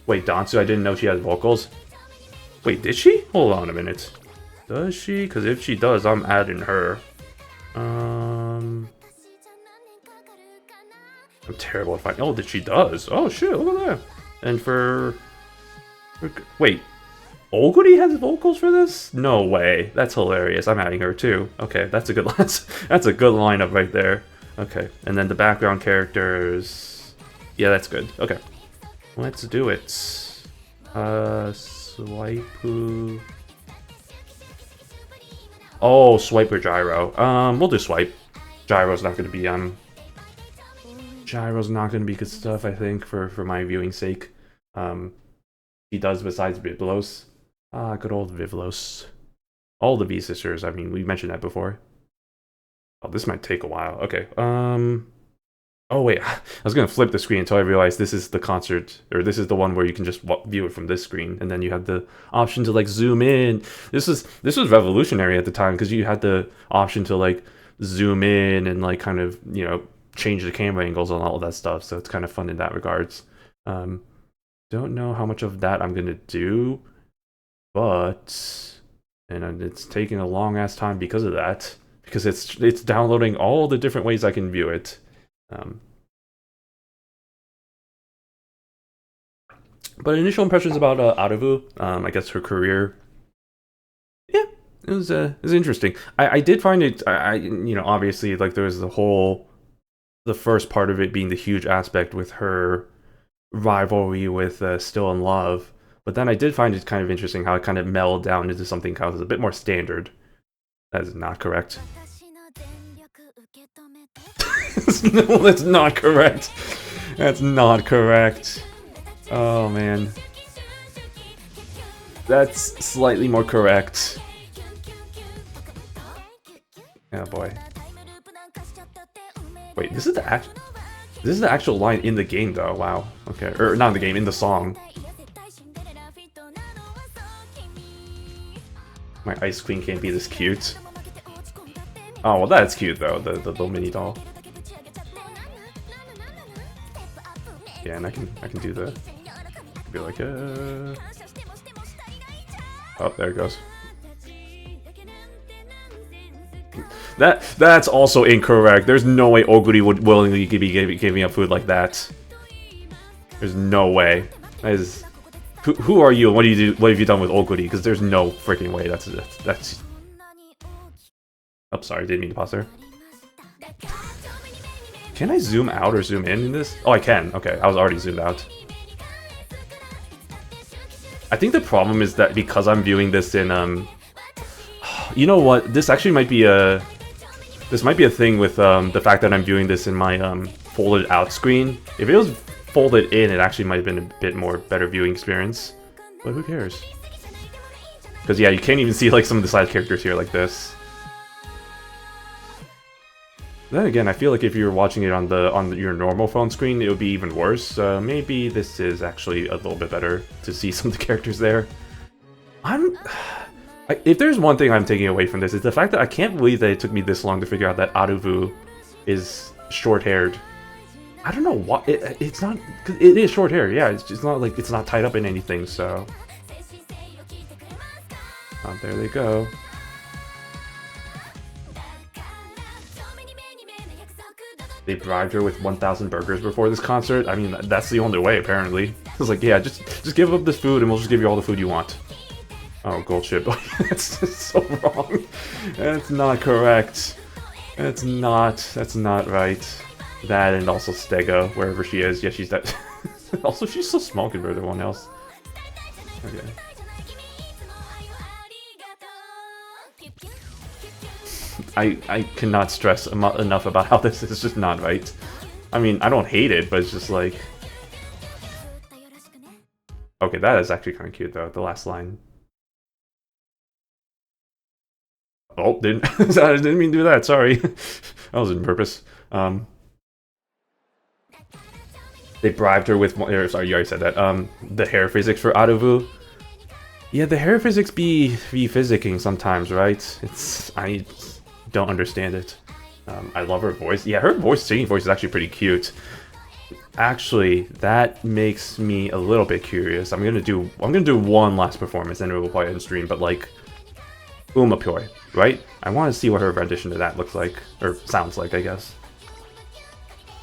Wait, Dansu. I didn't know she has vocals. Wait, did she? Hold on a minute. Does she? Because if she does, I'm adding her. I'm terrible at finding. Oh, that she does. Oh shit! Look at that. And wait, Oguri has vocals for this? No way. That's hilarious. I'm adding her too. Okay, that's a good that's a good lineup right there. Okay, and then the background characters. Yeah, that's good. Okay, let's do it. Swipe. Oh, Swipe or Gyro. We'll do Swipe. Gyro's not gonna be Gyro's not gonna be good stuff, I think, for my viewing sake. He does besides Vivlos. Ah, good old Vivlos. All the V sisters. I mean, we mentioned that before. Oh, this might take a while. Okay. Oh wait, I was gonna flip the screen until I realized this is the concert, or this is the one where you can just view it from this screen, and then you have the option to like zoom in. This was revolutionary at the time because you had the option to like zoom in and like kind of, you know, change the camera angles and all that stuff. So it's kind of fun in that regards. Don't know how much of that I'm gonna do, but it's taking a long ass time because of that, because it's downloading all the different ways I can view it. But initial impressions about Aruvu, I guess her career, yeah, it was interesting. I did find it, you know, obviously, like there was the first part of it being the huge aspect with her rivalry with Still in Love, but then I did find it kind of interesting how it kind of melded down into something kind of a bit more standard. That is not correct. No, that's not correct. That's not correct. Oh man. That's slightly more correct. Oh boy. Wait, this is the actual line in the game though. Wow. Okay. Or not in the game, in the song. My ice queen can't be this cute. Oh well, that's cute though, the little mini doll. Yeah, and I can do the be like oh, there it goes. That's also incorrect. There's no way Oguri would willingly be giving up food like that. There's no way. That is, who are you and what do you do? What have you done with Oguri? Because there's no freaking way. That's. Oh, sorry, didn't mean to pause there. Can I zoom out or zoom in this? Oh, I can. Okay, I was already zoomed out. I think the problem is that because I'm viewing this in you know what? This actually might be a thing with the fact that I'm viewing this in my folded out screen. If it was folded in, it actually might have been a bit more better viewing experience. But who cares? Because yeah, you can't even see like some of the side characters here like this. Then again, I feel like if you're watching it on your normal phone screen, it would be even worse. Maybe this is actually a little bit better to see some of the characters there. If there's one thing I'm taking away from this, it's the fact that I can't believe that it took me this long to figure out that Aruvu is short-haired. I don't know why. It's not. Cause it is short hair. Yeah, it's just not like it's not tied up in anything. So, there they go. They bribed her with 1,000 burgers before this concert. I mean, that's the only way, apparently. It's like, yeah, just give up this food and we'll just give you all the food you want. Oh, gold chip. That's just so wrong. That's not correct. That's not right. That and also Stego, wherever she is. Yeah, she's that. Also, she's so small compared to everyone else. Okay. I cannot stress enough about how this is just not right. I mean, I don't hate it, but it's just like... Okay. okay, that is actually kind of cute though. The last line. Oh, didn't I didn't mean to do that. Sorry, that was on purpose. They bribed her with. Sorry, you already said that. The hair physics for Aruvu. Yeah, the hair physics be physicking sometimes, right? I don't understand it. I love her voice. Yeah, her singing voice is actually pretty cute. Actually, that makes me a little bit curious. I'm gonna do one last performance, and it will probably end stream. But like, Umamusume, right? I want to see what her rendition of that looks like or sounds like, I guess.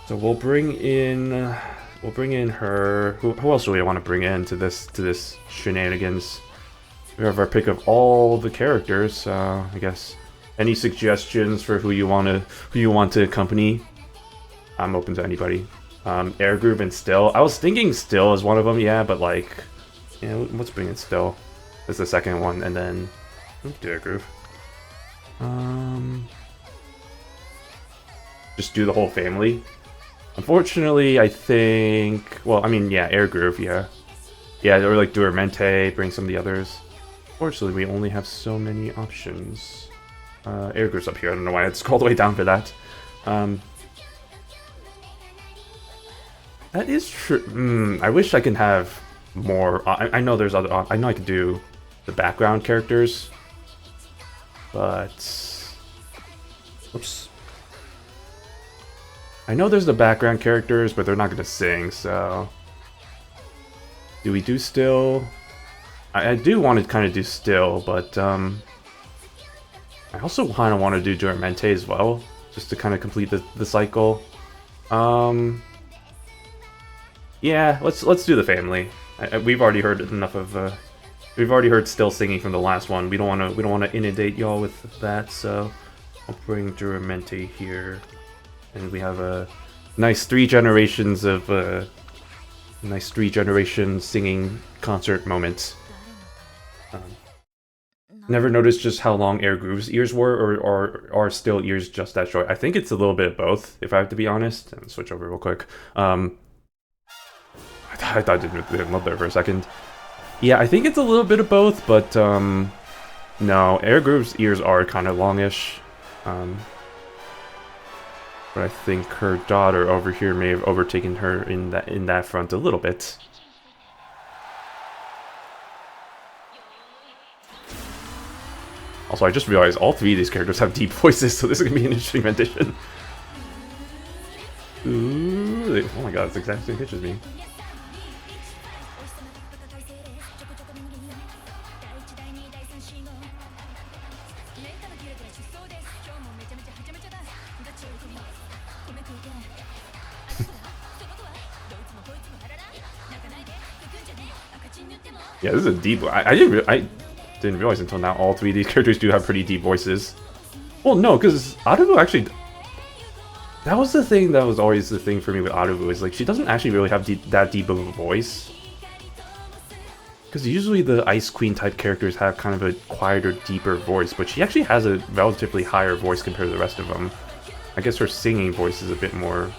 So we'll bring in her. Who else do we want to bring in to this shenanigans? We have our pick of all the characters. I guess. Any suggestions for who you want to accompany? I'm open to anybody. Aruvu and Still. I was thinking Still as one of them, yeah, but like, yeah, let's bring in Still as the second one, and then let's do Aruvu. Just do the whole family. Unfortunately, I think. Well, I mean, yeah, Aruvu, yeah, or like Duramente, bring some of the others. Unfortunately, we only have so many options. Aruvu's up here. I don't know why I scrolled all the way down for that. That is true. I wish I can have more. I know there's other. I know I could do the background characters, but oops. I know there's the background characters, but they're not gonna sing. So, do we do Still? I do want to kind of do Still, but I also kind of want to do Duramente as well, just to kind of complete the cycle. Yeah, let's do the family. We've already heard enough of. We've already heard Still singing from the last one. We don't want to inundate y'all with that. So I'll bring Duramente here, and we have a nice 3 generations of singing concert moments. Never noticed just how long Aruvu's ears were, or are Still ears just that short? I think it's a little bit of both, if I have to be honest. And switch over real quick. I thought I didn't look there for a second. Yeah, I think it's a little bit of both, but no, Aruvu's ears are kind of longish. But I think her daughter over here may have overtaken her in that front a little bit. Also, I just realized all 3 of these characters have deep voices, so this is going to be an interesting rendition. Ooh, oh my god, it's the exact same pitch as me. Yeah, this is a deep. I didn't realize until now all 3 of these characters do have pretty deep voices. Well, no, because Aruvu actually. That was the thing that was always the thing for me with Aruvu, is like she doesn't actually really have that deep of a voice. Because usually the Ice Queen type characters have kind of a quieter, deeper voice, but she actually has a relatively higher voice compared to the rest of them. I guess her singing voice is a bit more.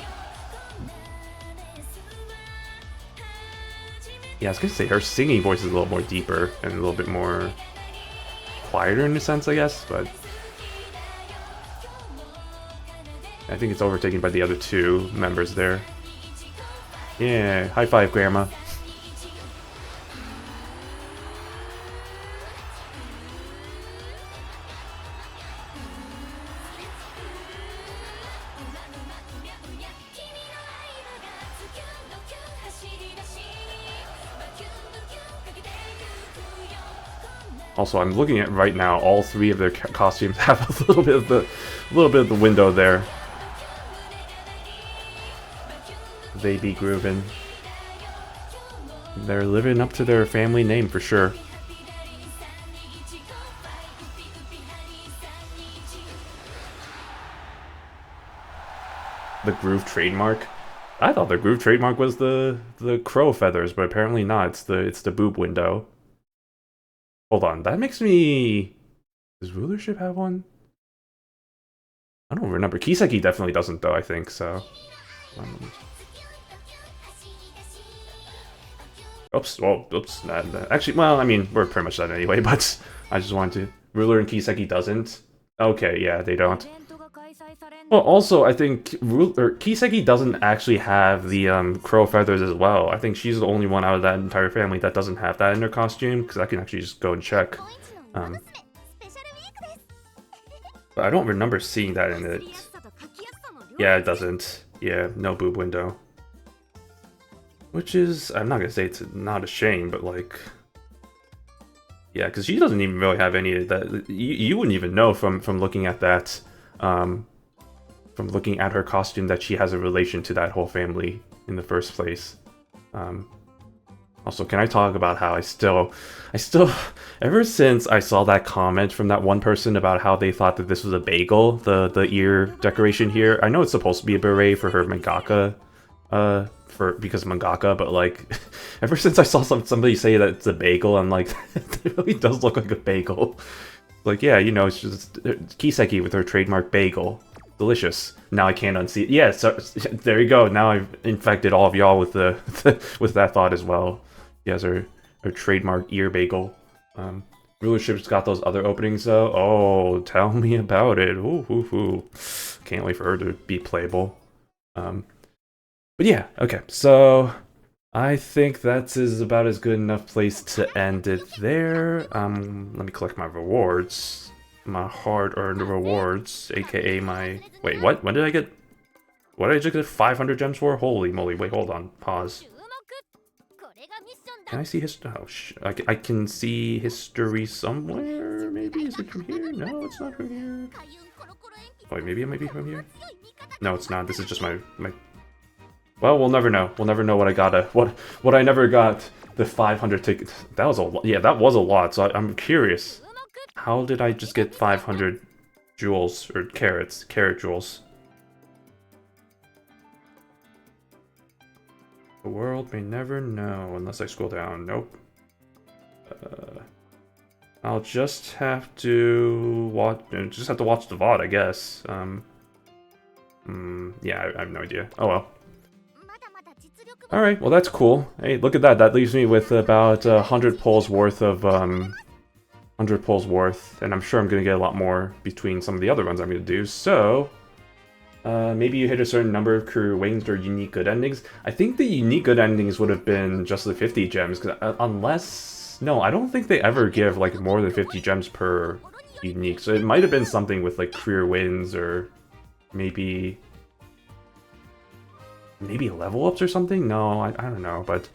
Yeah, I was gonna say her singing voice is a little more deeper and a little bit more quieter in a sense, I guess, but I think it's overtaken by the other 2 members there. Yeah, high five, Grandma. Also, I'm looking at right now. All 3 of their costumes have a little bit of the window there. They be grooving. They're living up to their family name for sure. The groove trademark. I thought the groove trademark was the crow feathers, but apparently not. It's the boob window. Hold on, that makes me. Does rulership have one? I don't remember. Kiseki definitely doesn't, though. I think so. Oops, well, oops. Actually, well, I mean, we're pretty much done anyway, but I just wanted to. Ruler and Kiseki doesn't. Okay, yeah, they don't. Well, also, I think Kiseki doesn't actually have the crow feathers as well. I think she's the only one out of that entire family that doesn't have that in her costume, because I can actually just go and check. But I don't remember seeing that in it. Yeah, it doesn't. Yeah, no boob window. Which is, I'm not gonna say it's not a shame, but like... Yeah, because she doesn't even really have any of that. You wouldn't even know from looking at that, from looking at her costume that she has a relation to that whole family in the first place. Also, can I talk about how I still, ever since I saw that comment from that one person about how they thought that this was a bagel, the ear decoration here. I know it's supposed to be a beret for her mangaka, because of mangaka, but like, ever since I saw somebody say that it's a bagel, I'm like, it really does look like a bagel. Like, yeah, you know, it's just Kiseki with her trademark bagel. Delicious. Now I can't unsee it. Yeah, so there you go. Now I've infected all of y'all with the with that thought as well. She has her trademark ear bagel. Rulership's got those other openings though. Oh, tell me about it. Ooh, ooh, ooh. Can't wait for her to be playable. But yeah, okay. So I think that is about as good enough place to end it there. Let me collect my rewards. My hard-earned rewards, aka my... Wait, what? When did I get... What did I just get 500 gems for? Holy moly, wait, hold on. Pause. Can I see history? Oh, I can see history somewhere, maybe? Is it from here? No, it's not from here. Wait, maybe it might be from here? No, it's not. This is just my... Well, we'll never know. We'll never know what I got. What I never got. The 500 tickets. That was a lot. Yeah, that was a lot, so I'm curious. How did I just get 500 jewels, or carrots, carrot jewels? The world may never know unless I scroll down. Nope. I'll just have to watch. Just have to watch the VOD, I guess. Yeah, I have no idea. Oh well. All right. Well, that's cool. Hey, look at that. That leaves me with about 100 pulls worth of 100 pulls worth, and I'm sure I'm gonna get a lot more between some of the other ones I'm gonna do. So. Maybe you hit a certain number of career wings or unique good endings. I think the unique good endings would have been just the 50 gems, because unless... No, I don't think they ever give, like, more than 50 gems per unique, so it might have been something with, like, career wins, or maybe... Maybe level ups or something? No, I don't know, but...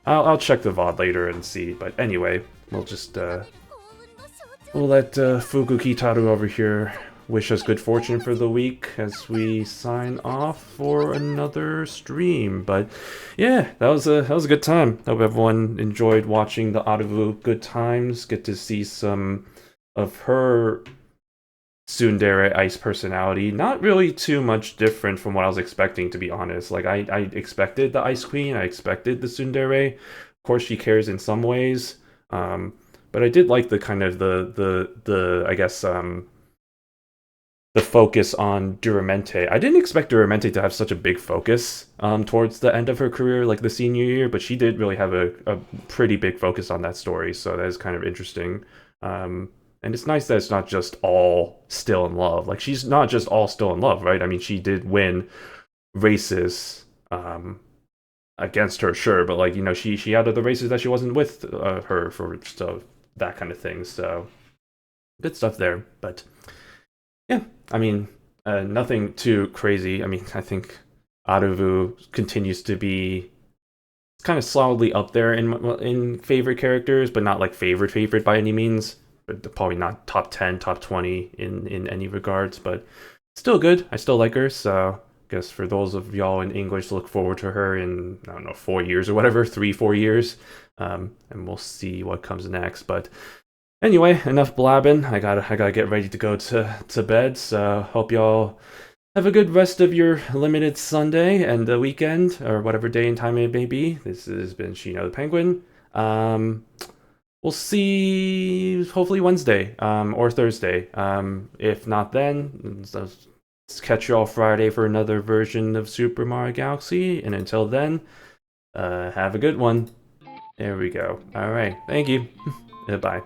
I'll check the VOD later and see, but anyway, we'll just, we'll let Fuku Kitaru over here wish us good fortune for the week as we sign off for another stream. But yeah, that was a good time. Hope everyone enjoyed watching the Aruvu good times. Get to see some of her tsundere ice personality. Not really too much different from what I was expecting, to be honest. Like I expected the Ice Queen, I expected the tsundere. Of course, she cares in some ways, but I did like the kind of the I guess the focus on Duramente. I didn't expect Duramente to have such a big focus towards the end of her career, like the senior year, but she did really have a pretty big focus on that story, so that is kind of interesting. And it's nice that it's not just all still in love. Like, she's not just all still in love, right? I mean, she did win races against her, sure, but, like, you know, she had other races that she wasn't with her for, so that kind of thing, so good stuff there. But yeah, I mean, nothing too crazy. I mean, I think Aruvu continues to be kind of solidly up there in favorite characters, but not like favorite by any means. But probably not top 10, top 20 in any regards, but still good. I still like her, so I guess for those of y'all in English, look forward to her in, I don't know, 4 years or whatever, 3-4 years, and we'll see what comes next. But anyway, enough blabbing. I gotta get ready to go to bed. So hope y'all have a good rest of your limited Sunday and the weekend, or whatever day and time it may be. This has been Shino the Penguin. We'll see hopefully Wednesday or Thursday. If not then, let's catch you all Friday for another version of Super Mario Galaxy. And until then, have a good one. There we go. Alright, thank you. Bye.